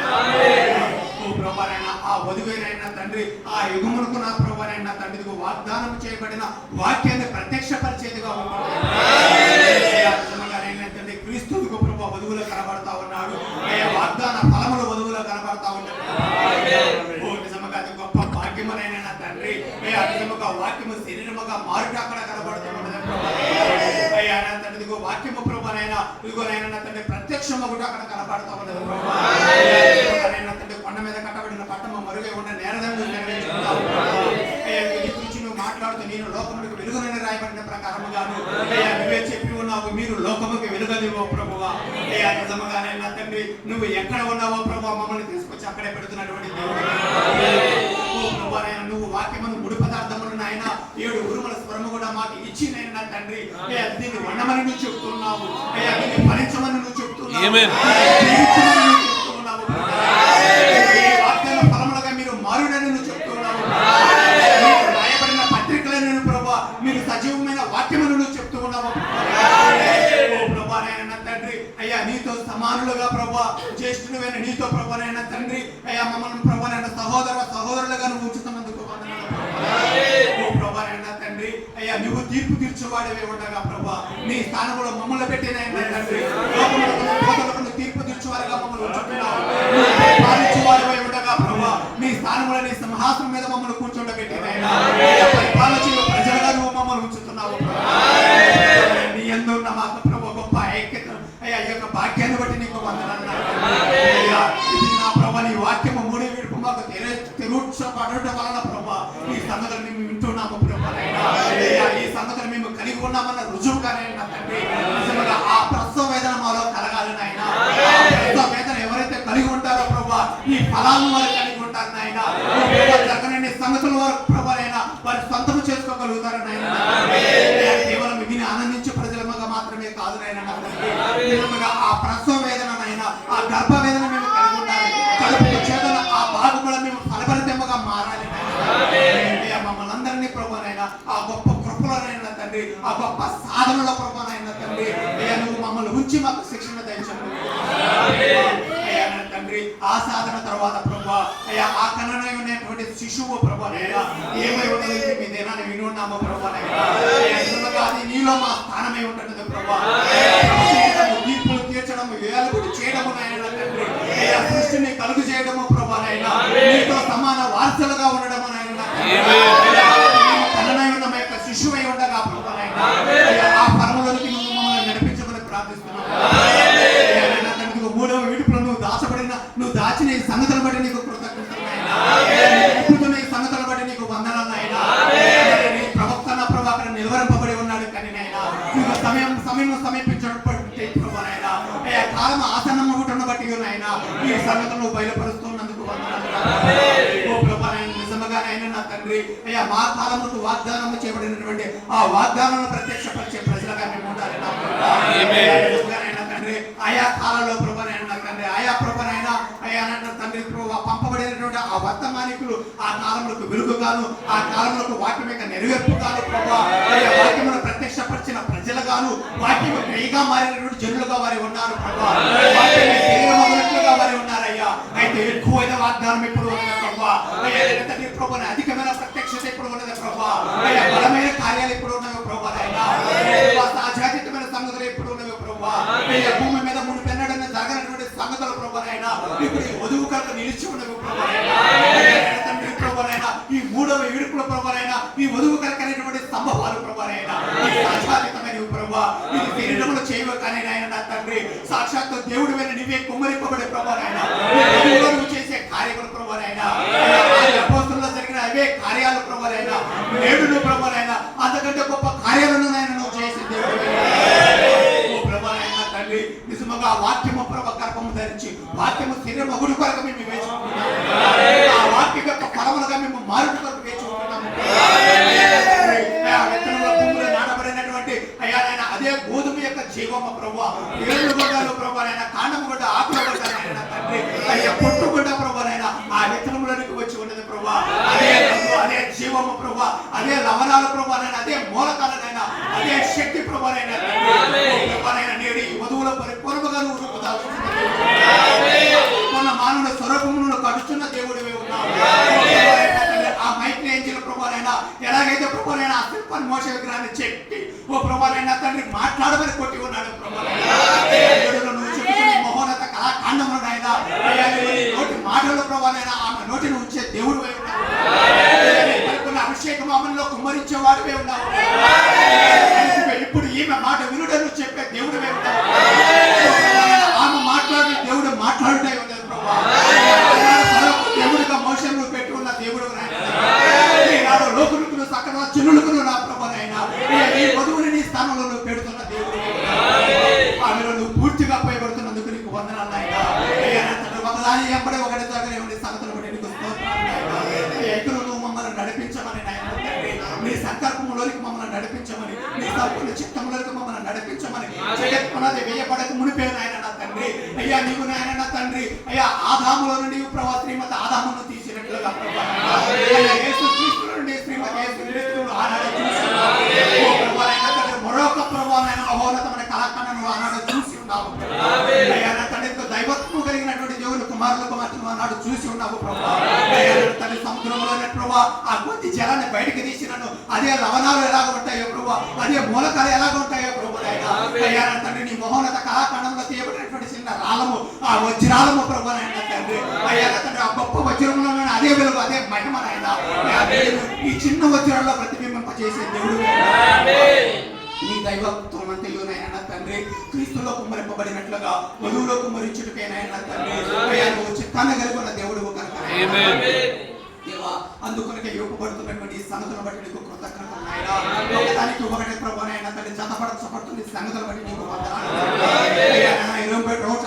ఓ ప్రభావైనా ఆ వధువునైనా తండ్రి ఆ యుగమునకు నా ప్రభావైనా తండ్రికి వాగ్దానం చేయబడిన వాక్యాన్ని ప్రత్యక్షపరిచేదిగా ఉంటుంది. క్రీస్తుకు ప్రభు వధువులో కనబడతా ఉన్నాడు, వాగ్దాన ఫలములు వధువులో కనబడతా ఉన్నాడు. నిజముగా అది గొప్ప భాగ్యమునైనా నా తండ్రి నిజముగా వాక్యము శరీరముగా మారుట అక్కడ కనబడుతూ ఉన్నది అయ్యా నా తండ్రి ఇదిగో వాక్యము ప్రభునైనా ఇదిగోనైనా నా తండ్రి ప్రత్యక్షము కూడా అక్కడ కనబడతా ఉన్నది ప్రభు తండ్రి కొండ మీద కట్టబడిన పట్టము మరుగై ఉన్న నేరదండు నెరవేర్చుకుంటావు నువ్వు మాట్లాడుతూ నేను లోకములకు వెలుగునని రాయబడిన ప్రకారముగాను నువ్వే చెప్పి ఉన్నావు మీరు లోకముకి వెలుగనివో ప్రభువా నిజముగానే నా తండ్రి నువ్వు ఎక్కడ ఉన్నావో ప్రభు మమ్మల్ని తీసుకొచ్చి అక్కడే పెడుతున్నటువంటి దేవుడు నువ్వు వాక్యమును ముడి పదార్థములు నాయన 7 ఉరుముల స్వరము కూడా మాకు ఇచ్చి నేను నా తండ్రి దీన్ని వండమని నువ్వు చెప్తున్నావు అయ్యా దీన్ని భరించమని నువ్వు చెప్తున్నావు వాక్యాల ఫలములుగా మీరు మారుడని నువ్వు చెప్తున్నావు రాయబడిన పత్రికలను నేను ప్రభా మీరు సజీవమైన వాక్యమును నువ్వు చెప్తూ ఉన్నావు ప్రభానైనా తండ్రి అయ్యా నీతో సమానులుగా ప్రభా జ్యేష్ఠుడైన నీతో ప్రభానైనా తండ్రి అయ్యా మమ్మల్ని ప్రభానైనా సహోదరులుగా నువ్వు ఉంచుతున్నందుకు ప్రభానైనా తండ్రి అయ్యా నువ్వు తీర్పు తీర్చేవాడివే ఉండగా ప్రభా నీ స్థానంలో మమ్మల్ని పెట్టినైనా తండ్రి లోకములకు తీర్పు తీర్చేవారుగా మమ్మల్ని ఉంచుతున్నావు పాలించేవాడివే ఉండగా ప్రభా నీ స్థానంలో నీ సింహాసనం మీద మమ్మల్ని కూర్చోబెట్టినైనా పరిపాలన ప్రజలుగా నువ్వు మమ్మల్ని ఉంచుతున్నావు నీ యందు ఉన్న మాకు ప్రభు గొప్ప ఐక్యత అయ్యా ఈ యొక్క భాగ్యాన్ని బట్టి నీకు వందనాలు నా ప్రభా నీ వాక్యము మూడే విడుపు మాకు తెరుచబడటం వలన ప్రభా ఈ సంగతులు మేము వింటున్నాము ప్రభా ఈ సంగతులు మేము కలిగి ఉన్నామన్న రుజువుగానైనా తండ్రి నిజంగా ఆ ప్రసవ వేదన మాలో కలగాలి నాయన ప్రసవ వేదన ఎవరైతే కలిగి ఉంటారో ప్రభా ఈ ఫలాలను వారు కలిగి ఉంటారు నాయన జరగని సంగతుల వారు ప్రభానైనా వారి సొంతము చేసుకోగలుగుతారు నాయన కేవలం విని ఆనందించే ప్రజలముగా మాత్రమే కాదు నాయన ఆ ప్రసవ వేదన నాయన ఆ గర్భ వేదన మేము కలిగి ఉండాలి, కడుపు చేదన ఆ భాగముల మేము ఫలభరితముగా మారాలి మమ్మల్ని అందరినీ ప్రభానైనా ఆ గొప్ప కృపలనైనా తండ్రి ఆ గొప్ప సాధనల ప్రభానైనా తండ్రి నువ్వు మమ్మల్ని ఉంచి మాకు శిక్షణ దయచండి తండ్రి ఆ సాధన తర్వాత ప్రభా అయ్యా ఆ కన్ననై ఉన్నటువంటి శిశువు ప్రభానైనా ఏమై ఉన్నది మీ దేనాన్ని వినున్నామో ప్రభానైనా అది నీలో మా స్థానమై ఉంటున్నది ప్రభా తీర్పులు తీర్చడము ఏలుగుడు చేయడము నాయన తండ్రి సృష్టిని కలుగు చేయడము ప్రభానైనా నీతో సమాన వారసులుగా ఉండడము నాయన కన్ననై ఉన్న మా యొక్క శిశువై ఉండగా ప్రభానైనా ఆ పరములోనికి నువ్వు మమ్మల్ని నడిపించమని ప్రార్థిస్తున్నాము. మూడవ విడుపులో నువ్వు దాచిన ఈ సంగతులను బట్టి నీకు కృతజ్ఞతలు ఈ సంగతులను బట్టి నీకు వందనాలు నాయనా. నీ ప్రవక్త నా ప్రభు అక్కడ నిలువరింపబడి ఉన్నాడు కానీ నాయనా నీకు సమయం సమీపించినప్పటి ప్రభానైనా కాలం ఆసన్నము గుటను బట్టి నాయనా ఈ సంగతులను బయలుపరుస్తున్నందుకు వందనాలు ఓ ప్రభానైనా నిజంగానైనా నా తండ్రి అయ్యా మా కాలముకు వాగ్దానము చేయబడినటువంటి ఆ వాగ్దానాలను ప్రత్యక్షపరిచే ప్రజలుగా మేము ఉండాలి నా తండ్రి ఆయా కాలంలో ప్రభానైనా తండ్రి ఆయా ప్రభానైనా అయ్యా తండ్రి పంపబడినటువంటి ఆ వర్తమానికులు ఆ కాలములకు వెలుగుగాను ఆ కాలములకు వాక్యం యొక్క నెరవేర్పుగాను ప్రభా అయ్యా వాక్యమును ప్రత్యక్షపరిచిన ప్రజలుగాను వాక్యము క్రియగా మారినటువంటి జనులుగా వారి ఉన్నారు ప్రభా వాక్యముగా వారి ఉన్నారయ్యా. అయితే ఎక్కువైన వాగ్దానం ఎప్పుడు ఉన్నది ప్రభా అయ్యా తండ్రి ప్రభుని అధికమైన ప్రత్యక్షత ఎప్పుడు ఉన్నది ప్రభా అయ్యా బలమైన కార్యాలు ఎప్పుడు ఉన్నవి ప్రభా అజాతీతమైన సంగతులు ఎప్పుడు ఉన్నవి ప్రభా అయ్యా భూమి మీద మునిపెన్నడని జరగనటువంటి సంగతులు ప్రభానైనా కానీ నాయన నా తండ్రి సాక్షాత్తు దేవుడు వెన్న నీవే కుమ్మరింపబడే ప్రభా నాయన నువ్వు చేసే కార్యములు ప్రభా నాయన అపోస్తుల్లో జరిగిన అవే కార్యాలు ప్రభా నాయన నేడు నువ్వు ప్రభా నాయన అంతకంటే గొప్ప కార్యాలను నాయన నువ్వు చేసే దేవుడు ప్రభా నాయన తండ్రి నిజముగా వాక్యము ప్రభా గర్భము ధరించి వాక్యము శరీర మగుడు కొరకు మేము వేచుకుంటున్నాము ఆ వాక్యం యొక్క ఫలములుగా మేము మారుడు కొరకు వేచుకుంటున్నాము నాటబడినటువంటి అయ్యా నాయన అదే గోధుమ యొక్క జీవమ ప్రభా ఏళ్ళు గొడ్డలు ప్రభా నాయన కాండము గొడ్డ ఆకుల గొడ్డ నాయన తండ్రి అయ్యా పొట్టు గొడ్డ ప్రభా నాయన ఆ విత్తనములోనికి వచ్చి ఉన్నది ప్రభా అదే రంగు అదే జీవమ ప్రభా అదే లవణాల ప్రభా నాయన అదే మూలకాలనైనా అదే శక్తి ప్రభా నాయన ప్రభా నాయన నేడు ఈ వధువుల పరిపూర్ణంగా నువ్వు మన మానవుల స్వరూపమును కడుచున్న దేవుడివే ఉన్నావు ఆ మైక్ ఏంజిల ప్రభానైనా ఎలాగైతే ప్రభానైనా ఆ శిల్పాన్ని మోస విగ్రహాన్ని చెక్కి ఓ ప్రభానైనా తండ్రి మాట్లాడమని కొట్టి ఉన్నాడు ప్రభానైనా నువ్వు చెప్తున్న మహోన్నత కళాఖండమునైనా నోటి మాటల ప్రభానైనా ఆమె నోటిని ఉంచే దేవుడు ఉన్నావు అభిషేకం ఆమెలో కుమ్మరించే వాడివే ఉన్నావు ఇప్పుడు ఈమె మాట వినుడను చెప్పే దేవుడివే ఉన్నావు ఆమె మాట్లాడే దేవుడు మాట్లాడుతూ ఉన్నది ప్రభా దేవుడిగా మోషంలో పెట్టి ఉన్న దేవుడు నాడు లోకులకు సకల చిన్నులకు నా ప్రభానైనా ఈ వధువుని నీ స్థానంలో నువ్వు పెడుతున్న దేవుడు ఆమెలో నువ్వు పూర్తిగా పైబడుతున్నందుకు నీకు వందనాలు నాయనా ఒకదాని ఎంబడి ఒకటి దగ్గర సంగతులు బట్టి నీకు ఎక్కడ నువ్వు మమ్మల్ని నడిపించమని నాయన నీ సంకల్పంలోనికి మమ్మల్ని నడిపించమని నీ సంపూర్ణ చిత్తంలోనికి మమ్మల్ని నడిపించమని జగత్పునది వేయబడక మునిపే నాయన నా తండ్రి అయ్యా నీవు నాయన నా తండ్రి అయ్యా ఆదాములో నుండి ప్రభా శ్రీమతి ఆదామును తీసినట్లుగా ప్రభా యేసుక్రీస్తు నుండి శ్రీమతి యేసుక్రీస్తును ఆనాడు మరొక ప్రభావైన మహోన్నతమైన కళాఖండను ఆనాడు చూసి ఉన్నావు అయ్యా నా తండ్రి దైవత్వం కలిగినటువంటి దేవుని కుమారుల కుమార్తెను ఆనాడు చూసి ఉన్నావు ప్రభా తల్లి సముద్రంలోనే ప్రభా ఆ కొద్ది జలాన్ని బయటకు తీసినను అదే లవణాలు ఎలాగ ఉంటాయో ప్రభా అదే మూలకాలు ఎలాగ ఉంటాయో ప్రభు అయ్యా నా తండ్రి నీ మహోన్నత కళాఖండంలో తీయబడినటువంటి చిన్న రాళ్ళము ఆ వజ్రాలము ప్రభు నాయన తండ్రి అయ్యా నా తండ్రి ఆ గొప్ప వజ్రంలోనే అదే వెలుగు అదే మహిమ నాయన ఈ చిన్న వజ్రాల్లో ప్రతిబింబింప చేసే దేవుడు నీ దైవత్వం అంతయు నాయన తండ్రి క్రీస్తులో కుమ్మరింపబడినట్లుగా వధువులో కుమ్మరించుటకే నాయన తండ్రి అయ్యా నువ్వు చిత్తాన్ని కలిగి ఉన్న దేవుడు కనుక దేవా అందుకొనకే యోగపడుతున్నటువంటి సంగతులను బట్టి నీకు కృతజ్ఞతలు నాయనా ఒకదానికి ఒకటి ప్రభు నాయన తండ్రి జతపడుతున్న సంగతులను బట్టి నీకు వందనాలు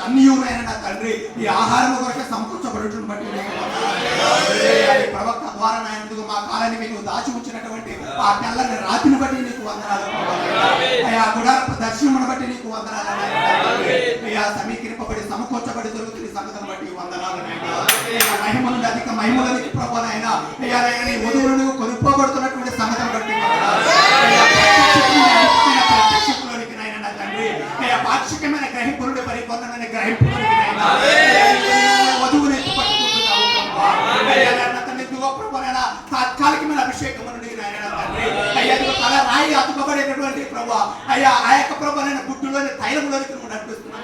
అన్నీ నాయన తండ్రి ఈ ఆహారం కొరకు సమకూర్చబడుతున్న బట్టి నీకు వందనాలు ప్రవక్త ద్వారా నాయనకు మా కాలానికి నువ్వు దాచి ఉంచినటువంటి ఆ తెల్లని రాతిని బట్టి నీకు వందనాలు అయ్యా గుడారపు దర్శనమును బట్టి నీకు వందనాలు అయ్యా సమీకరింపబడి సమకూర్చబడి దొరుకుతున్న సంగతులను బట్టి వందనాలు మహిమ నుండి అధిక మహిమలకి ప్రభు నాయన అయ్యా నీ వధువులను కొనుక్కోబడుతున్నటువంటి సంగతులను బట్టి ప్రత్యక్షలోనికి నాయన నా తండ్రి అయ్యా పాక్షికమైన గ్రహింపురుడు పరిపూర్ణమైన గ్రహింపురుడికి నాయన వధువుని పట్టుకుంటున్నావు ప్రభు నాయన తాత్కాలికమైన అభిషేకం నుండి నాయన తండ్రి అయ్యా తల రాయి అతుకబడేటటువంటి ప్రభు అయ్యా ఆ యొక్క ప్రభు నాయన గుడ్డులోని తైలంలోనికి నువ్వు నడిపిస్తున్నావు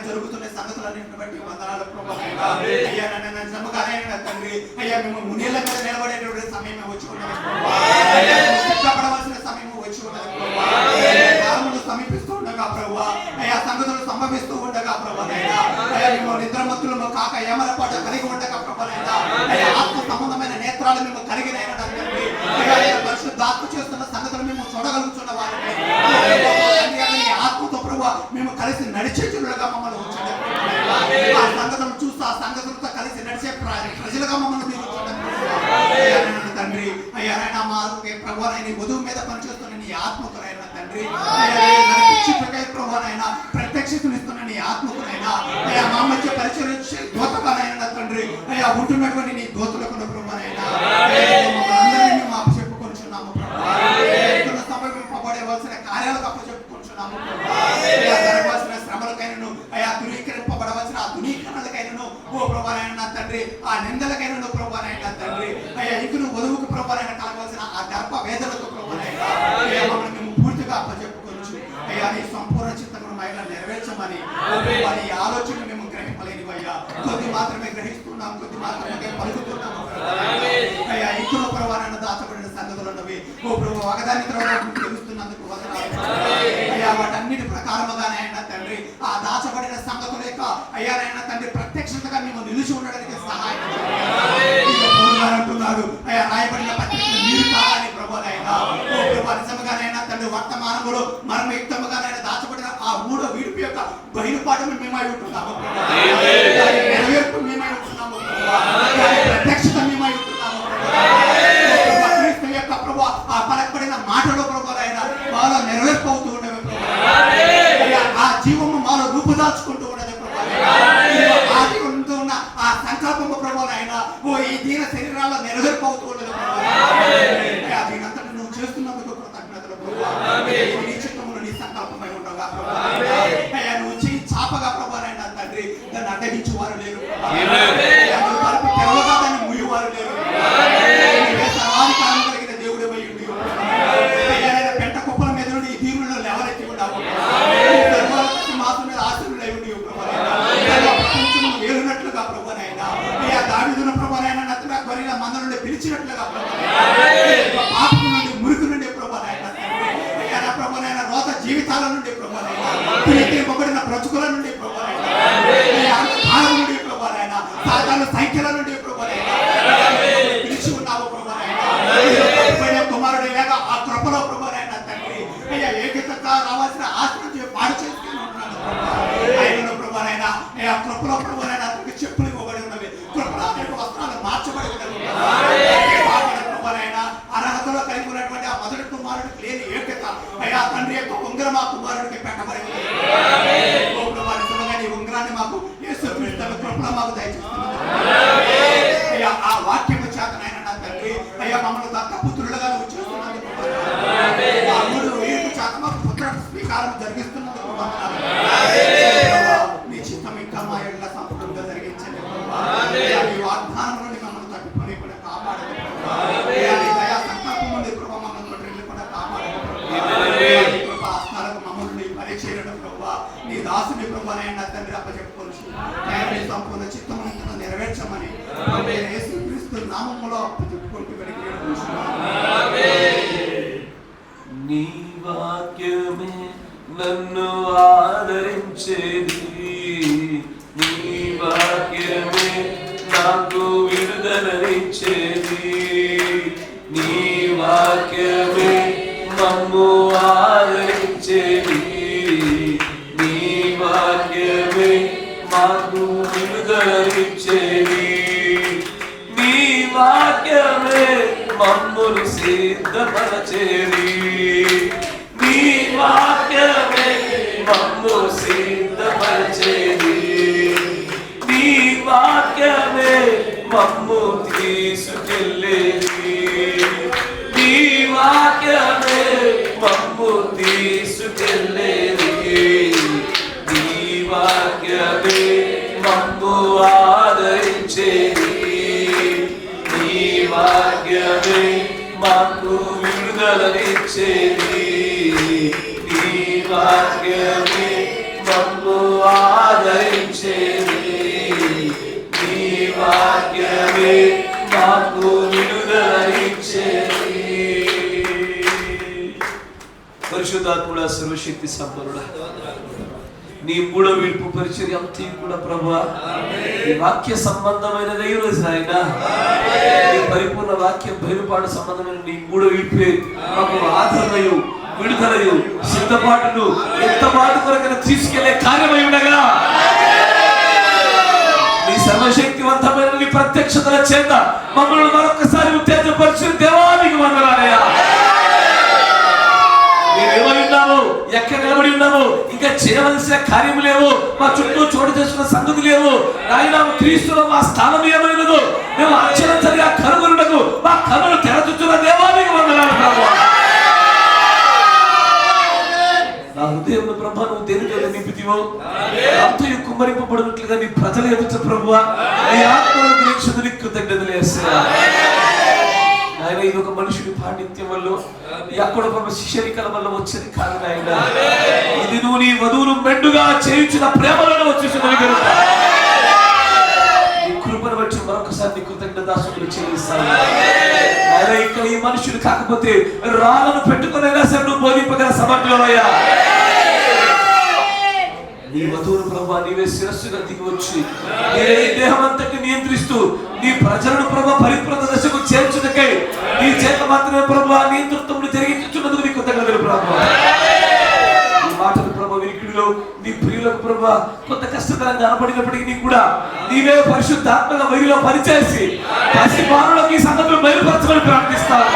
జరుగుతున్న సంగతులన్నింటిని బట్టి వందనాలు ప్రభు అయ్యా నన్ను నమ్మకాలైన తండ్రి అయ్యా మేము మునీళ్ళ మీద నిలబడేటువంటి సమయం వచ్చి ఉన్నది సిద్ధపడవలసిన సమయం వచ్చి ఉన్నది కాలములు సమీపిస్తూ ఉండగా ప్రభు అయ్యా సంగతులు సంభవిస్తూ ఉండగా ప్రభు అయ్యా మేము నిద్రమత్తులను కాక ఏమలపాట కలిగి ఉండగా ప్రభు అయ్యా ఆత్మ సంబంధమైన నేత్రాలు మేము కలిగిన తండ్రి పరిశుద్ధాత్మ చేస్తున్న సంగతులు మేము చూడగలుగుతున్న వారిని ఆత్మతో ప్రభు మేము కలిసి నడిచేతులుగా మమ్మల్ని ఉంచండి ఆ సంగతులు చూస్తూ ఆ సంగతులతో కలిసి నడిచే ప్రజలుగా మమ్మల్ని మీరు ఉంచండి తండ్రి అయ్యా మా ప్రభు వధువు మీద పనిచేస్తున్న నీ ఆత్మకునైనా తండ్రి ప్రభానైనా ప్రత్యక్షతనిస్తున్న నీ ఆత్మకునైనా అయ్యా మా మధ్య పరిచయించే దూతగానైనా తండ్రి అయ్యా ఉంటున్నటువంటి నీ దూతలకు ప్రభానైనా అందరినీ మేము అప్పచెప్పుకొంచున్నాము ప్రభు సమర్పింపబడవలసిన కార్యాలకు అప్పచెప్పుకొంచున్నాము జరగవలసిన శ్రమలకైనను అయ్యా ధృవీకరింపబడవలసిన ఆ ధృవీకరణలకైనను ఓ ప్రభానైనా తండ్రి ఆ నిందలకైనను ప్రభానైనా తండ్రి అయ్యా ఇంకను వధువుకు ప్రభానైనా కలగవలసిన ఆ గర్భ వేదనకు ప్రభానైనా అయ్యా మమ్మల్ని మేము పూర్తిగా అప్పచెప్పుకొచ్చు అయ్యా నీ సంపూర్ణ చిత్తమును మహిళ నెరవేర్చమని వారి ఆలోచన మేము గ్రహింపలేనివి అయ్యా కొద్ది మాత్రమే గ్రహిస్తున్నాం కొద్ది మాత్రమే పలుకుతున్నాము అయ్యా ఇంకను ప్రభానైనా దాచబడిన సంగతులు ఉన్నవి ఓ ప్రభు ఒకదాని తర్వాత తెలుస్తున్నందుకు వందనాలు అయ్యా వాటి ప్రకారముగానే ఆయన తండ్రి ఆ దాచబడిన సంగతుల యొక్క అయ్యా నాయన తండ్రి ప్రత్యక్షతగా మేము నిలిచి ఉండడానికి సహాయం అంటున్నాడు. అయ్యా రాయబడిన పత్రికలు మీరు కావాలి ప్రభునైనా ఓ ప్రభు నిజముగానైనా తండ్రి వర్తమానములో మర్మయుక్తముగానైనా దాచబడిన ఆ మూడో విడుపు యొక్క బయలుపాటును మేమై ఉంటున్నాము, నెరవేర్పు మేమై ఉంటున్నాము, ప్రత్యక్షత మేమై ఉంటున్నాము. క్రీస్తు యొక్క ప్రభు ఆ పలకబడిన మాటలో ప్రభునైనా మాలో నెరవేర్పు అవుతూ ఉండేవి ప్రభు. ఆ జీవము మాలో రూపుదాల్చుకుంటూ ఉండేది ప్రభు. ఆది ఉంటూ ఉన్న ఆ సంకల్పము ప్రభునైనా ఓ ఈ దీన శరీరాల్లో నెరవేర్పు అవుతూ ఉండేది ప్రభు. దీనంతటి నువ్వు చేస్తున్నందుకు కృతజ్ఞతలు ప్రభు. నీ చిత్తములు నీ సంకల్పమై ఉండగా ప్రభు. అయ్యా నువ్వు చేయి చాపగా ప్రభునైనా తండ్రి దాన్ని అడ్డగించు వారు లేరు ప్రభు. తలుపు తెరవగా దాన్ని ముయ్యవారు లేరు. సర్వాధికారం కలిగిన దేవుడు అయి ఉండి పెంట కుప్పల మీద నుండి ఈ తీరులో లేవనెత్తి ఉన్నావు. మాసం మీద ఆశలుడై ఉండి ప్రపంచము వేలునట్లుగా ప్రభునైనా అయ్యా దావీదును ప్రభునైనా నత్తగా కొరిన మంద నుండి పిలిచినట్లుగా పాపము నుండి మురికి నుండి ప్రభునైనా అయ్యా నా ప్రభునైనా రోత జీవితాల నుండి ప్రభునైనా పొగడిన బ్రతుకుల నుండి ప్రభునైనా కాలం నుండి ప్రభునైనా సాధారణ సంఖ్యల నుండి ప్రభునైనా పిలిచి ఉన్నావు ప్రభునైనా కుమారుడు లేక ఆ కృపలో ప్రభునైనా తండ్రి అయ్యా ఏకతగా రావాల్సిన ఆస్తి పాడు చేసుకుని ఉంటున్నాను ఆయన ప్రభునైనా అయ్యా కృపలో ప్రభునైనా అతనికి చెప్పులు ఇవ్వబడి ఉన్నవి, కృపలో వస్త్రాలు మార్చబడి ఉన్నవి ప్రభునైనా అర్హతలో కలిగి ఉన్నటువంటి ఆ మొదటి కుమారుడికి లేని ఏకత అయ్యా తండ్రి యొక్క ఉంగరం ఆ కుమారుడికి పెట్టబడి ఉన్నది. నీ ఉంగరాన్ని మాకు యేసు క్రీస్తు కృపలో మాకు దయచేస్తున్నాను అయ్యా. ఆ వాక్యము చేతనైనా నా తండ్రి అయ్యా మమ్మల్ని దత్తపుత్రులుగా నువ్వు చేస్తున్నందుకు ఆ మూడు వేపు చేత మాకు పుత్ర స్వీకారం జరిగిస్తున్నందుకు నీ చిత్తం ఇంకా మా యొక్క సంపూర్ణంగా జరిగించండి. ఈ వాగ్దానం నుండి మమ్మల్ని తప్పిపోయి కూడా కాపాడదు. దయా సంకల్పం నుండి కృప మమ్మల్ని కూడా కాపాడదు. మమ్మల్ని పరిచయడం ప్రభావ నీ దాసుని ప్రభానైనా తండ్రి అప్పచెప్పుకోవచ్చు. సంపూర్ణ చిత్తం నెరవేర్చమని యేసుక్రీస్తు నామములో అప్పచెప్పుకుంటూ నీ వాక్యమే నన్ను ఆదరించేది, నీ వాక్యమే నాకు విడుదలనిచ్చేది, నీ వాక్యమే మమ్ము ఆదరించేది, నీ వాక్యమే మాకు విడుదలనిచ్చేది, నీ వాక్యమే మమ్మును సిద్ధపరచేది, నీ వాక్యమే మమ్ము సిద్ధపరచేది, నీ వాక్యమే మమ్ము తీసుకెళ్ళేది, నీ వాక్యమే మమ్ము తీసుకెళ్ళేది, నీ వాక్యమే మమ్ము ఆదరించేది, నీ వాక్యమే మాకు విడుదలనిచ్చేది, నీ వాక్యమే మమ్ము ఆదరించేది, నీ వాక్యమే మాకు విడుదలనిచ్చేది. పరిశుద్ధాత్ముడా సర్వశక్తి సంపన్నుడా నీ మూడో విడుపు పరిచర్య అంతా కూడా ప్రభువా నీ వాక్య సంబంధమైనదే ఈరోజు ఆయన నీ పరిపూర్ణ వాక్య బయలుపాటు సంబంధమైన నీ మూడో విడుపే మాకు ఆదరణయు విడుదలయు సిద్ధపాటును ఎంత పాటు కొరకైనా తీసుకెళ్లే కార్యమై ఉండగా నీ సర్వశక్తివంతమైన నీ ప్రత్యక్షతల చేత మమ్మల్ని మరొకసారి ఉత్తేజపరిచిన దేవానికి వందనాలయ్యా. మేమేమై ఉన్నాము, ఎక్కడ నిలబడి ఉన్నాము, ఇంకా చేయవలసిన కార్యము లేవు, మా చుట్టూ చోటు చేసుకున్న సంగతి లేవు నాయన. క్రీస్తులో మా స్థానం ఏమైనదో మేము అక్షరంతరిగా కనుగొనుటకు మా కనులు తెరచుతున్న దేవానికి వందనాలు ప్రభువా. నా హృదయంలో ప్రభా నువ్వు దేనితో నింపితివో అంతయు కుమ్మరింపబడినట్లుగా నీ ప్రజలు ఎదుట ప్రభువా నీ ఆత్మను గ్రహించదు కృతజ్ఞతలేస్తున్నా. ఆయన ఇది ఒక మనుషుడి పాండిత్యం వల్ల ఎక్కడ శిష్యరికల వల్ల వచ్చేది కాదు నాయన. ఇది నువ్వు నీ వధువును మెండుగా చేయించిన ప్రేమలను వచ్చేసిన కృపను బట్టి మరొకసారి నీ కృతజ్ఞతాస్తుతులు చెల్లిస్తాను. ఆయన ఇక్కడ ఈ మనుషులు కాకపోతే రాళ్ళను పెట్టుకునైనా సరే నువ్వు బోధింపగల సమర్థులయ్యా. నీ వధువును ప్రభా నీవే శిరస్సుగా దిగి వచ్చి నీవే ఈ దేహం అంతటి నియంత్రిస్తూ నీ ప్రజలను ప్రభా పరిపూర్ణ దశకు చేర్చుటకై నీ చేత మాత్రమే ప్రభా నియంతృత్వమును జరిగించుచున్నందుకు నీ కృతజ్ఞతలు ప్రభా. ఈ మాటలు ప్రభా వినికిడిలో నీ ప్రియులకు ప్రభా కొంత కష్టతరంగా కనపడినప్పటికీ నీకు కూడా నీవే పరిశుద్ధాత్మగా వీరిలో పనిచేసి పసి బాలులకు ఈ సంగతులు బయలుపరచమని ప్రార్థిస్తాను.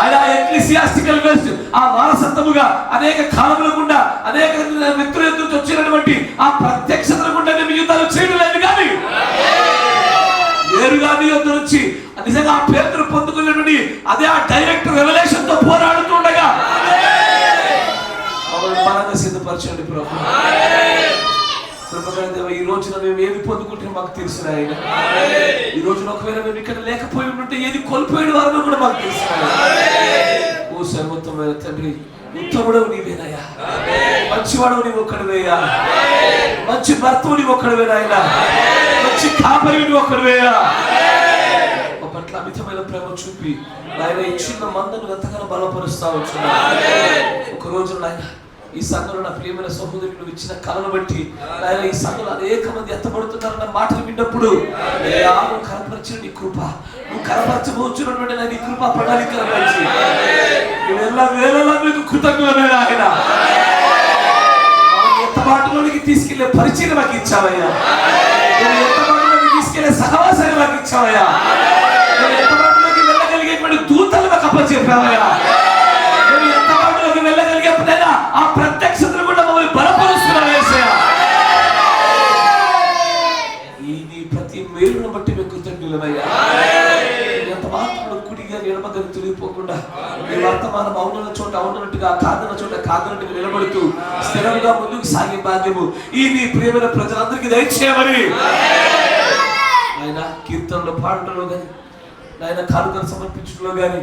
ఆయన ఎక్లిసియాస్టికల్ వెస్ట్ ఆ వారసత్వముగా అనేక కాలముల గుండా అనేక వ్యక్తుల నుంచి వచ్చినటువంటి ఆ ప్రత్యక్షతల గుండా మీ యుద్ధాలు చేయడం లేదు, కానీ నేరుగా మీ యుద్ధం నుంచి నిజంగా ఆ పేరును పొందుకునేటువంటి అదే ఆ డైరెక్ట్ రెవల్యూషన్ తో పోరాడుతుండగా బలంగా సిద్ధపరచండి ప్రభు. దేవ ఈ రోజున మేము ఏమి పొందుకుంటే మాకు తెలుసు ఆయన. ఈ రోజున ఒకవేళ మేము ఇక్కడ లేకపోయి ఉంటే ఏది కోల్పోయిన వారో కూడా మాకు తెలుసు. ఓ సర్వోత్తమైన తండ్రి, ఉత్తముడవు నీవేనయ్యా, మంచివాడవు నీవు ఒక్కడివేయా, మంచి భర్తవు నీవు ఒక్కడివేనాయనా, మంచి కాపరి నీవు ఒక్కడివేయా. ఒక పట్ల అమితమైన ప్రేమ చూపి ఆయన ఈ చిన్న మందను ఎంతగానో బలపరుస్తా వచ్చున్నా. ఒక రోజు నాయన ఈ సంఘంలో నా ప్రియమైన సహోదరులు ఇచ్చిన కళను బట్టి ఆయన ఈ సంఘంలో అనేక మంది ఎత్తబడుతున్నారన్న మాటలు విన్నప్పుడు నువ్వు కనపరిచిన నీ కృప, నువ్వు కనపరచబోచున్నటువంటి నీ కృప ప్రణాళిక వేళలా మీకు కృతజ్ఞమైన ఆయన ఎత్తబాటులోనికి తీసుకెళ్లే పరిచయం మాకు ఇచ్చావయ్యా, ఎత్తబాటులోకి తీసుకెళ్లే సహవాసాన్ని మాకు ఇచ్చావయ్యా, ఎత్తబాటులోకి వెళ్ళగలిగేటువంటి దూతలు మాకు అప్పచెప్పావయ్యా, ఎంతబాటులోకి వెళ్ళగలిగేప్పుడైనా ఆ ప్రత్యక్షతను కూడా మమ్మల్ని బలపరుస్తున్నావు యేసయ్యా. ఈ ప్రతి మేలును బట్టి మేము కృతజ్ఞులమయ్యా. ఎంత మాత్రం కుడిగా నిలబదని తెలియపోకుండా మీ వర్తమానం అవునున్న చోట అవునట్టుగా కాదన్న చోట కాదన్నట్టుగా నిలబడుతూ స్థిరంగా ముందుకు సాగే భాగ్యము ఈ నీ ప్రియమైన ప్రజలందరికీ దయచేయమని ఆయన కీర్తనలో పాడటంలో కానీ ఆయన కానుకలు సమర్పించడంలో కానీ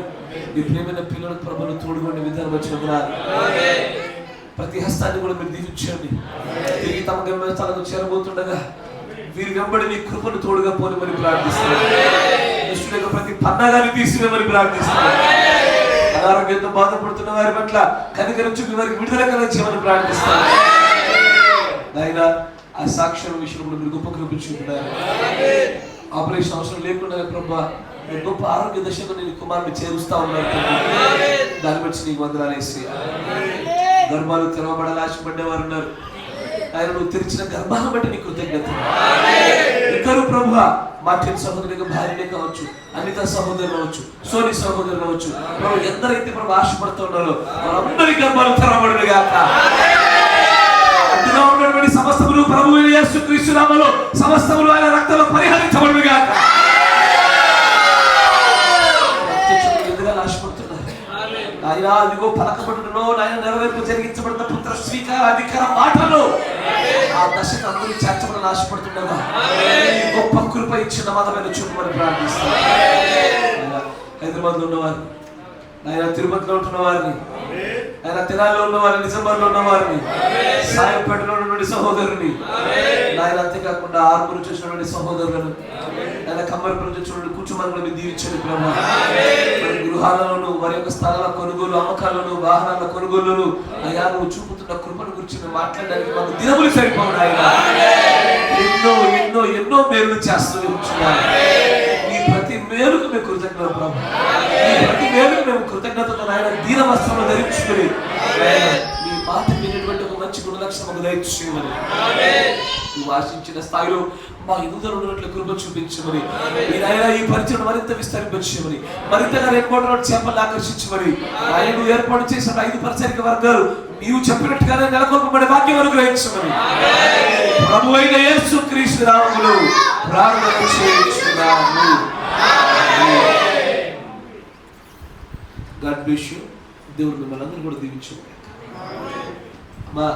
మీ ప్రియమైన పిల్లలకు ప్రభువును తోడుగొనే విధానం వచ్చిన ప్రతి హస్తాన్ని కూడా మీరు దీవించండి. తిరిగి తమ గమ్యస్థానాలకు చేరబోతుండగా వీరి వెంబడి మీ కృపను తోడుగా పోనిమని ప్రార్థిస్తున్నారు. దుష్టుల యొక్క ప్రతి పన్నాగాన్ని తీసివేయమని ప్రార్థిస్తున్నారు. అనారోగ్యంతో బాధపడుతున్న వారి పట్ల కనికరించుకుని వారికి విడుదల కలిగించమని ప్రార్థిస్తున్నారు. ఆయన ఆ సాక్ష్యం విషయంలో మీరు గొప్ప కృప చూపుతున్నారు. ఆపరేషన్ అవసరం లేకుండా ప్రభా గొప్ప ఆరోగ్య దశకు నేను కుమారుని చేరుస్తా ఉన్నారు. దాన్ని బట్టి నీకు వందనాలు యేసయ్యా. గర్భాలు తెరవబడాలి ఆశపడ్డేవారు ఉన్నారు. ఆయన నువ్వు తెరిచిన గర్భాలను బట్టి నీ కృతజ్ఞత. ఇద్దరు ప్రభు మార్టిన్ సహోదరుడిగా భార్యనే కావచ్చు, అనిత సహోదరులు అవచ్చు, సోని సహోదరులు అవచ్చు, ప్రభు ఎందరైతే ప్రభు ఆశపడుతున్నారో వారందరి గర్భాలు తెరవబడును గాక. అడ్డుగా ఉన్నటువంటి సమస్తములు ప్రభువు యేసుక్రీస్తు నామములో సమస్తములు ఆయన రక్తంలో పరిహరించబడును గాక. ఆయన అదిగో పలకబడును ఆయన నెరవేర్పు జరిగించబడిన పుత్ర స్వీకార అధికార మాటలు ఆ దశకు అందరూ చేర్చబడిన ఆశపడుతుండగా గొప్ప కృప ఇచ్చిన మతమైన చూపమని ప్రార్థిస్తాను. హైదరాబాద్ లో ఉన్నవారు, ఆయన తిరుపతిలో ఉంటున్న వారిని, ఆయన తెనాలిలో ఉన్న వారిని, నిజామాబాద్ లో ఉన్న వారిని, సాయంపేటలో ఉన్నటువంటి సహోదరుని, ఆయన అంతేకాకుండా ఆర్మూరు చూసినటువంటి సహోదరులను, ఆయన కమ్మరిపురం చూసినటువంటి కూర్చుమని దీవించండి ప్రభు. గృహాలలోను వారి యొక్క స్థలాల కొనుగోలు అమ్మకాలను వాహనాల కొనుగోలును అయ్యా నువ్వు చూపుతున్న కృపను గురించి మేము మాట్లాడడానికి మాకు దినములు సరిపోవు ఆయన. ఎన్నో ఎన్నో ఎన్నో మేలు చేస్తూ ఉంటున్నారు. మీ ప్రతి మేలుకు మేము కృతజ్ఞత ప్రభు. మీ ప్రతి మేలుకు మేము కృతజ్ఞతతో ఆయన దీన వస్త్రంలో ధరించుకుని మీ మాట వినేటువంటి ఒక మంచి గుణలక్షణం దయచేయమని నువ్వు ఆశించిన స్థాయిలో మా ఎదుగుదల ఉన్నట్లు కృప చూపించమని మీరైనా ఈ పరిచయం మరింత విస్తరింపచేయమని మరింతగా రేపటి చేపలు ఆకర్షించమని ఆయన ఏర్పాటు చేసిన 5 పరిచారిక వర్గాలు నీవు చెప్పినట్టుగానే నెలకొల్పబడే భాగ్యం అనుగ్రహించమని ప్రభువైన యేసుక్రీస్తు నామములో ప్రార్థన చేస్తున్నాము. God bless you. దేవుడు మిమ్మల్ని అందరూ కూడా దీవించు. అమ్మా